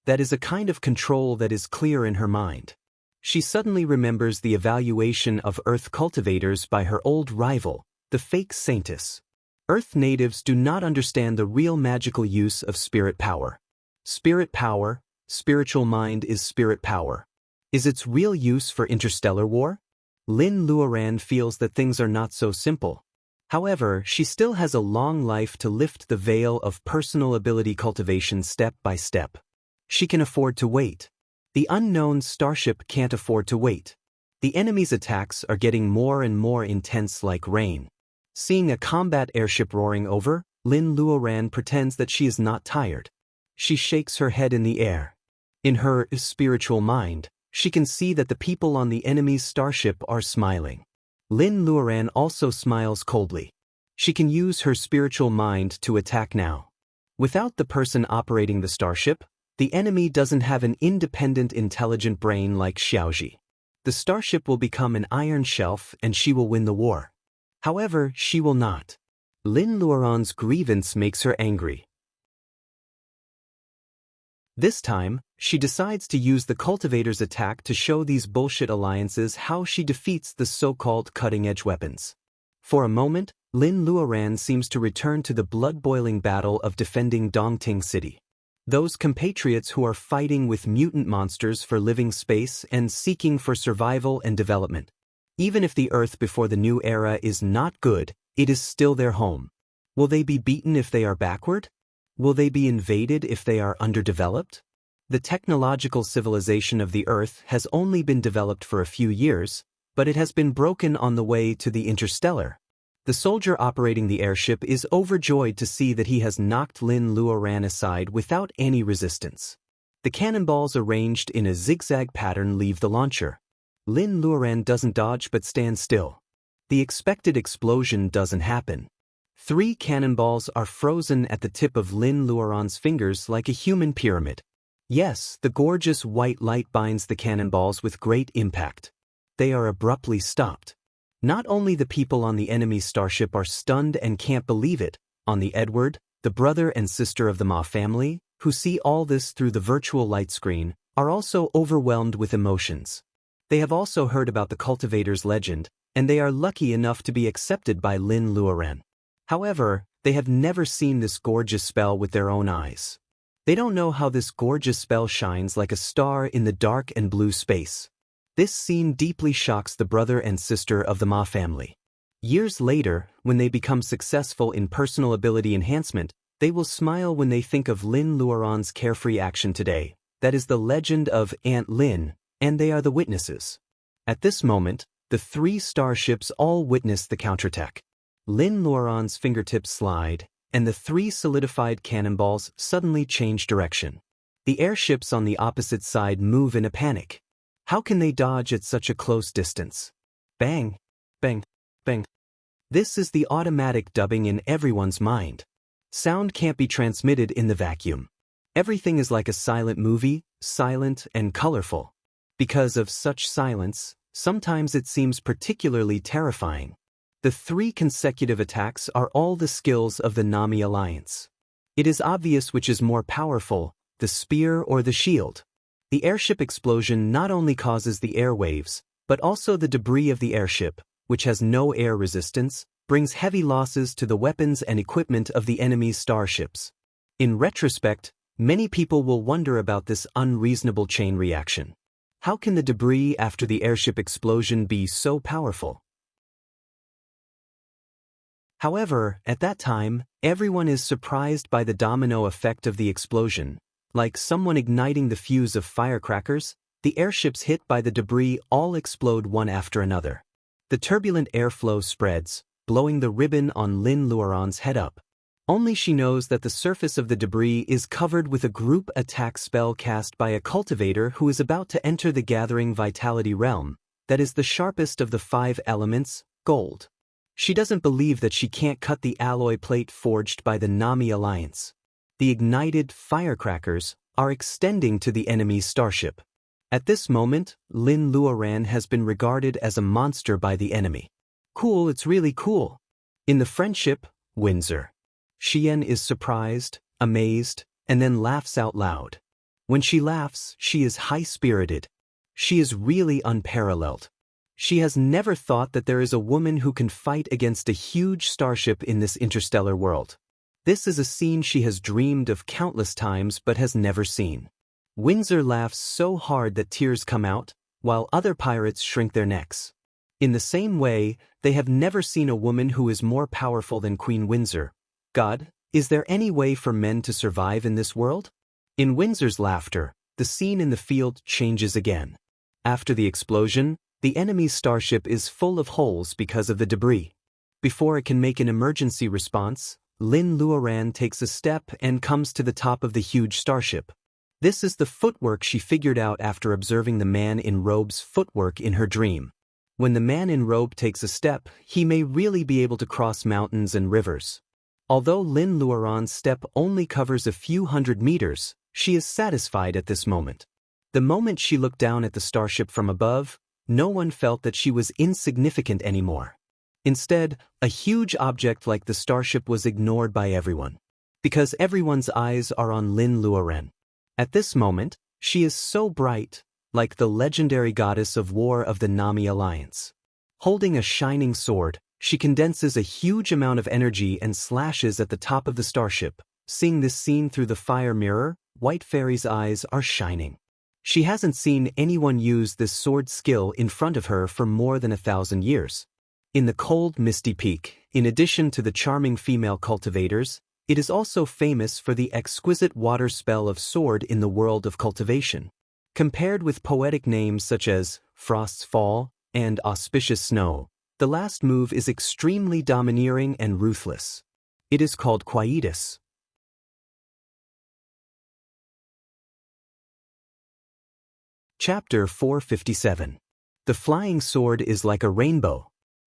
S1: That is a kind of control that is clear in her mind. She suddenly remembers the evaluation of Earth cultivators by her old rival, the fake Saintess. Earth natives do not understand the real magical use of spirit power. Spirit power, spiritual mind is spirit power. Is its real use for interstellar war? Lin Luoran feels that things are not so simple. However, she still has a long life to lift the veil of personal ability cultivation step by step. She can afford to wait. The unknown starship can't afford to wait. The enemy's attacks are getting more and more intense like rain. Seeing a combat airship roaring over, Lin Luoran pretends that she is not tired. She shakes her head in the air. In her spiritual mind, she can see that the people on the enemy's starship are smiling. Lin Luoran also smiles coldly. She can use her spiritual mind to attack now. Without the person operating the starship, the enemy doesn't have an independent intelligent brain like Xiaoji. The starship will become an iron shelf and she will win the war. However, she will not. Lin Luoran's grievance makes her angry. This time, she decides to use the cultivator's attack to show these bullshit alliances how she defeats the so-called cutting-edge weapons. For a moment, Lin Luoran seems to return to the blood-boiling battle of defending Dongting City. Those compatriots who are fighting with mutant monsters for living space and seeking for survival and development. Even if the Earth before the new era is not good, it is still their home. Will they be beaten if they are backward? Will they be invaded if they are underdeveloped? The technological civilization of the Earth has only been developed for a few years, but it has been broken on the way to the interstellar. The soldier operating the airship is overjoyed to see that he has knocked Lin Luoran aside without any resistance. The cannonballs arranged in a zigzag pattern leave the launcher. Lin Luoran doesn't dodge but stands still. The expected explosion doesn't happen. 3 cannonballs are frozen at the tip of Lin Luoran's fingers like a human pyramid. Yes, the gorgeous white light binds the cannonballs with great impact. They are abruptly stopped. Not only the people on the enemy starship are stunned and can't believe it, on the Edward, the brother and sister of the Ma family, who see all this through the virtual light screen, are also overwhelmed with emotions. They have also heard about the cultivator's legend, and they are lucky enough to be accepted by Lin Luoran. However, they have never seen this gorgeous spell with their own eyes. They don't know how this gorgeous spell shines like a star in the dark and blue space. This scene deeply shocks the brother and sister of the Ma family. Years later, when they become successful in personal ability enhancement, they will smile when they think of Lin Luoran's carefree action today. That is the legend of Aunt Lin, and they are the witnesses. At this moment, the 3 starships all witness the counterattack. Lin Luoran's fingertips slide, and the 3 solidified cannonballs suddenly change direction. The airships on the opposite side move in a panic. How can they dodge at such a close distance? Bang! Bang! Bang! This is the automatic dubbing in everyone's mind. Sound can't be transmitted in the vacuum. Everything is like a silent movie, silent and colorful. Because of such silence, sometimes it seems particularly terrifying. The 3 consecutive attacks are all the skills of the Nami Alliance. It is obvious which is more powerful, the spear or the shield. The airship explosion not only causes the airwaves, but also the debris of the airship, which has no air resistance, brings heavy losses to the weapons and equipment of the enemy's starships. In retrospect, many people will wonder about this unreasonable chain reaction. How can the debris after the airship explosion be so powerful? However, at that time, everyone is surprised by the domino effect of the explosion. Like someone igniting the fuse of firecrackers, the airships hit by the debris all explode one after another. The turbulent airflow spreads, blowing the ribbon on Lin Luoran's head up. Only she knows that the surface of the debris is covered with a group attack spell cast by a cultivator who is about to enter the gathering vitality realm, that is the sharpest of the 5 elements, gold. She doesn't believe that she can't cut the alloy plate forged by the Nami Alliance. The ignited firecrackers are extending to the enemy's starship. At this moment, Lin Luoran has been regarded as a monster by the enemy. Cool, it's really cool. In the friendship, Windsor. Xian is surprised, amazed, and then laughs out loud. When she laughs, she is high-spirited. She is really unparalleled. She has never thought that there is a woman who can fight against a huge starship in this interstellar world. This is a scene she has dreamed of countless times but has never seen. Windsor laughs so hard that tears come out, while other pirates shrink their necks. In the same way, they have never seen a woman who is more powerful than Queen Windsor. God, is there any way for men to survive in this world? In Windsor's laughter, the scene in the field changes again. After the explosion, the enemy's starship is full of holes because of the debris. Before it can make an emergency response, Lin Luoran takes a step and comes to the top of the huge starship. This is the footwork she figured out after observing the man in robe's footwork in her dream. When the man in robe takes a step, he may really be able to cross mountains and rivers. Although Lin Luoran's step only covers a few hundred meters, she is satisfied at this moment. The moment she looked down at the starship from above, no one felt that she was insignificant anymore. Instead, a huge object like the starship was ignored by everyone. Because everyone's eyes are on Lin Luoran. At this moment, she is so bright, like the legendary goddess of war of the Nami Alliance. Holding a shining sword, she condenses a huge amount of energy and slashes at the top of the starship. Seeing this scene through the fire mirror, White Fairy's eyes are shining. She hasn't seen anyone use this sword skill in front of her for more than 1,000 years. In the cold, misty peak, in addition to the charming female cultivators, it is also famous for the exquisite water spell of sword in the world of cultivation. Compared with poetic names such as Frost's Fall and Auspicious Snow, the last move is extremely domineering and ruthless. It is called Quietus. Chapter 457. The flying sword is like a rainbow.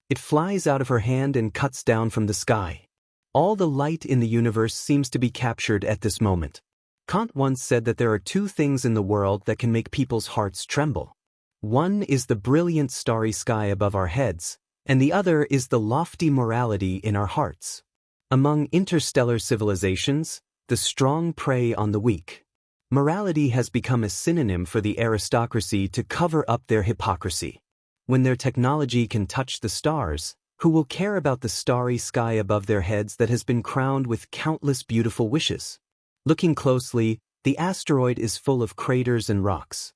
S1: It flies out of her hand and cuts down from the sky. All the light in the universe seems to be captured at this moment. Kant once said that there are two things in the world that can make people's hearts tremble. One is the brilliant starry sky above our heads, and the other is the lofty morality in our hearts. Among interstellar civilizations, the strong prey on the weak. Morality has become a synonym for the aristocracy to cover up their hypocrisy. When their technology can touch the stars, who will care about the starry sky above their heads that has been crowned with countless beautiful wishes? Looking closely, the asteroid is full of craters and rocks.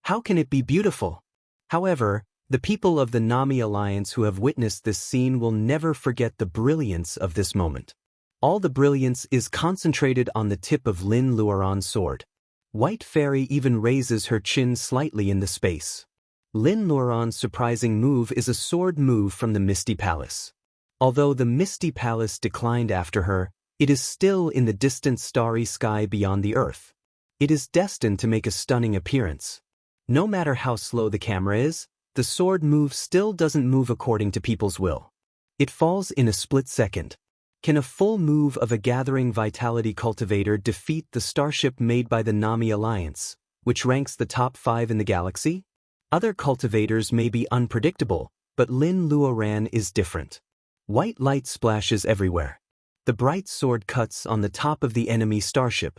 S1: How can it be beautiful? However, the people of the Nami Alliance who have witnessed this scene will never forget the brilliance of this moment. All the brilliance is concentrated on the tip of Lin Luoran's sword. White Fairy even raises her chin slightly in the space. Lin Luoran's surprising move is a sword move from the Misty Palace. Although the Misty Palace declined after her, it is still in the distant starry sky beyond the Earth. It is destined to make a stunning appearance. No matter how slow the camera is, the sword move still doesn't move according to people's will. It falls in a split second. Can a full move of a gathering vitality cultivator defeat the starship made by the Nami Alliance, which ranks the top 5 in the galaxy? Other cultivators may be unpredictable, but Lin Luoran is different. White light splashes everywhere. The bright sword cuts on the top of the enemy starship.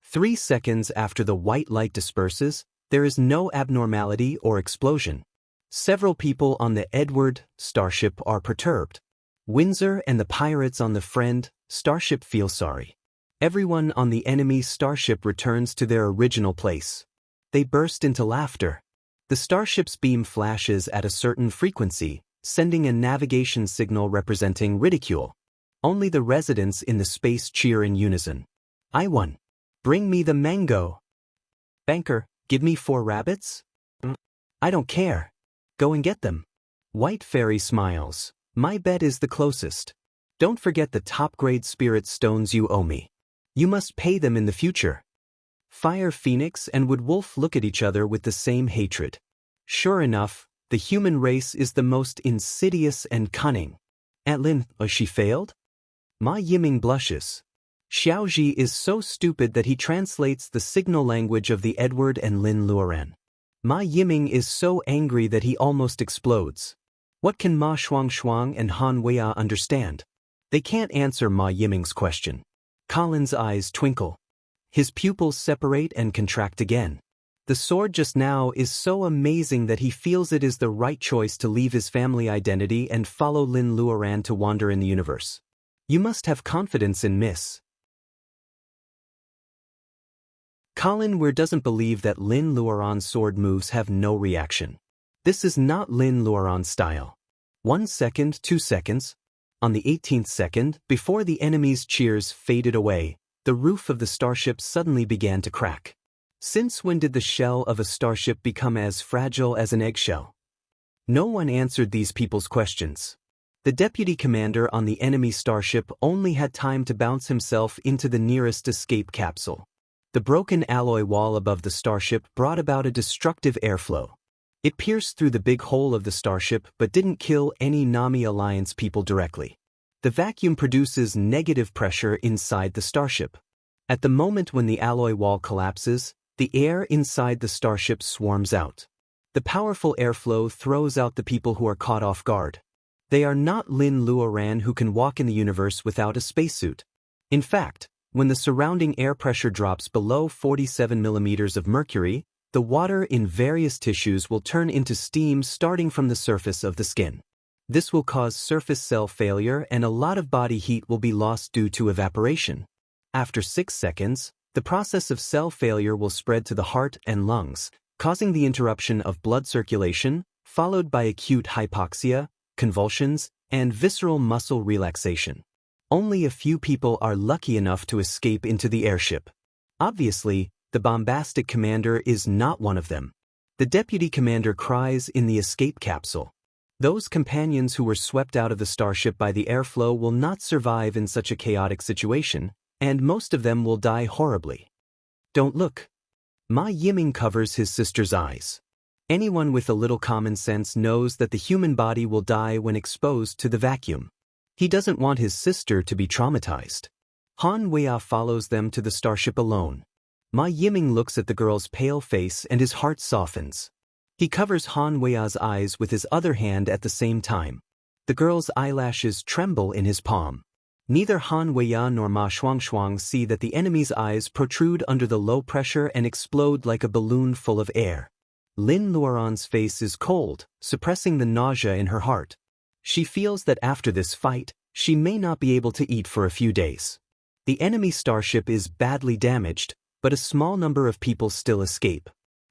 S1: 3 seconds after the white light disperses, there is no abnormality or explosion. Several people on the Edward starship are perturbed. Windsor and the pirates on the Friend starship feel sorry. Everyone on the enemy starship returns to their original place. They burst into laughter. The starship's beam flashes at a certain frequency, sending a navigation signal representing ridicule. Only the residents in the space cheer in unison. I won. Bring me the mango. Banker, give me 4 rabbits? I don't care. Go and get them. White Fairy smiles. My bet is the closest. Don't forget the top-grade spirit stones you owe me. You must pay them in the future. Fire Phoenix and Wood Wolf look at each other with the same hatred. Sure enough, the human race is the most insidious and cunning. At length, she failed? Ma Yiming blushes. Xiaoji is so stupid that he translates the signal language of the Edward and Lin Luoran. Ma Yiming is so angry that he almost explodes. What can Ma Shuang and Han Weia understand? They can't answer Ma Yiming's question. Colin's eyes twinkle. His pupils separate and contract again. The sword just now is so amazing that he feels it is the right choice to leave his family identity and follow Lin Luoran to wander in the universe. You must have confidence in Miss. Colin Weir doesn't believe that Lin Luoran's sword moves have no reaction. This is not Lin Luoran's style. 1 second, 2 seconds. On the 18th second, before the enemy's cheers faded away, the roof of the starship suddenly began to crack. Since when did the shell of a starship become as fragile as an eggshell? No one answered these people's questions. The deputy commander on the enemy starship only had time to bounce himself into the nearest escape capsule. The broken alloy wall above the starship brought about a destructive airflow. It pierced through the big hole of the starship but didn't kill any Nami Alliance people directly. The vacuum produces negative pressure inside the starship. At the moment when the alloy wall collapses, the air inside the starship swarms out. The powerful airflow throws out the people who are caught off guard. They are not Lin Luoran who can walk in the universe without a spacesuit. In fact, when the surrounding air pressure drops below 47 millimeters of mercury, the water in various tissues will turn into steam starting from the surface of the skin. This will cause surface cell failure and a lot of body heat will be lost due to evaporation. After 6 seconds, the process of cell failure will spread to the heart and lungs, causing the interruption of blood circulation, followed by acute hypoxia, convulsions, and visceral muscle relaxation. Only a few people are lucky enough to escape into the airship. Obviously, the bombastic commander is not one of them. The deputy commander cries in the escape capsule. Those companions who were swept out of the starship by the airflow will not survive in such a chaotic situation, and most of them will die horribly. Don't look. Ma Yiming covers his sister's eyes. Anyone with a little common sense knows that the human body will die when exposed to the vacuum. He doesn't want his sister to be traumatized. Han Weia follows them to the starship alone. Ma Yiming looks at the girl's pale face and his heart softens. He covers Han Weia's eyes with his other hand at the same time. The girl's eyelashes tremble in his palm. Neither Han Weia nor Ma Shuangshuang see that the enemy's eyes protrude under the low pressure and explode like a balloon full of air. Lin Luoran's face is cold, suppressing the nausea in her heart. She feels that after this fight, she may not be able to eat for a few days. The enemy starship is badly damaged, but a small number of people still escape.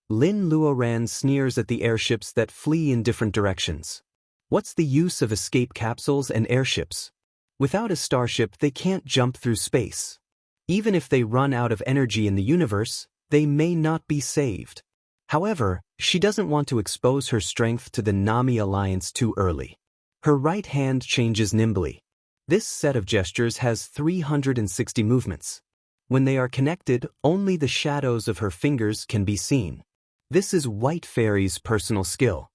S1: Lin Luoran sneers at the airships that flee in different directions. What's the use of escape capsules and airships? Without a starship, they can't jump through space. Even if they run out of energy in the universe, they may not be saved. However, she doesn't want to expose her strength to the Nami Alliance too early. Her right hand changes nimbly. This set of gestures has 360 movements. When they are connected, only the shadows of her fingers can be seen. This is White Fairy's personal skill.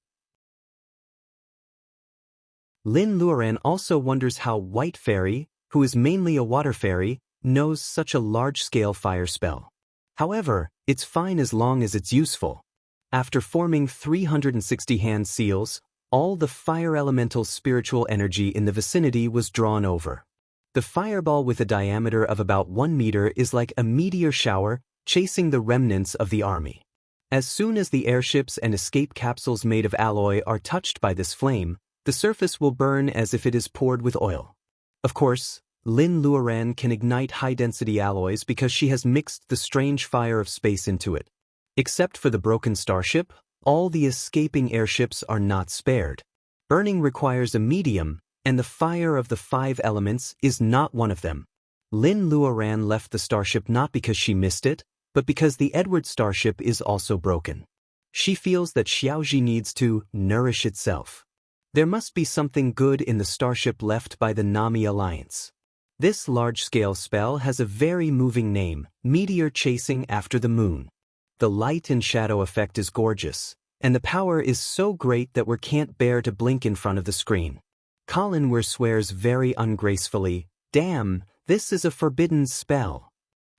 S1: Lin Luoran also wonders how White Fairy, who is mainly a water fairy, knows such a large-scale fire spell. However, it's fine as long as it's useful. After forming 360 hand seals, all the fire elemental spiritual energy in the vicinity was drawn over. The fireball with a diameter of about 1 meter is like a meteor shower, chasing the remnants of the army. As soon as the airships and escape capsules made of alloy are touched by this flame, the surface will burn as if it is poured with oil. Of course, Lin Luoran can ignite high-density alloys because she has mixed the strange fire of space into it. Except for the broken starship, all the escaping airships are not spared. Burning requires a medium, and the fire of the 5 elements is not one of them. Lin Luoran left the starship not because she missed it, but because the Edward starship is also broken. She feels that Xiaoji needs to nourish itself. There must be something good in the starship left by the Nami Alliance. This large-scale spell has a very moving name, Meteor Chasing After the Moon. The light and shadow effect is gorgeous, and the power is so great that we can't bear to blink in front of the screen. Colin Weir swears very ungracefully, "Damn, this is a forbidden spell."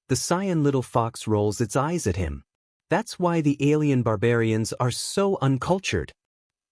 S1: The cyan little fox rolls its eyes at him. That's why the alien barbarians are so uncultured.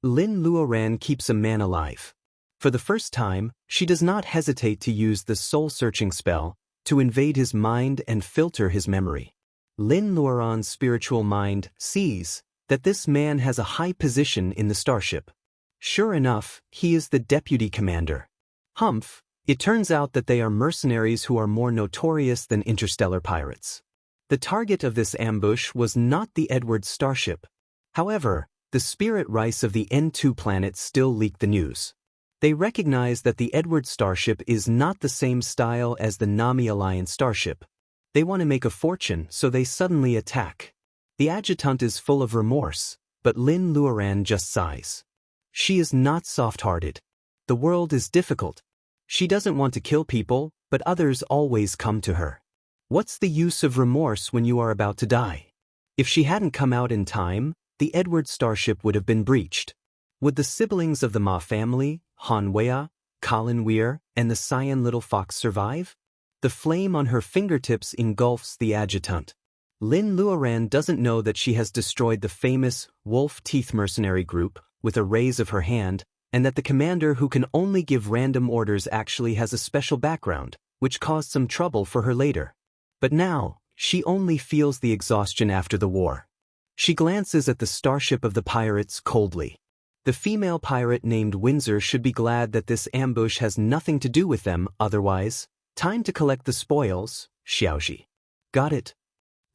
S1: Lin Luoran keeps a man alive. For the first time, she does not hesitate to use the soul-searching spell to invade his mind and filter his memory. Lin Luoran's spiritual mind sees that this man has a high position in the starship. Sure enough, he is the deputy commander. Humph, it turns out that they are mercenaries who are more notorious than interstellar pirates. The target of this ambush was not the Edward starship. However, the spirit rice of the N2 planet still leaked the news. They recognize that the Edward starship is not the same style as the Nami Alliance starship. They want to make a fortune, so they suddenly attack. The adjutant is full of remorse, but Lin Luoran just sighs. She is not soft-hearted. The world is difficult. She doesn't want to kill people, but others always come to her. What's the use of remorse when you are about to die? If she hadn't come out in time, the Edward starship would have been breached. Would the siblings of the Ma family, Han Weia, Colin Weir, and the cyan little fox survive? The flame on her fingertips engulfs the adjutant. Lin Luoran doesn't know that she has destroyed the famous Wolf Teeth mercenary group with a raise of her hand, and that the commander who can only give random orders actually has a special background, which caused some trouble for her later. But now, she only feels the exhaustion after the war. She glances at the starship of the pirates coldly. The female pirate named Windsor should be glad that this ambush has nothing to do with them, otherwise, time to collect the spoils, Xiaoji. Got it?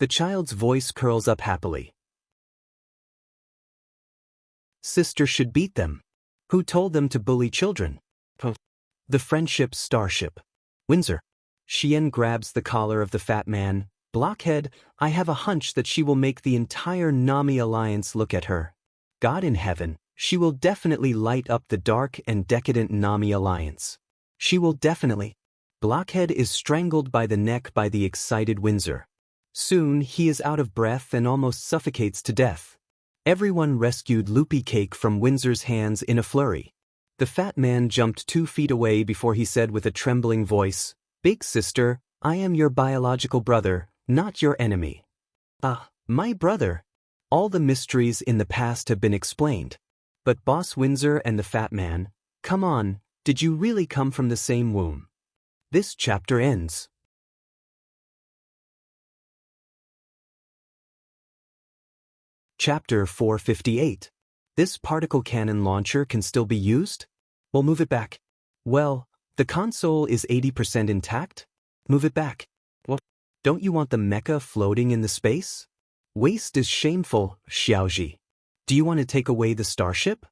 S1: The child's voice curls up happily. Sister should beat them. Who told them to bully children? The friendship starship. Windsor. Xian grabs the collar of the fat man. Blockhead, I have a hunch that she will make the entire Nami Alliance look at her. God in heaven, she will definitely light up the dark and decadent Nami Alliance. She will definitely. Blockhead is strangled by the neck by the excited Windsor. Soon he is out of breath and almost suffocates to death. Everyone rescued Loopy Cake from Windsor's hands in a flurry. The fat man jumped 2 feet away before he said with a trembling voice, "Big sister, I am your biological brother, not your enemy." "Ah, my brother." All the mysteries in the past have been explained. But Boss Windsor and the fat man, come on, did you really come from the same womb? This chapter ends. Chapter 458. This particle cannon launcher can still be used? Well, move it back. Well, the console is 80% intact? Move it back. Well, don't you want the mecha floating in the space? Waste is shameful, Xiaoji. Do you want to take away the starship?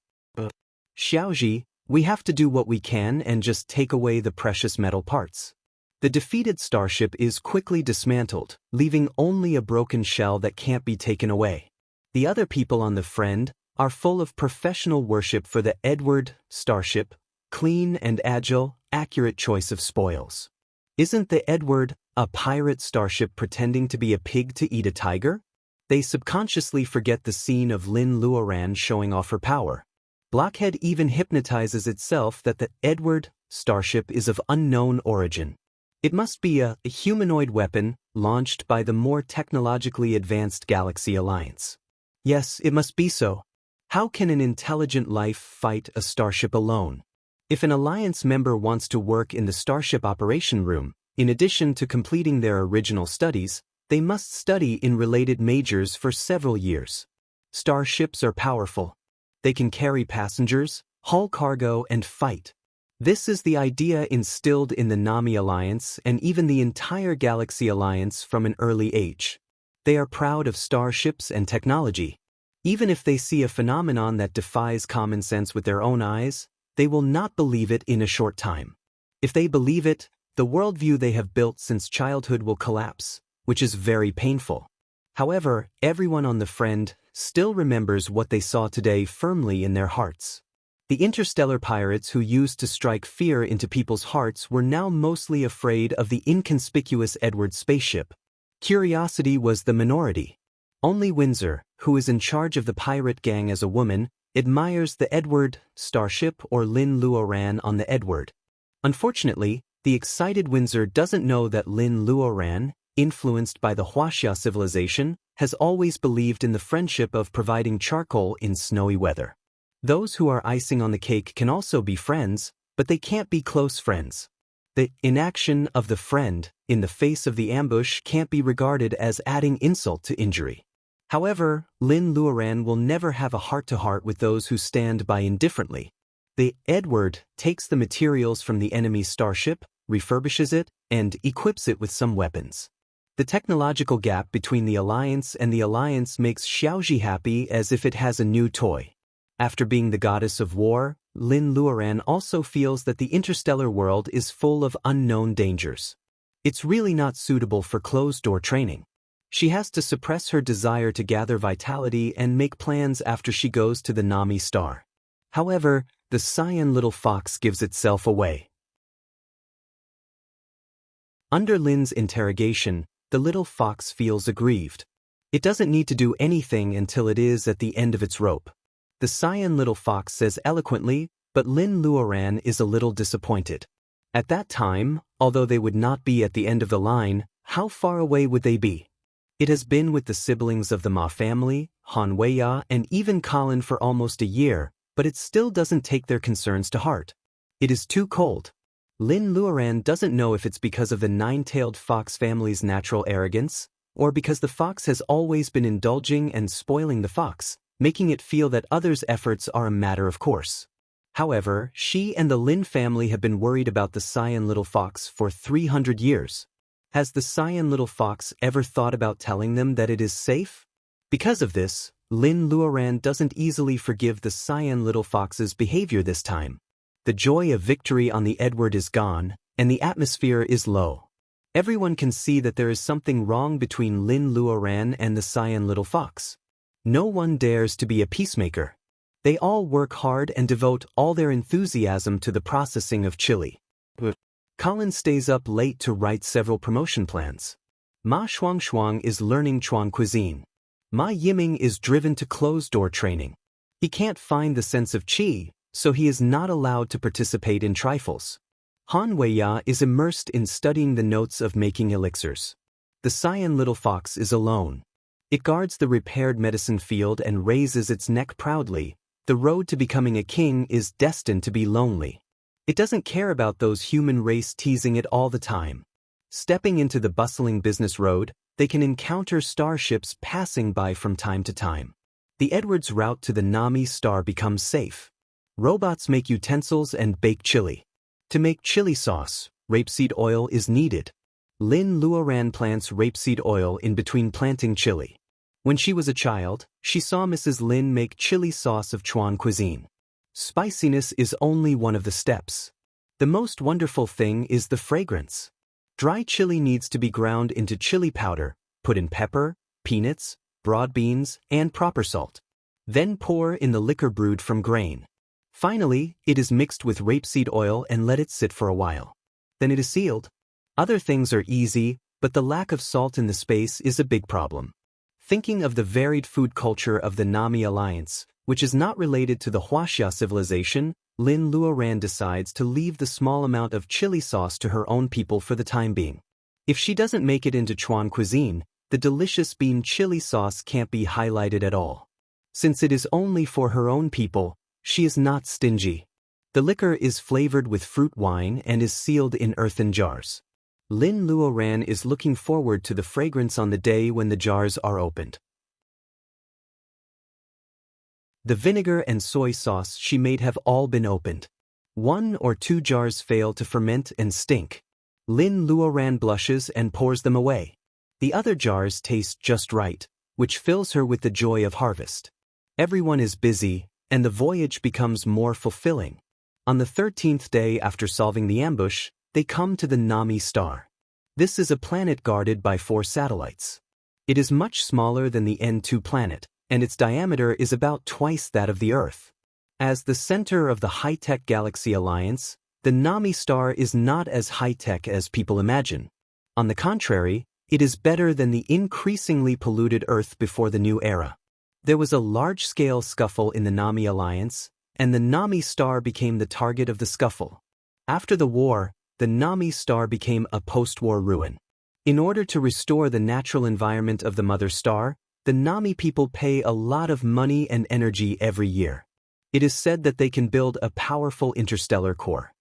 S1: Xiaoji, we have to do what we can and just take away the precious metal parts. The defeated starship is quickly dismantled, leaving only a broken shell that can't be taken away. The other people on the Friend are full of professional worship for the Edward starship, clean and agile, accurate choice of spoils. Isn't the Edward a pirate starship pretending to be a pig to eat a tiger? They subconsciously forget the scene of Lin Luoran showing off her power. Blockhead even hypnotizes itself that the Edward starship is of unknown origin. It must be a humanoid weapon launched by the more technologically advanced Galaxy Alliance. Yes, it must be so. How can an intelligent life fight a starship alone? If an Alliance member wants to work in the starship operation room, in addition to completing their original studies, they must study in related majors for several years. Starships are powerful. They can carry passengers, haul cargo, and fight. This is the idea instilled in the Nami Alliance and even the entire Galaxy Alliance from an early age. They are proud of starships and technology. Even if they see a phenomenon that defies common sense with their own eyes, they will not believe it in a short time. If they believe it, the worldview they have built since childhood will collapse, which is very painful. However, everyone on the Friend still remembers what they saw today firmly in their hearts. The interstellar pirates who used to strike fear into people's hearts were now mostly afraid of the inconspicuous Edward spaceship. Curiosity was the minority. Only Windsor, who is in charge of the pirate gang as a woman, admires the Edward starship or Lin Luoran on the Edward. Unfortunately, the excited Windsor doesn't know that Lin Luoran, influenced by the Huaxia civilization, has always believed in the friendship of providing charcoal in snowy weather. Those who are icing on the cake can also be friends, but they can't be close friends. The inaction of the Friend in the face of the ambush can't be regarded as adding insult to injury. However, Lin Luoran will never have a heart-to-heart with those who stand by indifferently. The Edward takes the materials from the enemy's starship, refurbishes it, and equips it with some weapons. The technological gap between the Alliance and the Alliance makes Xiaoji happy as if it has a new toy. After being the goddess of war, Lin Luoran also feels that the interstellar world is full of unknown dangers. It's really not suitable for closed-door training. She has to suppress her desire to gather vitality and make plans after she goes to the Nami star. However, the cyan little fox gives itself away. Under Lin's interrogation, the little fox feels aggrieved. It doesn't need to do anything until it is at the end of its rope. The cyan little fox says eloquently, but Lin Luoran is a little disappointed. At that time, although they would not be at the end of the line, how far away would they be? It has been with the siblings of the Ma family, Han Weiya, and even Colin for almost a year, but it still doesn't take their concerns to heart. It is too cold. Lin Luoran doesn't know if it's because of the nine-tailed fox family's natural arrogance, or because the fox has always been indulging and spoiling the fox, making it feel that others' efforts are a matter of course. However, she and the Lin family have been worried about the cyan little fox for 300 years. Has the cyan little fox ever thought about telling them that it is safe? Because of this, Lin Luoran doesn't easily forgive the cyan little fox's behavior this time. The joy of victory on the Edward is gone, and the atmosphere is low. Everyone can see that there is something wrong between Lin Luoran and the cyan little fox. No one dares to be a peacemaker. They all work hard and devote all their enthusiasm to the processing of chili. Colin stays up late to write several promotion plans. Ma Shuang is learning Chuan cuisine. Ma Yiming is driven to closed-door training. He can't find the sense of qi, so he is not allowed to participate in trifles. Han Weiya is immersed in studying the notes of making elixirs. The cyan little fox is alone. It guards the repaired medicine field and raises its neck proudly. The road to becoming a king is destined to be lonely. It doesn't care about those human race teasing it all the time. Stepping into the bustling business road, they can encounter starships passing by from time to time. The Edwards route to the Nami star becomes safe. Robots make utensils and bake chili. To make chili sauce, rapeseed oil is needed. Lin Luoran plants rapeseed oil in between planting chili. When she was a child, she saw Mrs. Lin make chili sauce of Chuan cuisine. Spiciness is only one of the steps. The most wonderful thing is the fragrance. Dry chili needs to be ground into chili powder, put in pepper, peanuts, broad beans, and proper salt. Then pour in the liquor brewed from grain. Finally, it is mixed with rapeseed oil and let it sit for a while. Then it is sealed. Other things are easy, but the lack of salt in the space is a big problem. Thinking of the varied food culture of the Nami Alliance, which is not related to the Huaxia civilization, Lin Luoran decides to leave the small amount of chili sauce to her own people for the time being. If she doesn't make it into Chuan cuisine, the delicious bean chili sauce can't be highlighted at all. Since it is only for her own people, she is not stingy. The liquor is flavored with fruit wine and is sealed in earthen jars. Lin Luoran is looking forward to the fragrance on the day when the jars are opened. The vinegar and soy sauce she made have all been opened. 1 or 2 jars fail to ferment and stink. Lin Luoran blushes and pours them away. The other jars taste just right, which fills her with the joy of harvest. Everyone is busy, and the voyage becomes more fulfilling. On the 13th day after solving the ambush, they come to the Nami star. This is a planet guarded by 4 satellites. It is much smaller than the N2 planet, and its diameter is about twice that of the Earth. As the center of the high-tech Galaxy Alliance, the Nami star is not as high-tech as people imagine. On the contrary, it is better than the increasingly polluted Earth before the new era. There was a large-scale scuffle in the Nami Alliance, and the Nami star became the target of the scuffle. After the war, the Nami star became a post-war ruin. In order to restore the natural environment of the mother star, the Nami people pay a lot of money and energy every year. It is said that they can build a powerful interstellar core.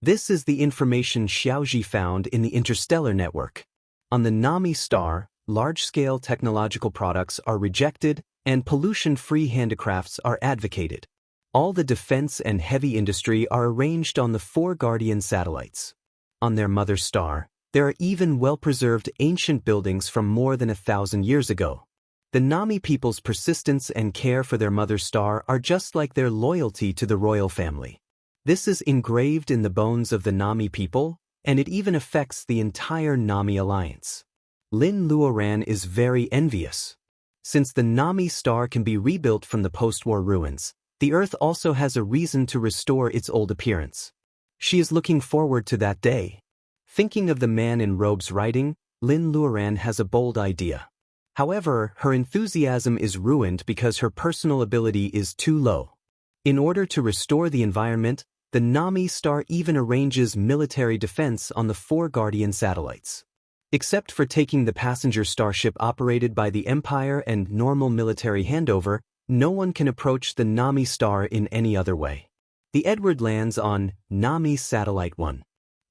S1: This is the information Xiaoji found in the interstellar network. On the Nami star, large-scale technological products are rejected and pollution-free handicrafts are advocated. All the defense and heavy industry are arranged on the 4 Guardian satellites. On their mother star, there are even well-preserved ancient buildings from more than 1,000 years ago. The Nami people's persistence and care for their mother star are just like their loyalty to the royal family. This is engraved in the bones of the Nami people, and it even affects the entire Nami alliance. Lin Luoran is very envious. Since the Nami star can be rebuilt from the post-war ruins, the Earth also has a reason to restore its old appearance. She is looking forward to that day. Thinking of the man in robes writing, Lin Luoran has a bold idea. However, her enthusiasm is ruined because her personal ability is too low. In order to restore the environment, the Nami star even arranges military defense on the 4 Guardian satellites. Except for taking the passenger starship operated by the Empire and normal military handover, no one can approach the Nami star in any other way. The Edward lands on Nami Satellite 1.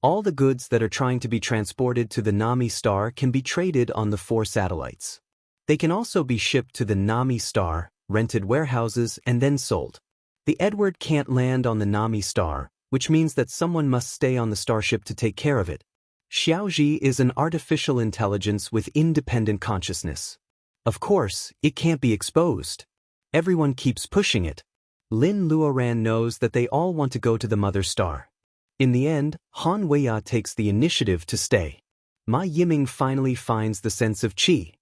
S1: All the goods that are trying to be transported to the Nami star can be traded on the 4 satellites. They can also be shipped to the Nami star, rented warehouses, and then sold. The Edward can't land on the Nami star, which means that someone must stay on the starship to take care of it. Xiaoji is an artificial intelligence with independent consciousness. Of course, it can't be exposed. Everyone keeps pushing it. Lin Luoran knows that they all want to go to the mother star. In the end, Han Weiya takes the initiative to stay. Ma Yiming finally finds the sense of qi.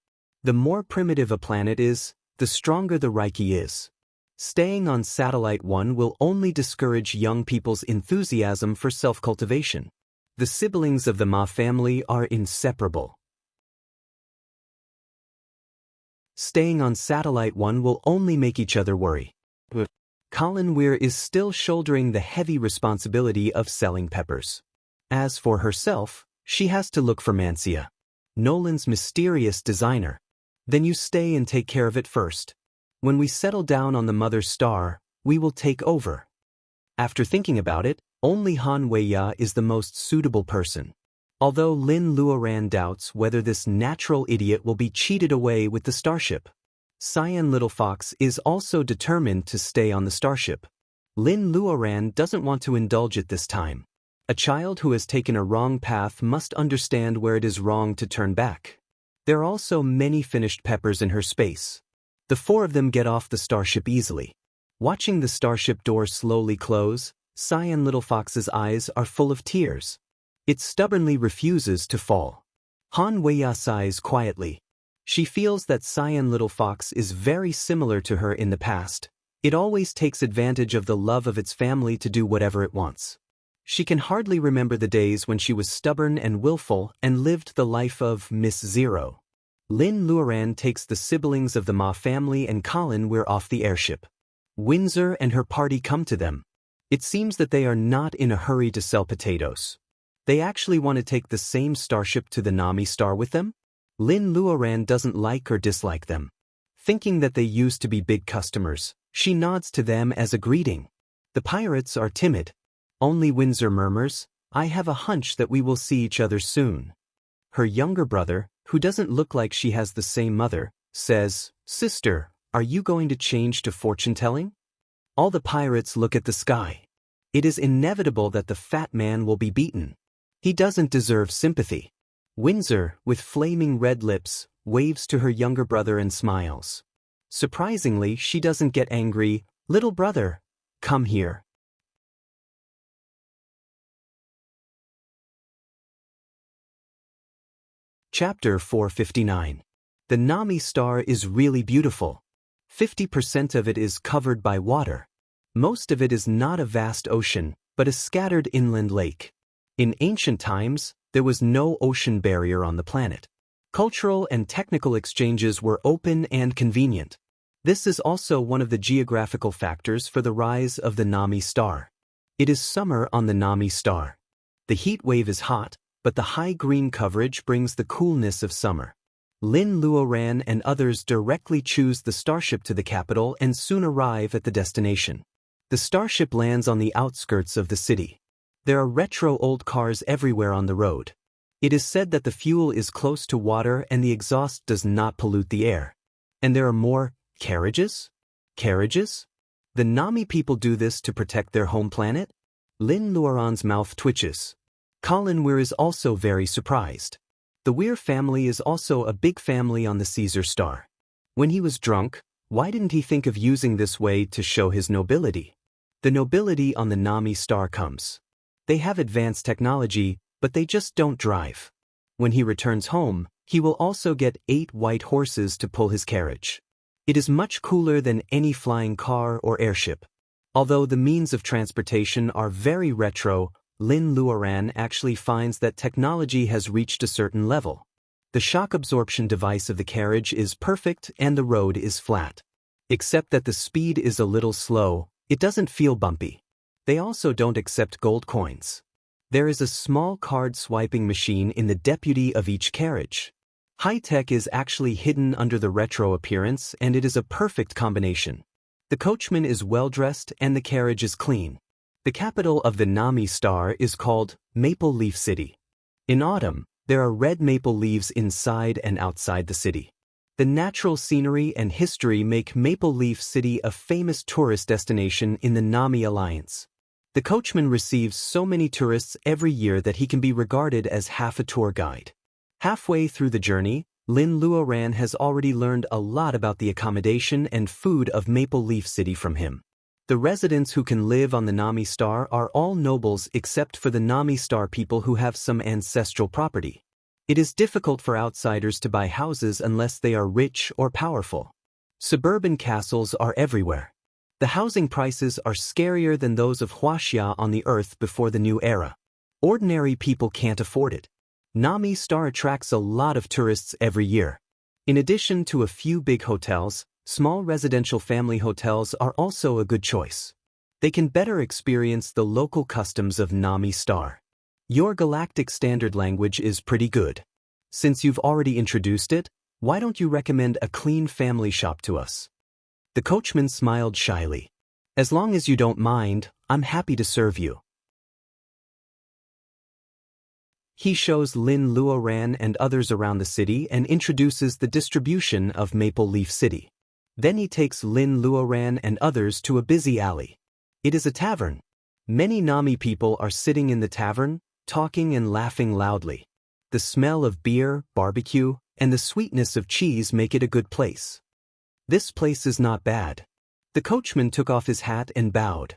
S1: The more primitive a planet is, the stronger the Reiki is. Staying on Satellite 1 will only discourage young people's enthusiasm for self-cultivation. The siblings of the Ma family are inseparable. Staying on Satellite 1 will only make each other worry. Colin Weir is still shouldering the heavy responsibility of selling peppers. As for herself, she has to look for Mancia, Nolan's mysterious designer. Then you stay and take care of it first. When we settle down on the mother star, we will take over. After thinking about it, only Han Weiya is the most suitable person. Although Lin Luoran doubts whether this natural idiot will be cheated away with the starship. Cyan Little Fox is also determined to stay on the starship. Lin Luoran doesn't want to indulge it this time. A child who has taken a wrong path must understand where it is wrong to turn back. There are also many finished peppers in her space. The four of them get off the starship easily. Watching the starship door slowly close, Cyan Little Fox's eyes are full of tears. It stubbornly refuses to fall. Han Weiya sighs quietly. She feels that Cyan Little Fox is very similar to her in the past. It always takes advantage of the love of its family to do whatever it wants. She can hardly remember the days when she was stubborn and willful and lived the life of Miss Zero. Lin Luoran takes the siblings of the Ma family and Colin Weir off the airship. Windsor and her party come to them. It seems that they are not in a hurry to sell potatoes. They actually want to take the same starship to the Nami star with them? Lin Luoran doesn't like or dislike them. Thinking that they used to be big customers, she nods to them as a greeting. The pirates are timid. Only Windsor murmurs, "I have a hunch that we will see each other soon." Her younger brother, who doesn't look like she has the same mother, says, "Sister, are you going to change to fortune-telling?" All the pirates look at the sky. It is inevitable that the fat man will be beaten. He doesn't deserve sympathy. Windsor, with flaming red lips, waves to her younger brother and smiles. Surprisingly, she doesn't get angry. "Little brother, come here." Chapter 459. The Nami star is really beautiful. 50% of it is covered by water. Most of it is not a vast ocean, but a scattered inland lake. In ancient times, there was no ocean barrier on the planet. Cultural and technical exchanges were open and convenient. This is also one of the geographical factors for the rise of the Nami star. It is summer on the Nami star. The heat wave is hot, but the high green coverage brings the coolness of summer. Lin Luoran and others directly choose the starship to the capital and soon arrive at the destination. The starship lands on the outskirts of the city. There are retro old cars everywhere on the road. It is said that the fuel is close to water and the exhaust does not pollute the air. And there are more carriages? Carriages? The Nami people do this to protect their home planet? Lin Luoran's mouth twitches. Colin Weir is also very surprised. The Weir family is also a big family on the Caesar star. When he was drunk, why didn't he think of using this way to show his nobility? The nobility on the Nami star comes. They have advanced technology, but they just don't drive. When he returns home, he will also get 8 white horses to pull his carriage. It is much cooler than any flying car or airship. Although the means of transportation are very retro, Lin Luoran actually finds that technology has reached a certain level. The shock absorption device of the carriage is perfect and the road is flat. Except that the speed is a little slow, it doesn't feel bumpy. They also don't accept gold coins. There is a small card swiping machine in the deputy of each carriage. High-tech is actually hidden under the retro appearance and it is a perfect combination. The coachman is well-dressed and the carriage is clean. The capital of the Nami star is called Maple Leaf City. In autumn, there are red maple leaves inside and outside the city. The natural scenery and history make Maple Leaf City a famous tourist destination in the Nami Alliance. The coachman receives so many tourists every year that he can be regarded as half a tour guide. Halfway through the journey, Lin Luoran has already learned a lot about the accommodation and food of Maple Leaf City from him. The residents who can live on the Nami star are all nobles except for the Nami star people who have some ancestral property. It is difficult for outsiders to buy houses unless they are rich or powerful. Suburban castles are everywhere. The housing prices are scarier than those of Huaxia on the Earth before the new era. Ordinary people can't afford it. Nami star attracts a lot of tourists every year. In addition to a few big hotels, Small residential family hotels are also a good choice. They can better experience the local customs of Nami Star. Your galactic standard language is pretty good. Since you've already introduced it, why don't you recommend a clean family shop to us? The coachman smiled shyly. As long as you don't mind, I'm happy to serve you. He shows Lin Luoran and others around the city and introduces the distribution of Maple Leaf City. Then he takes Lin Luoran and others to a busy alley. It is a tavern. Many Nami people are sitting in the tavern, talking and laughing loudly. The smell of beer, barbecue, and the sweetness of cheese make it a good place. This place is not bad. The coachman took off his hat and bowed.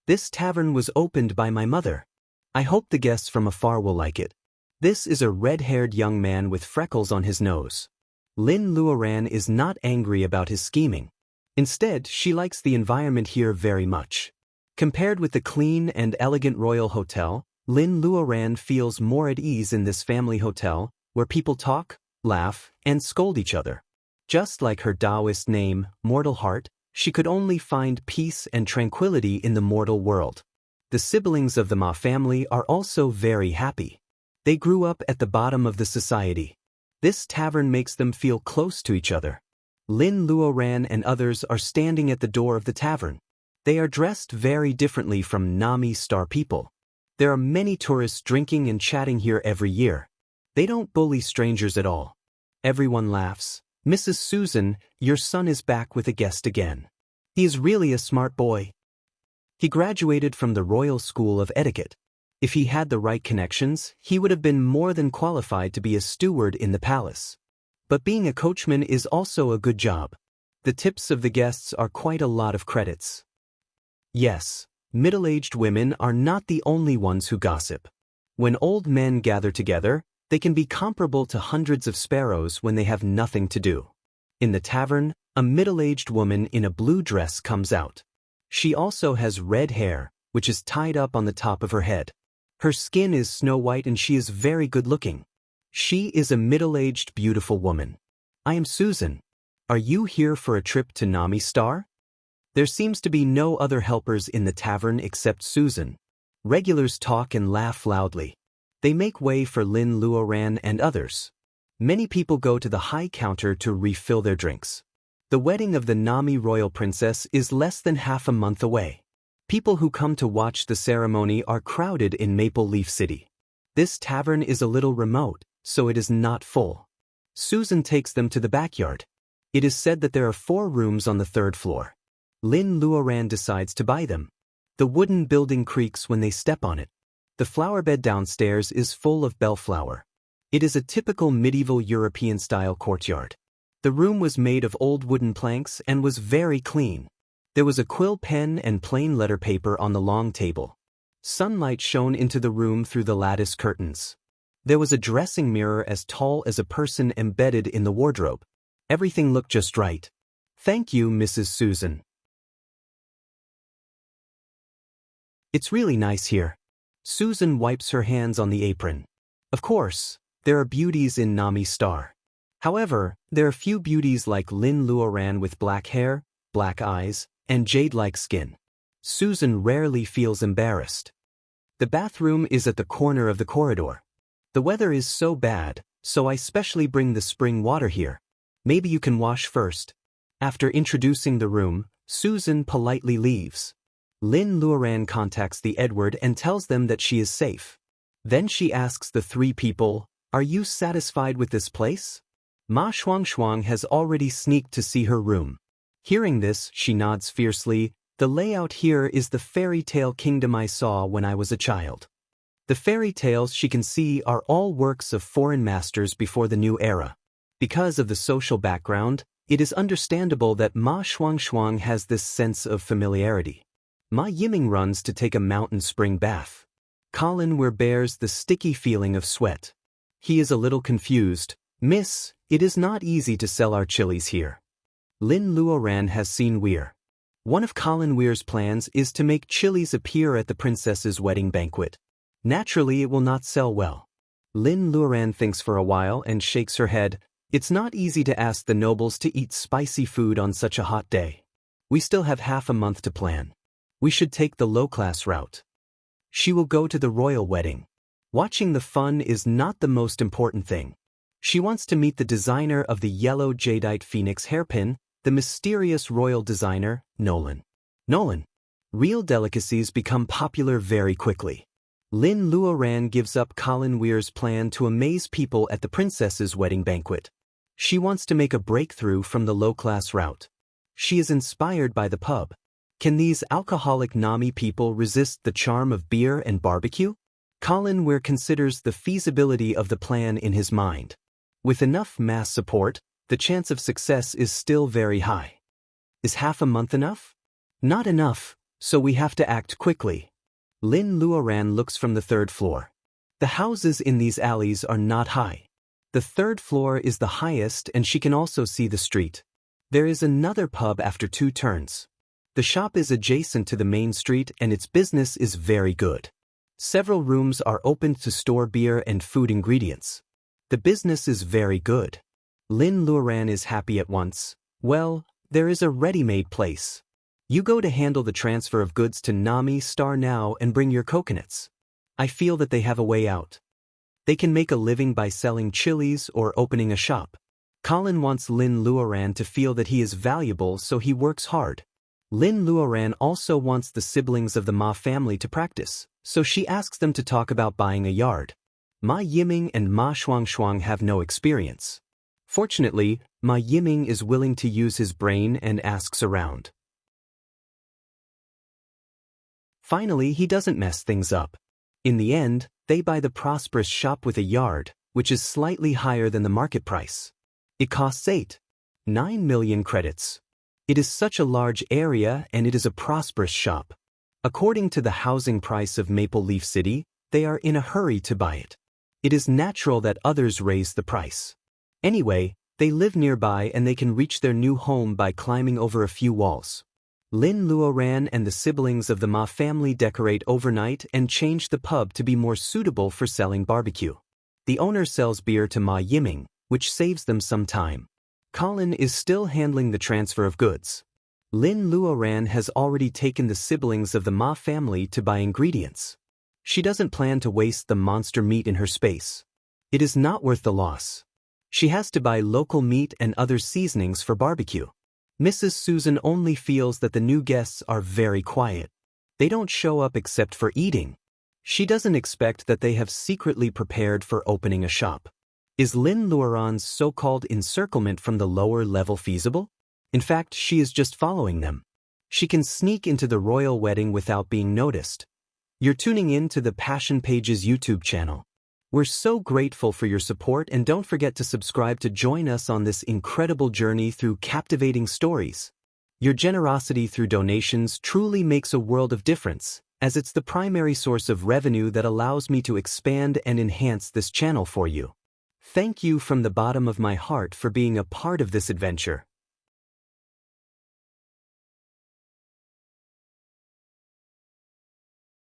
S1: This tavern was opened by my mother. I hope the guests from afar will like it. This is a red-haired young man with freckles on his nose. Lin Luoran is not angry about his scheming. Instead, she likes the environment here very much. Compared with the clean and elegant royal hotel, Lin Luoran feels more at ease in this family hotel, where people talk, laugh, and scold each other. Just like her Taoist name, Mortal Heart, she could only find peace and tranquility in the mortal world. The siblings of the Ma family are also very happy. They grew up at the bottom of the society. This tavern makes them feel close to each other. Lin Luoran and others are standing at the door of the tavern. They are dressed very differently from Nami Star people. There are many tourists drinking and chatting here every year. They don't bully strangers at all. Everyone laughs. Mrs. Susan, your son is back with a guest again. He is really a smart boy. He graduated from the Royal School of Etiquette. If he had the right connections, he would have been more than qualified to be a steward in the palace. But being a coachman is also a good job. The tips of the guests are quite a lot of credits. Yes, middle-aged women are not the only ones who gossip. When old men gather together, they can be comparable to hundreds of sparrows when they have nothing to do. In the tavern, a middle-aged woman in a blue dress comes out. She also has red hair, which is tied up on the top of her head. Her skin is snow white and she is very good-looking. She is a middle-aged, beautiful woman. I am Susan. Are you here for a trip to Nami Star? There seems to be no other helpers in the tavern except Susan. Regulars talk and laugh loudly. They make way for Lin Luoran and others. Many people go to the high counter to refill their drinks. The wedding of the Nami royal princess is less than half a month away. People who come to watch the ceremony are crowded in Maple Leaf City. This tavern is a little remote, so it is not full. Susan takes them to the backyard. It is said that there are 4 rooms on the 3rd floor. Lin Luoran decides to buy them. The wooden building creaks when they step on it. The flower bed downstairs is full of bellflower. It is a typical medieval European-style courtyard. The room was made of old wooden planks and was very clean. There was a quill pen and plain letter paper on the long table. Sunlight shone into the room through the lattice curtains. There was a dressing mirror as tall as a person embedded in the wardrobe. Everything looked just right. Thank you, Mrs. Susan. It's really nice here. Susan wipes her hands on the apron. Of course, there are beauties in Nami Star. However, there are few beauties like Lin Luoran with black hair, black eyes, and jade-like skin. Susan rarely feels embarrassed. The bathroom is at the corner of the corridor. The weather is so bad, so I specially bring the spring water here. Maybe you can wash first. After introducing the room, Susan politely leaves. Lin Luoran contacts the Edward and tells them that she is safe. Then she asks the 3 people, "Are you satisfied with this place?" Ma Shuang has already sneaked to see her room. Hearing this, she nods fiercely. The layout here is the fairy tale kingdom I saw when I was a child. The fairy tales she can see are all works of foreign masters before the new era. Because of the social background, it is understandable that Ma Shuang has this sense of familiarity. Ma Yiming runs to take a mountain spring bath. Colin bears the sticky feeling of sweat. He is a little confused. "Miss, it is not easy to sell our chilies here." Lin Luoran has seen Weir. One of Colin Weir's plans is to make chilies appear at the princess's wedding banquet. Naturally, it will not sell well. Lin Luoran thinks for a while and shakes her head. It's not easy to ask the nobles to eat spicy food on such a hot day. We still have half a month to plan. We should take the low-class route. She will go to the royal wedding. Watching the fun is not the most important thing. She wants to meet the designer of the yellow jadeite phoenix hairpin, the mysterious royal designer, Nolan. Real delicacies become popular very quickly. Lin Luoran gives up Colin Weir's plan to amaze people at the princess's wedding banquet. She wants to make a breakthrough from the low-class route. She is inspired by the pub. Can these alcoholic Nami people resist the charm of beer and barbecue? Colin Weir considers the feasibility of the plan in his mind. With enough mass support, the chance of success is still very high. Is half a month enough? Not enough, so we have to act quickly. Lin Luoran looks from the third floor. The houses in these alleys are not high. The third floor is the highest and she can also see the street. There is another pub after 2 turns. The shop is adjacent to the main street and its business is very good. Several rooms are opened to store beer and food ingredients. The business is very good. Lin Luoran is happy at once. Well, there is a ready-made place. You go to handle the transfer of goods to Nami Star now and bring your coconuts. I feel that they have a way out. They can make a living by selling chilies or opening a shop. Colin wants Lin Luoran to feel that he is valuable, so he works hard. Lin Luoran also wants the siblings of the Ma family to practice, so she asks them to talk about buying a yard. Ma Yiming and Ma Shuangshuang have no experience. Fortunately, Ma Yiming is willing to use his brain and asks around. Finally, he doesn't mess things up. In the end, they buy the prosperous shop with a yard, which is slightly higher than the market price. It costs 9 million credits. It is such a large area and it is a prosperous shop. According to the housing price of Maple Leaf City, they are in a hurry to buy it. It is natural that others raise the price. Anyway, they live nearby and they can reach their new home by climbing over a few walls. Lin Luoran and the siblings of the Ma family decorate overnight and change the pub to be more suitable for selling barbecue. The owner sells beer to Ma Yiming, which saves them some time. Colin is still handling the transfer of goods. Lin Luoran has already taken the siblings of the Ma family to buy ingredients. She doesn't plan to waste the monster meat in her space. It is not worth the loss. She has to buy local meat and other seasonings for barbecue. Mrs. Susan only feels that the new guests are very quiet. They don't show up except for eating. She doesn't expect that they have secretly prepared for opening a shop. Is Lin Luoran's so-called encirclement from the lower level feasible? In fact, she is just following them. She can sneak into the royal wedding without being noticed. You're tuning in to the Passion Pages YouTube channel. We're so grateful for your support and don't forget to subscribe to join us on this incredible journey through captivating stories. Your generosity through donations truly makes a world of difference, as it's the primary source of revenue that allows me to expand and enhance this channel for you. Thank you from the bottom of my heart for being a part of this adventure.